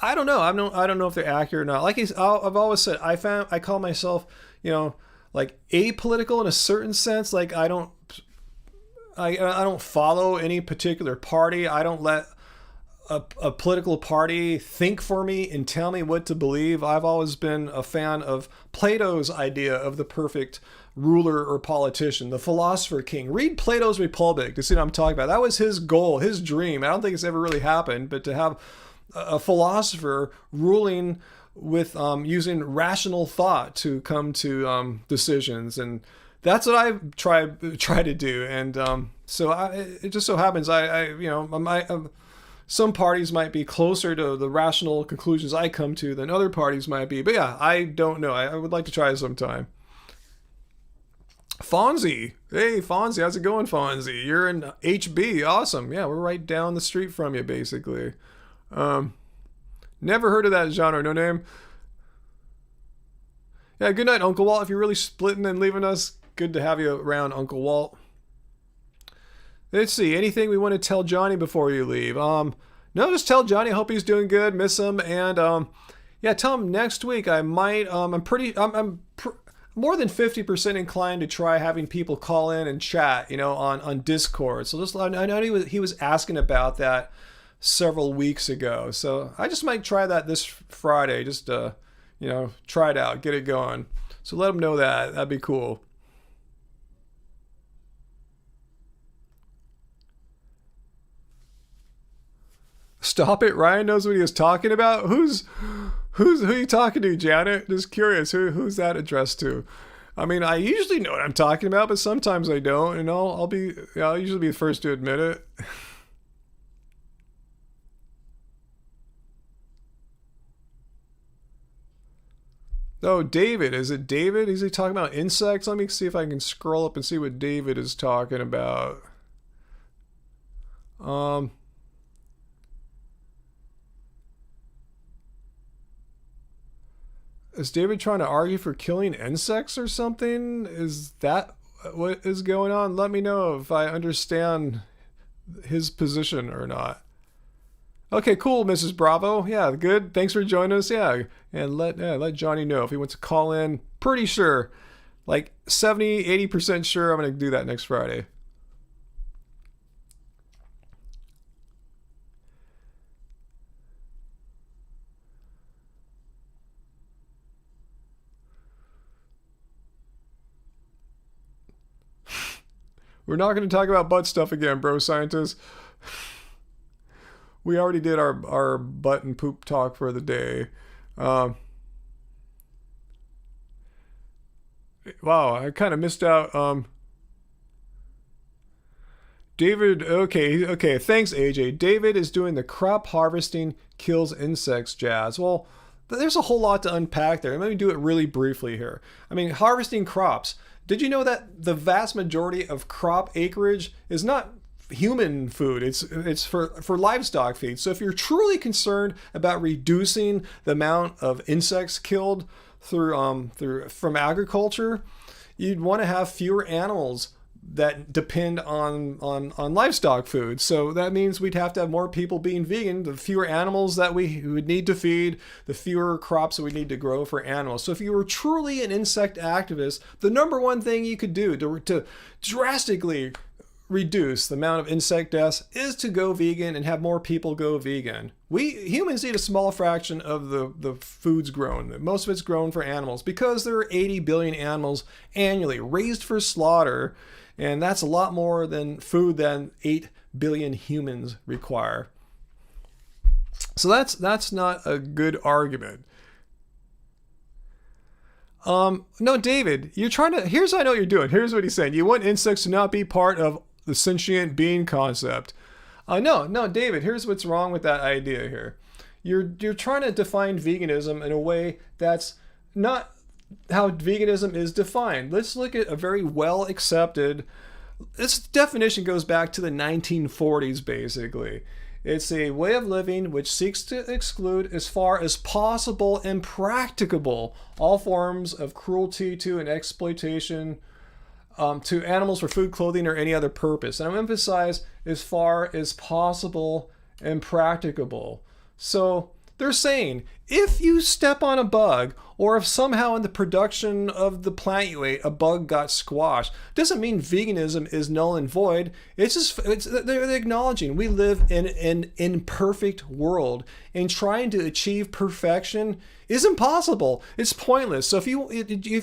I don't know. I don't know if they're accurate or not. Like I've always said, I call myself, like apolitical in a certain sense. Like I don't follow any particular party. I don't let a political party think for me and tell me what to believe. I've always been a fan of Plato's idea of the perfect ruler or politician, the philosopher king. Read Plato's Republic to see what I'm talking about. That was his goal, his dream. I don't think it's ever really happened, but to have a philosopher ruling with using rational thought to come to decisions, and that's what I try to do. And so it just so happens some parties might be closer to the rational conclusions I come to than other parties might be. But yeah, I don't know. I would like to try sometime. Fonzie. Hey, Fonzie. How's it going, Fonzie? You're in HB. Awesome. Yeah, we're right down the street from you, basically. Never heard of that genre. No name. Yeah, good night, Uncle Walt. If you're really splitting and leaving us, good to have you around, Uncle Walt. Let's see. Anything we want to tell Johnny before you leave? No, just tell Johnny I hope he's doing good. Miss him. And yeah, tell him next week I might. I'm more than 50% inclined to try having people call in and chat, on Discord. So I know he was asking about that several weeks ago. So I just might try that this Friday. Just try it out, get it going. So let him know that. That'd be cool. Stop it. Ryan knows what he was talking about. Who are you talking to, Janet? Just curious. Who's that addressed to? I mean, I usually know what I'm talking about, but sometimes I don't, and I'll usually be the first to admit it. Oh, David. Is it David? Is he talking about insects? Let me see if I can scroll up and see what David is talking about. Is David trying to argue for killing insects or something? Is that what is going on? Let me know if I understand his position or not. Okay, cool, Mrs. Bravo. Yeah, good. Thanks for joining us. Yeah, and let Johnny know if he wants to call in. Pretty sure, like 70, 80% sure I'm going to do that next Friday. We're not going to talk about butt stuff again, bro scientists. We already did our butt and poop talk for the day. Wow, I kind of missed out. David, okay. Thanks, AJ. David is doing the crop harvesting kills insects jazz. Well, there's a whole lot to unpack there. Let me do it really briefly here. I mean, harvesting crops. Did you know that the vast majority of crop acreage is not human food? It's for livestock feed. So if you're truly concerned about reducing the amount of insects killed from agriculture, you'd want to have fewer animals that depend on livestock food. So that means we'd have to have more people being vegan. The fewer animals that we would need to feed, the fewer crops that we need to grow for animals. So if you were truly an insect activist, the number one thing you could do to drastically reduce the amount of insect deaths is to go vegan and have more people go vegan. We humans eat a small fraction of the foods grown. Most of it's grown for animals because there are 80 billion animals annually raised for slaughter, and that's a lot more than food than 8 billion humans require. So that's not a good argument. No, David, you're trying to, here's what I know what you're doing. Here's what he's saying. You want insects to not be part of the sentient being concept. No, David, here's what's wrong with that idea here. You're trying to define veganism in a way that's not how veganism is defined. Let's look at a very well accepted, this definition goes back to the 1940s basically. It's a way of living which seeks to exclude as far as possible and practicable all forms of cruelty to and exploitation to animals for food, clothing, or any other purpose. And I'm emphasize as far as possible and practicable. So they're saying if you step on a bug, or if somehow in the production of the plant you ate a bug got squashed, doesn't mean veganism is null and void. They're acknowledging we live in an imperfect world, and trying to achieve perfection is impossible. It's pointless. So if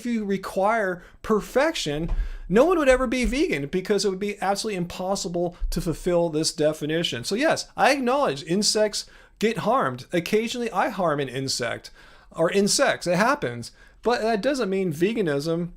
you require perfection, no one would ever be vegan because it would be absolutely impossible to fulfill this definition. So yes, I acknowledge insects get harmed. Occasionally I harm an insect or insects. It happens. But that doesn't mean veganism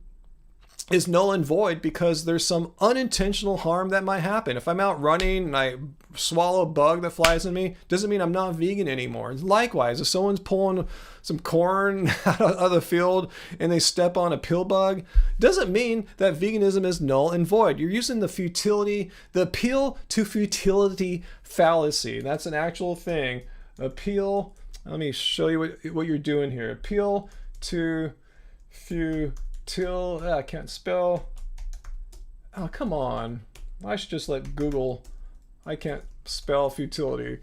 is null and void because there's some unintentional harm that might happen. If I'm out running and I swallow a bug that flies in me, doesn't mean I'm not vegan anymore. Likewise, if someone's pulling some corn out of the field and they step on a pill bug, doesn't mean that veganism is null and void. You're using the appeal to futility fallacy. That's an actual thing. Appeal, let me show you what you're doing here. Appeal to I can't spell. Oh, come on. I should just let Google. I can't spell futility.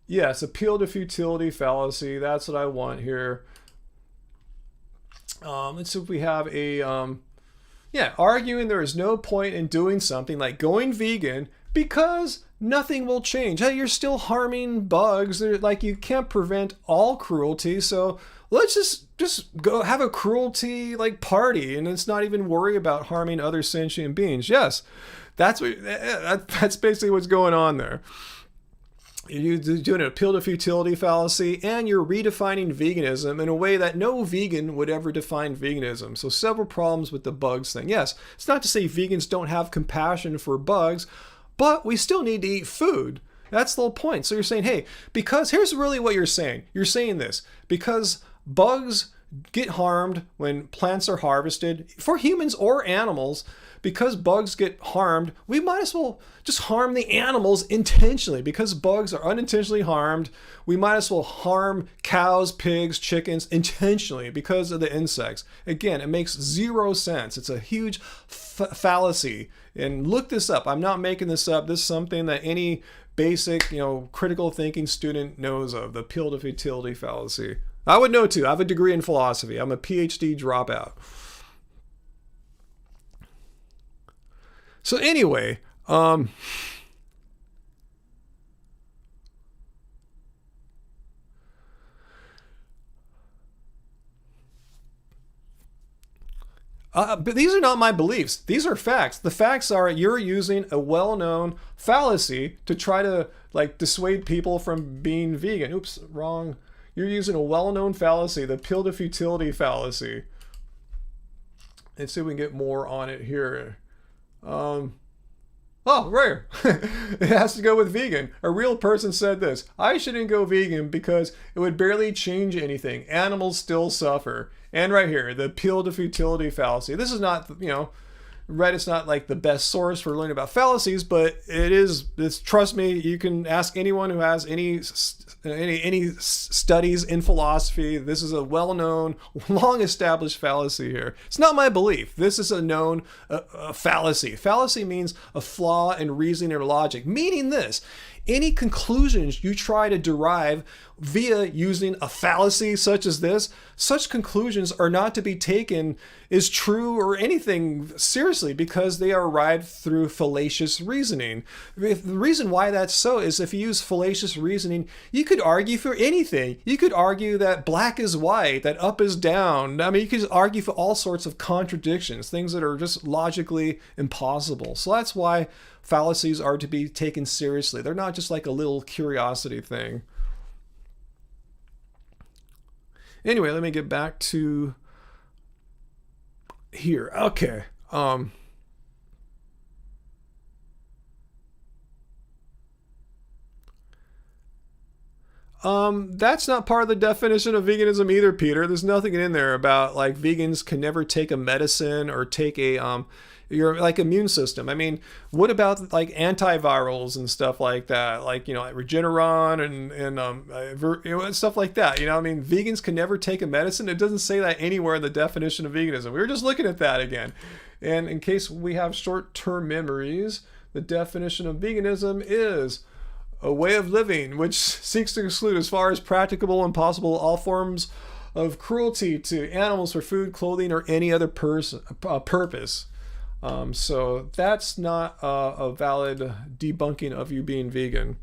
Yes, appeal to futility fallacy. That's what I want here. Let's see if we have a, arguing there is no point in doing something like going vegan because nothing will change. Hey, you're still harming bugs. Like, you can't prevent all cruelty, so let's just go have a cruelty like party and let's not even worry about harming other sentient beings. Yes, that's basically what's going on there. You're doing an appeal to futility fallacy, and you're redefining veganism in a way that no vegan would ever define veganism. So several problems with the bugs thing. Yes, it's not to say vegans don't have compassion for bugs, but we still need to eat food. That's the whole point. So you're saying, hey, because here's really what you're saying. You're saying this because bugs get harmed when plants are harvested for humans or animals. Because bugs get harmed, we might as well just harm the animals intentionally. Because bugs are unintentionally harmed, we might as well harm cows, pigs, chickens intentionally because of the insects. Again, it makes zero sense. It's a huge fallacy. And look this up. I'm not making this up. This is something that any basic, critical thinking student knows of, the appeal to futility fallacy. I would know too. I have a degree in philosophy. I'm a PhD dropout. So anyway, but these are not my beliefs. These are facts. The facts are you're using a well-known fallacy to try to dissuade people from being vegan. Oops, wrong. You're using a well-known fallacy, the appeal to futility fallacy. Let's see if we can get more on it here. Oh, rare. It has to go with vegan. A real person said this: I shouldn't go vegan because it would barely change anything. Animals still suffer. And right here, the appeal to futility fallacy. This is not, Reddit's not like the best source for learning about fallacies, but it is. Trust me, you can ask anyone who has any studies in philosophy. This is a well-known, long-established fallacy here. It's not my belief. This is a known fallacy. Fallacy means a flaw in reasoning or logic, meaning this: any conclusions you try to derive via using a fallacy such as this, such conclusions are not to be taken as true or anything seriously, because they are arrived through fallacious reasoning. The reason why that's so is if you use fallacious reasoning, you could argue for anything. You could argue that black is white, that up is down. I mean, you could argue for all sorts of contradictions, things that are just logically impossible. So that's why fallacies are to be taken seriously. They're not just like a little curiosity thing. Anyway, let me get back to here. Okay. That's not part of the definition of veganism either, Peter. There's nothing in there about like vegans can never take a medicine or take a your like immune system. I mean, what about like antivirals and stuff like that, like like Regeneron and stuff like that. I mean, vegans can never take a medicine. It doesn't say that anywhere in the definition of veganism. We were just looking at that again, and in case we have short-term memories, the definition of veganism is a way of living which seeks to exclude, as far as practicable and possible, all forms of cruelty to animals for food, clothing, or any other purpose. So that's not a valid debunking of you being vegan.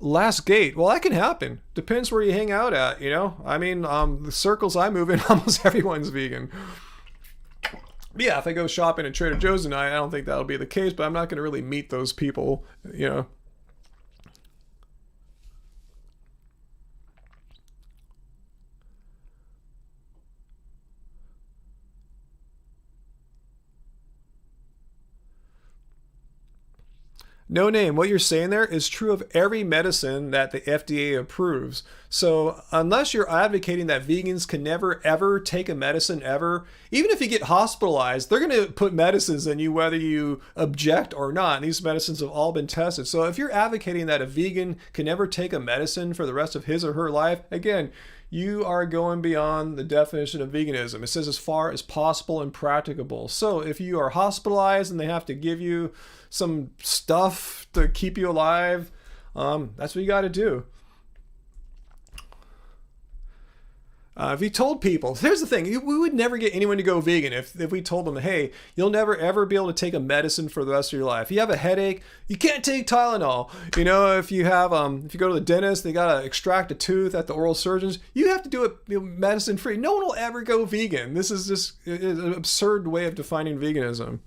Last gate. Well, that can happen. Depends where you hang out at, I mean, the circles I move in, almost everyone's vegan. Yeah, if I go shopping at Trader Joe's tonight, I don't think that'll be the case, but I'm not going to really meet those people, No name. What you're saying there is true of every medicine that the FDA approves. So unless you're advocating that vegans can never ever take a medicine ever, even if you get hospitalized, they're going to put medicines in you whether you object or not. And these medicines have all been tested. So if you're advocating that a vegan can never take a medicine for the rest of his or her life, again, you are going beyond the definition of veganism. It says as far as possible and practicable. So if you are hospitalized and they have to give you some stuff to keep you alive, that's what you got to do. If you told people, here's the thing, we would never get anyone to go vegan if we told them, hey, you'll never ever be able to take a medicine for the rest of your life. If you have a headache, you can't take Tylenol. If you have, if you go to the dentist, they got to extract a tooth at the oral surgeons, you have to do it medicine free. No one will ever go vegan. This is just an absurd way of defining veganism.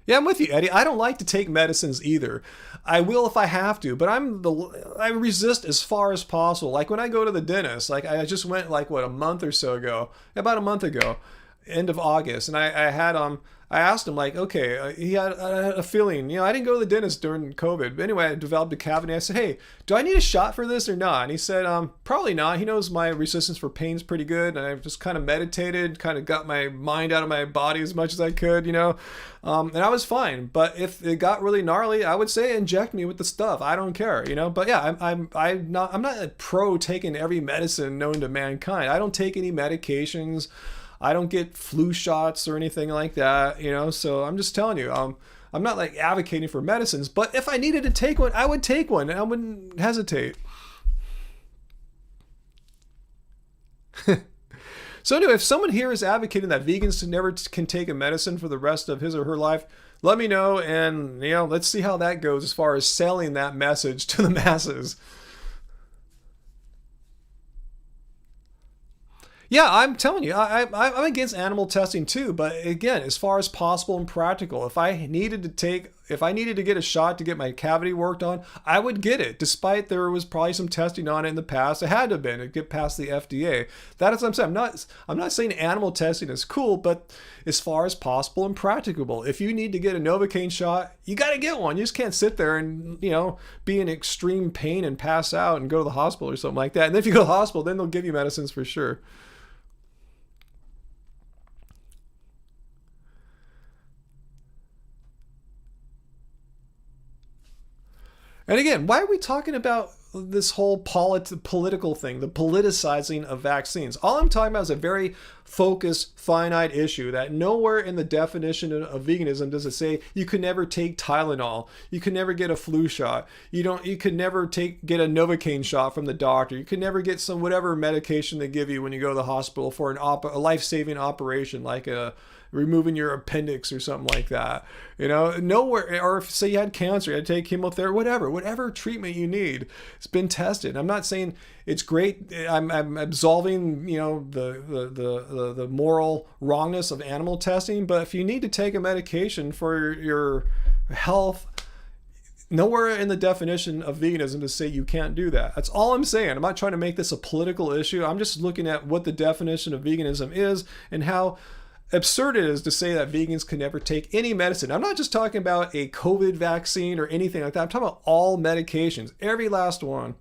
Yeah, I'm with you, Eddie. I don't like to take medicines either. I will if I have to, but I resist as far as possible. Like when I go to the dentist, like I just went about a month ago, end of August, and I asked him, like, okay, he had a feeling, I didn't go to the dentist during COVID, but anyway, I developed a cavity. I said, hey, do I need a shot for this or not? And he said, probably not. He knows my resistance for pain's pretty good, and I just kind of meditated, kind of got my mind out of my body as much as I could, and I was fine. But if it got really gnarly, I would say inject me with the stuff. I don't care, But yeah, I'm not a pro taking every medicine known to mankind. I don't take any medications. I don't get flu shots or anything like that, so I'm just telling you, I'm not like advocating for medicines, but if I needed to take one, I would take one and I wouldn't hesitate. So anyway, if someone here is advocating that vegans never can take a medicine for the rest of his or her life, let me know, and let's see how that goes as far as selling that message to the masses. Yeah, I'm telling you, I'm against animal testing too. But again, as far as possible and practical, if I needed to take if I needed to get a shot to get my cavity worked on, I would get it, despite there was probably some testing on it in the past. It had to have been to get past the FDA. That is what I'm saying. I'm not saying animal testing is cool, but as far as possible and practicable. If you need to get a Novocaine shot, you got to get one. You just can't sit there and, be in extreme pain and pass out and go to the hospital or something like that. And then if you go to the hospital, then they'll give you medicines for sure. And again, why are we talking about this whole political thing, the politicizing of vaccines? All I'm talking about is a very focused, finite issue that nowhere in the definition of veganism does it say you could never take Tylenol, you could never get a flu shot, you could never get a Novocaine shot from the doctor, you could never get some whatever medication they give you when you go to the hospital for a life-saving operation like removing your appendix or something like that. Nowhere, or if say you had cancer, you had to take chemotherapy, whatever treatment you need, it's been tested. I'm not saying it's great. I'm absolving, the moral wrongness of animal testing, but if you need to take a medication for your health, nowhere in the definition of veganism to say you can't do that. That's all I'm saying. I'm not trying to make this a political issue. I'm just looking at what the definition of veganism is and how absurd it is to say that vegans can never take any medicine. I'm not just talking about a COVID vaccine or anything like that. I'm talking about all medications, every last one.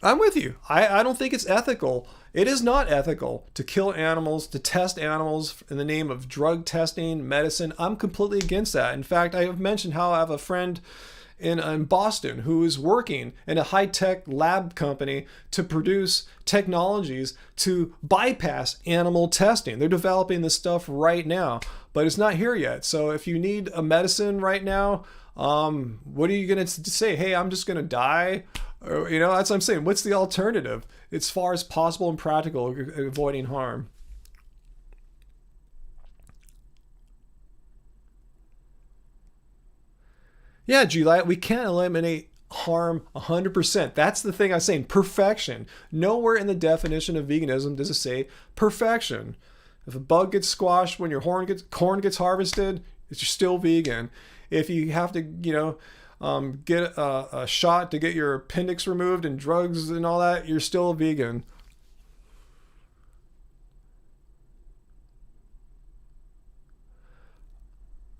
I'm with you. I don't think it's ethical. It is not ethical to kill animals, to test animals in the name of drug testing, medicine. I'm completely against that. In fact, I have mentioned how I have a friend in Boston who is working in a high-tech lab company to produce technologies to bypass animal testing. They're developing this stuff right now, but it's not here yet. So if you need a medicine right now, what are you going to say? Hey, I'm just going to die? That's what I'm saying. What's the alternative? As far as possible and practical, avoiding harm. Yeah, Juliet, we can't eliminate harm 100%. That's the thing I'm saying. Perfection. Nowhere in the definition of veganism does it say perfection. If a bug gets squashed when your corn gets harvested, you're still vegan. If you have to, get a shot to get your appendix removed and drugs and all that, you're still a vegan.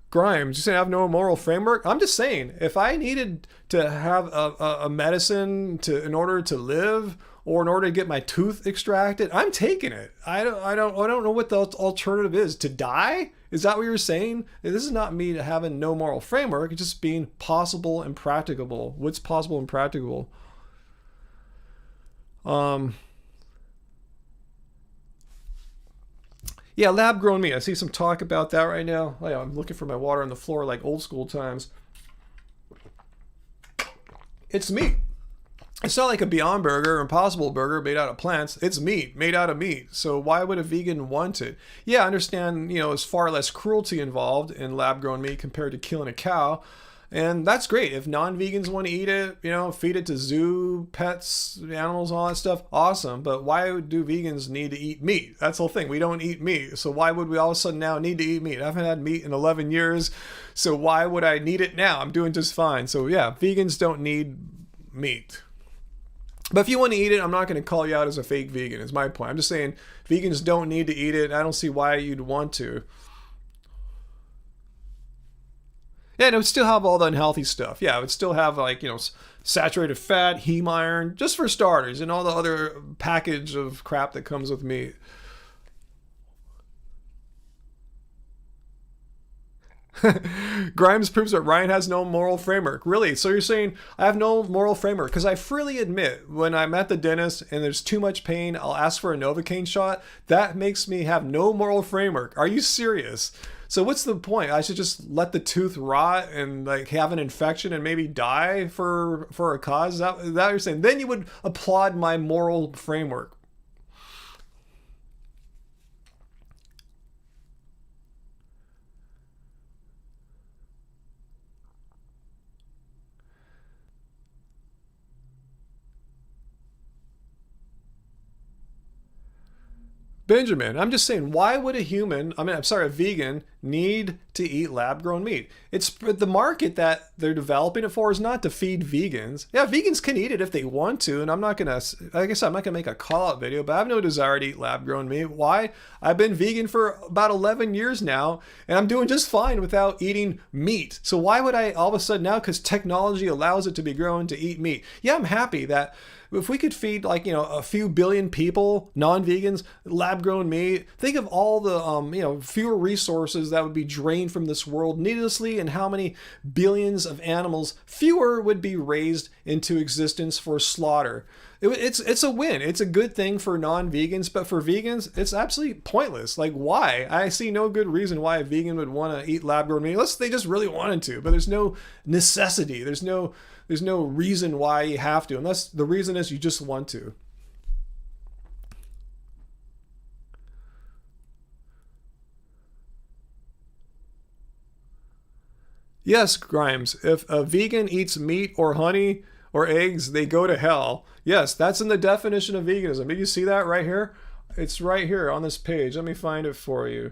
Grimes, you saying I have no moral framework? I'm just saying, if I needed to have a medicine in order to live, or in order to get my tooth extracted, I'm taking it. I don't know what the alternative is. To die? Is that what you're saying? This is not me having no moral framework. It's just being possible and practicable. What's possible and practicable? Yeah, lab-grown meat. I see some talk about that right now. Oh, yeah, I'm looking for my water on the floor like old school times. It's meat. It's not like a Beyond Burger or Impossible Burger made out of plants. It's meat, made out of meat. So why would a vegan want it? Yeah, I understand, there's far less cruelty involved in lab-grown meat compared to killing a cow. And that's great. If non-vegans want to eat it, feed it to zoo, pets, animals, all that stuff, awesome. But why do vegans need to eat meat? That's the whole thing. We don't eat meat. So why would we all of a sudden now need to eat meat? I haven't had meat in 11 years. So why would I need it now? I'm doing just fine. So yeah, vegans don't need meat. But if you want to eat it, I'm not going to call you out as a fake vegan, is my point. I'm just saying vegans don't need to eat it. I don't see why you'd want to. Yeah, and it would still have all the unhealthy stuff. Yeah, it would still have saturated fat, heme iron, just for starters, and all the other package of crap that comes with meat. Grimes proves that Ryan has no moral framework. Really? So you're saying I have no moral framework? Because I freely admit when I'm at the dentist and there's too much pain, I'll ask for a Novocaine shot. That makes me have no moral framework. Are you serious? So what's the point? I should just let the tooth rot and have an infection and maybe die for a cause? Is that what you're saying? Then you would applaud my moral framework. Benjamin, I'm just saying, why would a vegan need to eat lab-grown meat? It's the market that they're developing it for is not to feed vegans. Yeah, vegans can eat it if they want to, and I'm not gonna, like I said, I'm not gonna make a call-out video, but I have no desire to eat lab-grown meat. Why? I've been vegan for about 11 years now, and I'm doing just fine without eating meat. So why would I all of a sudden now, because technology allows it to be grown, to eat meat? Yeah, I'm happy that if we could feed a few billion people, non-vegans, lab-grown meat, think of all the fewer resources that would be drained from this world needlessly, and how many billions of animals fewer would be raised into existence for slaughter. It's a win. It's a good thing for non-vegans, but for vegans, it's absolutely pointless. Like, why? I see no good reason why a vegan would want to eat lab-grown meat, unless they just really wanted to. But there's no necessity. There's no reason why you have to, unless the reason is you just want to. Yes, Grimes, if a vegan eats meat or honey or eggs, they go to hell. Yes, that's in the definition of veganism. Did you see that right here? It's right here on this page. Let me find it for you.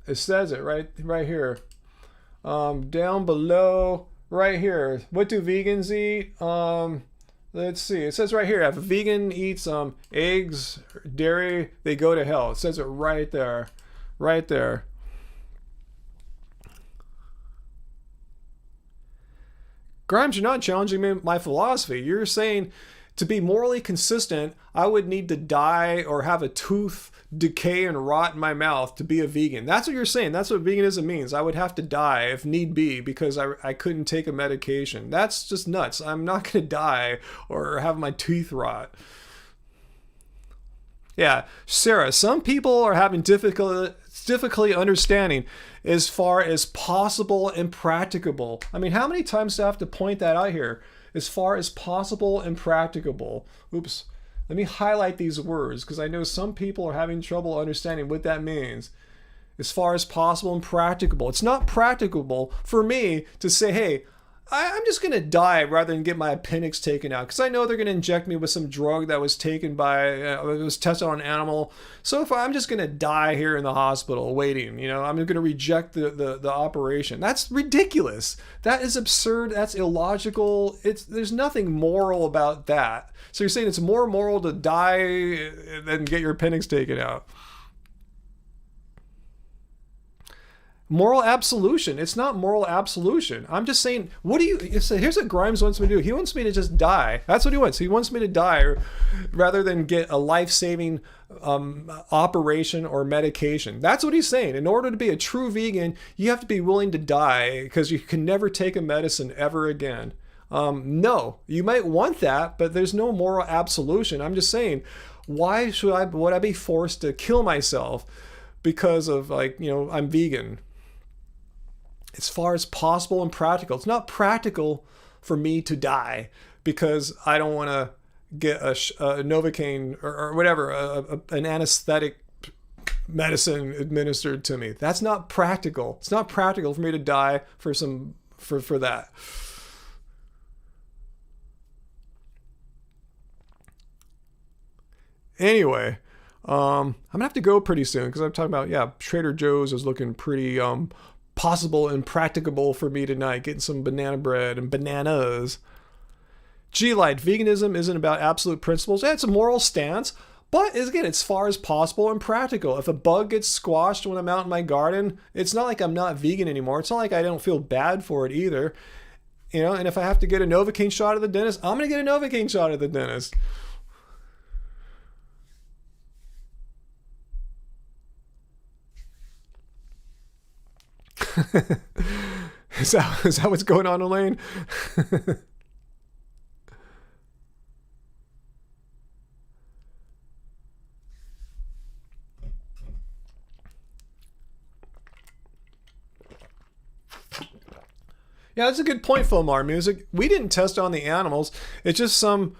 It says it right here. Down below, right here. What do vegans eat? Let's see. It says right here, if a vegan eats eggs, dairy, they go to hell. It says it right there. Right there. Grimes, you're not challenging my philosophy. You're saying to be morally consistent, I would need to die or have a tooth decay and rot in my mouth to be a vegan. That's what you're saying. That's what veganism means. I would have to die if need be because I couldn't take a medication. That's just nuts. I'm not going to die or have my teeth rot. Yeah, Sarah, some people are having difficulty understanding as far as possible and practicable. I mean, how many times do I have to point that out here? As far as possible and practicable. Oops. Let me highlight these words because I know some people are having trouble understanding what that means. As far as possible and practicable. It's not practicable for me to say, hey, I'm just going to die rather than get my appendix taken out because I know they're going to inject me with some drug that was taken by, it was tested on an animal. So if I'm just going to die here in the hospital waiting, I'm going to reject the operation. That's ridiculous. That is absurd. That's illogical. There's nothing moral about that. So you're saying it's more moral to die than get your appendix taken out. Moral absolution. It's not moral absolution. I'm just saying, here's what Grimes wants me to do. He wants me to just die. That's what he wants. He wants me to die rather than get a life-saving operation or medication. That's what he's saying. In order to be a true vegan, you have to be willing to die because you can never take a medicine ever again. No, you might want that, but there's no moral absolution. I'm just saying, why would I be forced to kill myself because of I'm vegan? As far as possible and practical. It's not practical for me to die because I don't want to get a Novocaine or whatever, an anesthetic medicine administered to me. That's not practical. It's not practical for me to die for that. Anyway, I'm gonna have to go pretty soon because I'm talking about Trader Joe's is looking pretty possible and practicable for me tonight, getting some banana bread and bananas. G-Light, veganism isn't about absolute principles. Yeah, it's a moral stance, but again, it's as far as possible and practical. If a bug gets squashed when I'm out in my garden, it's not like I'm not vegan anymore. It's not like I don't feel bad for it either. And if I have to get a Novocaine shot at the dentist, I'm going to get a Novocaine shot at the dentist. Is that what's going on, Elaine? Yeah, that's a good point, Fomar Music. We didn't test on the animals. It's just some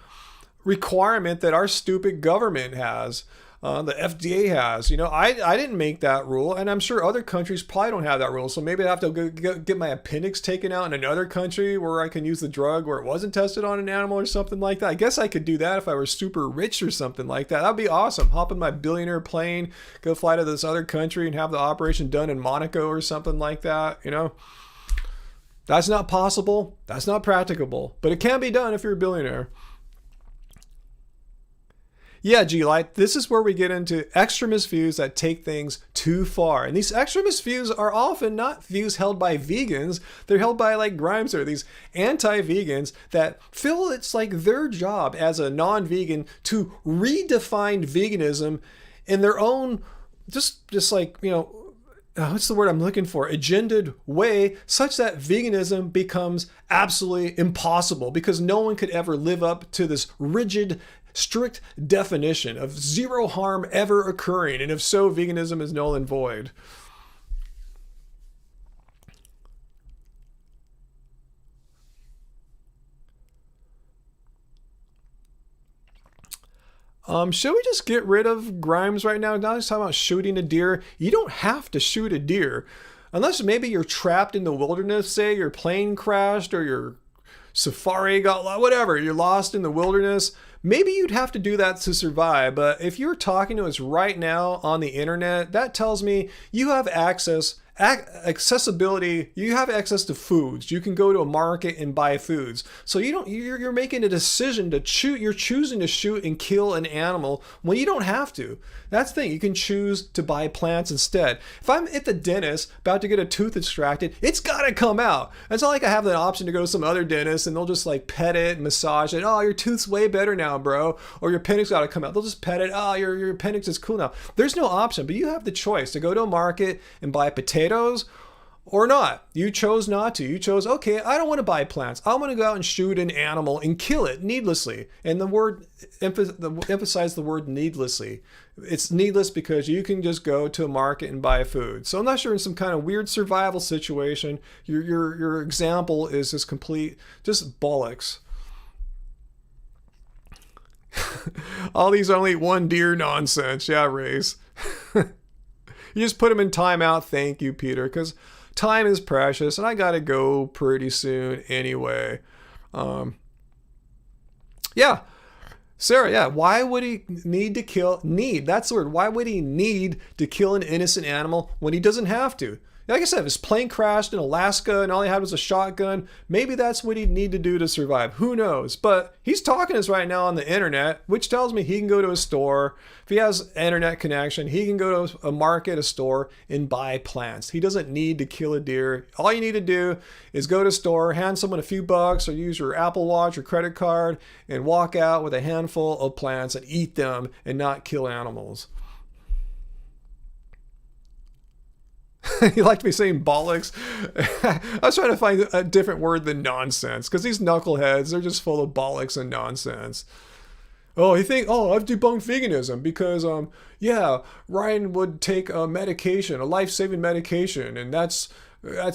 requirement that our stupid government has. the FDA has. I didn't make that rule, and I'm sure other countries probably don't have that rule. So maybe I have to get my appendix taken out in another country where I can use the drug where it wasn't tested on an animal or something like that. I guess I could do that if I were super rich or something like that. That'd be awesome. Hop in my billionaire plane, go fly to this other country and have the operation done in Monaco or something like that. That's not possible. That's not practicable, but it can be done if you're a billionaire. Yeah, G-Light, this is where we get into extremist views that take things too far. And these extremist views are often not views held by vegans. They're held by like Grimes or these anti-vegans that feel it's like their job as a non-vegan to redefine veganism in their own, just like, what's the word I'm looking for? Agendaed way, such that veganism becomes absolutely impossible because no one could ever live up to this rigid, strict definition of zero harm ever occurring, and if so, veganism is null and void. Should we just get rid of Grimes right now? Now he's talking about shooting a deer. You don't have to shoot a deer. Unless maybe you're trapped in the wilderness, say your plane crashed or your safari got lost, whatever, you're lost in the wilderness. Maybe you'd have to do that to survive. But if you're talking to us right now on the internet, that tells me you have accessibility, you have access to foods. You can go to a market and buy foods. So you're making a decision to you're choosing to shoot and kill an animal when you don't have to. That's the thing. You can choose to buy plants instead. If I'm at the dentist about to get a tooth extracted, it's got to come out. It's not like I have the option to go to some other dentist and they'll just like pet it and massage it. Oh, your tooth's way better now, bro. Or your appendix got to come out. They'll just pet it. Oh, your appendix is cool now. There's no option, but you have the choice to go to a market and buy potatoes or not. You chose not to. You chose, okay, I don't want to buy plants. I want to go out and shoot an animal and kill it needlessly. And the word, emphasize the word needlessly. It's needless because you can just go to a market and buy food. So unless you're in some kind of weird survival situation, your example is just bollocks. All these only one deer nonsense. Yeah, Race. You just put them in timeout. Thank you, Peter, because time is precious and I got to go pretty soon anyway. Yeah. Sarah, yeah. Why would he that's the word. Why would he need to kill an innocent animal when he doesn't have to? Like I said, if his plane crashed in Alaska and all he had was a shotgun, maybe that's what he'd need to do to survive. Who knows? But he's talking to us right now on the internet, which tells me he can go to a store. If he has internet connection, he can go to a market, a store, and buy plants. He doesn't need to kill a deer. All you need to do is go to a store, hand someone a few bucks, or use your Apple Watch or credit card, and walk out with a handful of plants and eat them and not kill animals. You like to be saying bollocks? I was trying to find a different word than nonsense, because these knuckleheads, they're just full of bollocks and nonsense. Oh, you think, I've debunked veganism because, Ryan would take a medication, a life-saving medication, and that's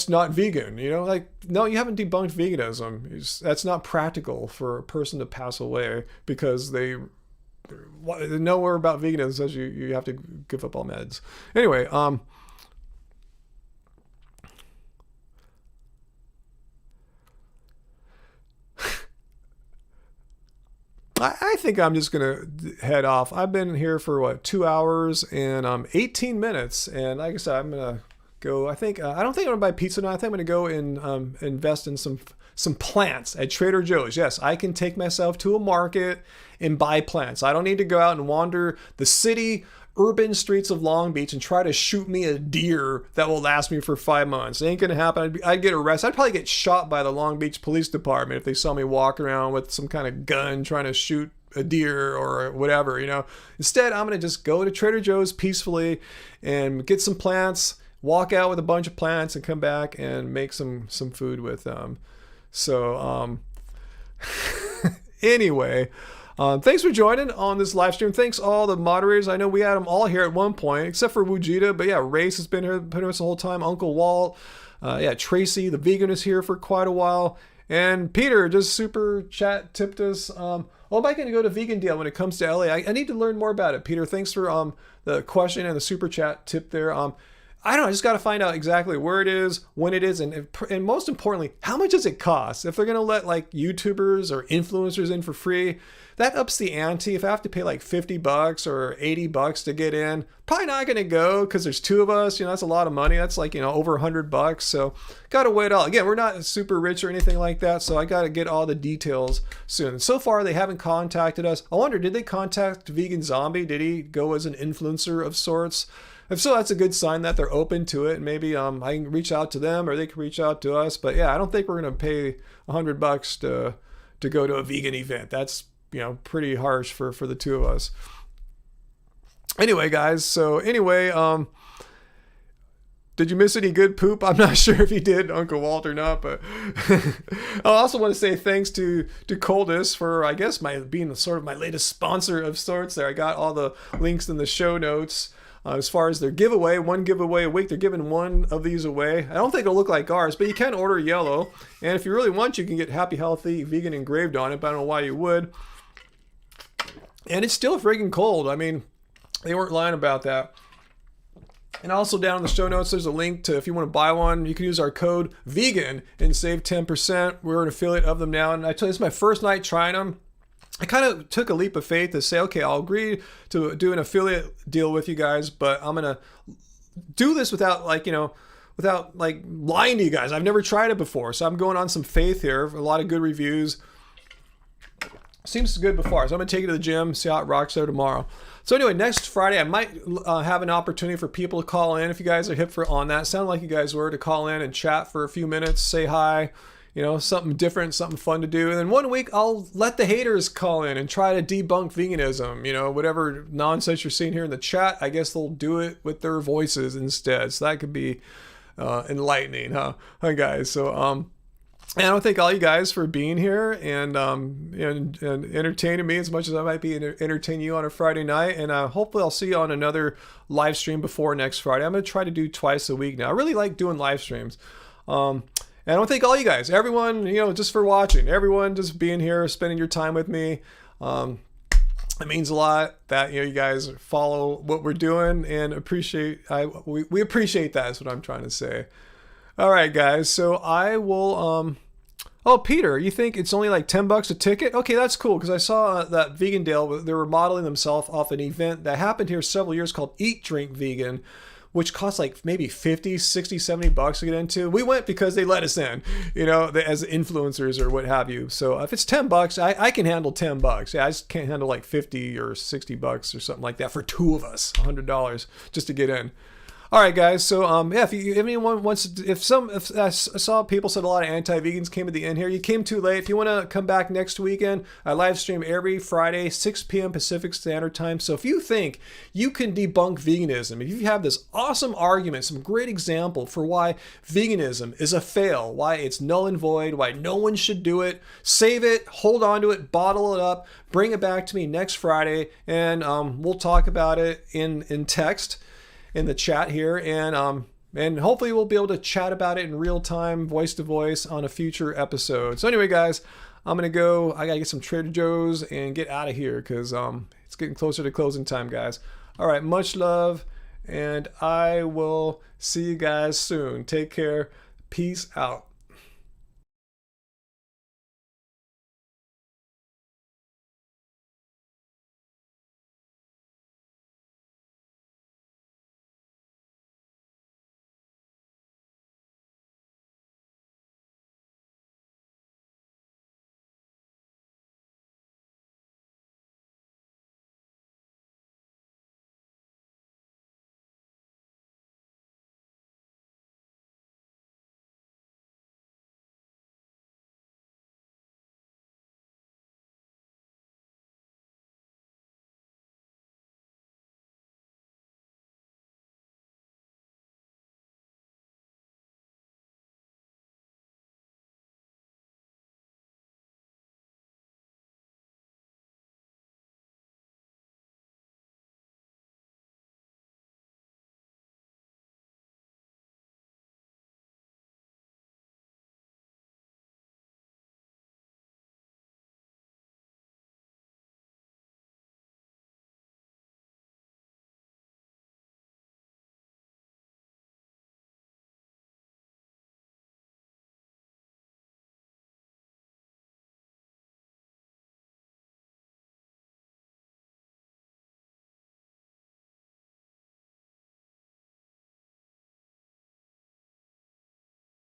not vegan, no, you haven't debunked veganism. That's not practical for a person to pass away because they nowhere about veganism says you have to give up all meds. Anyway, I think I'm just going to head off. I've been here for 2 hours and 18 minutes. And like I said, I'm going to go, I don't think I'm going to buy pizza now. I think I'm going to go and invest in some plants at Trader Joe's. Yes, I can take myself to a market and buy plants. I don't need to go out and wander the urban streets of Long Beach and try to shoot me a deer that will last me for 5 months. It ain't gonna happen. I'd get arrested. I'd probably get shot by the Long Beach Police Department if they saw me walk around with some kind of gun trying to shoot a deer or whatever, Instead, I'm gonna just go to Trader Joe's peacefully and get some plants, walk out with a bunch of plants, and come back and make some food with them. So, anyway. Thanks for joining on this live stream. Thanks all the moderators. I know we had them all here at one point, except for Wujita. But yeah, Race has been here with us the whole time. Uncle Walt. Tracy, the vegan, is here for quite a while. And Peter just super chat tipped us Oh, am I going to go to Vegan Deal when it comes to LA? I need to learn more about it. Peter, thanks for the question and the super chat tip there. I don't know. I just got to find out exactly where it is, when it is, and most importantly, how much does it cost? If they're going to let like YouTubers or influencers in for free, that ups the ante. If I have to pay like $50 or $80 to get in, probably not going to go because there's two of us. That's a lot of money. That's like, over $100. So got to wait out. Again, we're not super rich or anything like that. So I got to get all the details soon. So far, they haven't contacted us. I wonder, did they contact Vegan Zombie? Did he go as an influencer of sorts? If so, that's a good sign that they're open to it. Maybe I can reach out to them or they can reach out to us. But yeah, I don't think we're going to pay $100 to go to a vegan event. That's, pretty harsh for the two of us. Anyway, guys. So anyway, did you miss any good poop? I'm not sure if you did, Uncle Walt, or not, but I also want to say thanks to Coldest for, I guess, being sort of my latest sponsor of sorts there. I got all the links in the show notes. As far as their giveaway, one giveaway a week, they're giving one of these away. I don't think it'll look like ours, but you can order yellow. And if you really want, you can get Happy Healthy Vegan engraved on it, but I don't know why you would. And it's still friggin' cold. I mean, they weren't lying about that. And also down in the show notes, there's a link to, if you want to buy one, you can use our code VEGAN and save 10%. We're an affiliate of them now. And I tell you, this is my first night trying them. I kind of took a leap of faith to say, okay, I'll agree to do an affiliate deal with you guys, but I'm going to do this without lying to you guys. I've never tried it before. So I'm going on some faith here. A lot of good reviews. Seems good before. So I'm going to take it to the gym, see how it rocks there tomorrow. So anyway, next Friday, I might have an opportunity for people to call in. If you guys are hip on that, sound like you guys were, to call in and chat for a few minutes, say hi. Something different, something fun to do. And then one week, I'll let the haters call in and try to debunk veganism. Whatever nonsense you're seeing here in the chat, I guess they'll do it with their voices instead. So that could be enlightening, huh guys? So, and I want to thank all you guys for being here and entertaining me as much as I might be entertaining you on a Friday night. And hopefully I'll see you on another live stream before next Friday. I'm going to try to do twice a week now. I really like doing live streams. And I want to thank all you guys, everyone, just for watching, everyone just being here, spending your time with me. It means a lot that, you guys follow what we're doing and we appreciate that is what I'm trying to say. All right, guys. So I will, oh, Peter, you think it's only like $10 a ticket? Okay, that's cool. Cause I saw that Vegan Deal, they were modeling themselves off an event that happened here several years called Eat Drink Vegan, which costs like maybe 50, 60, 70 bucks to get into. We went because they let us in, as influencers or what have you. So if it's $10, I can handle $10. Yeah, I just can't handle like 50 or 60 bucks or something like that for two of us, $100 just to get in. All right, guys. So, yeah, if anyone wants to, if I saw people said a lot of anti-vegans came at the end here. You came too late. If you want to come back next weekend, I live stream every Friday, 6 p.m. Pacific Standard Time. So if you think you can debunk veganism, if you have this awesome argument, some great example for why veganism is a fail, why it's null and void, why no one should do it, save it, hold on to it, bottle it up, bring it back to me next Friday, and we'll talk about it in text in the chat here, and hopefully we'll be able to chat about it in real time, voice to voice, on a future episode. So anyway, guys, I'm gonna go. I gotta get some Trader Joe's and get out of here because it's getting closer to closing time, guys. All right, much love, and I will see you guys soon. Take care. Peace out.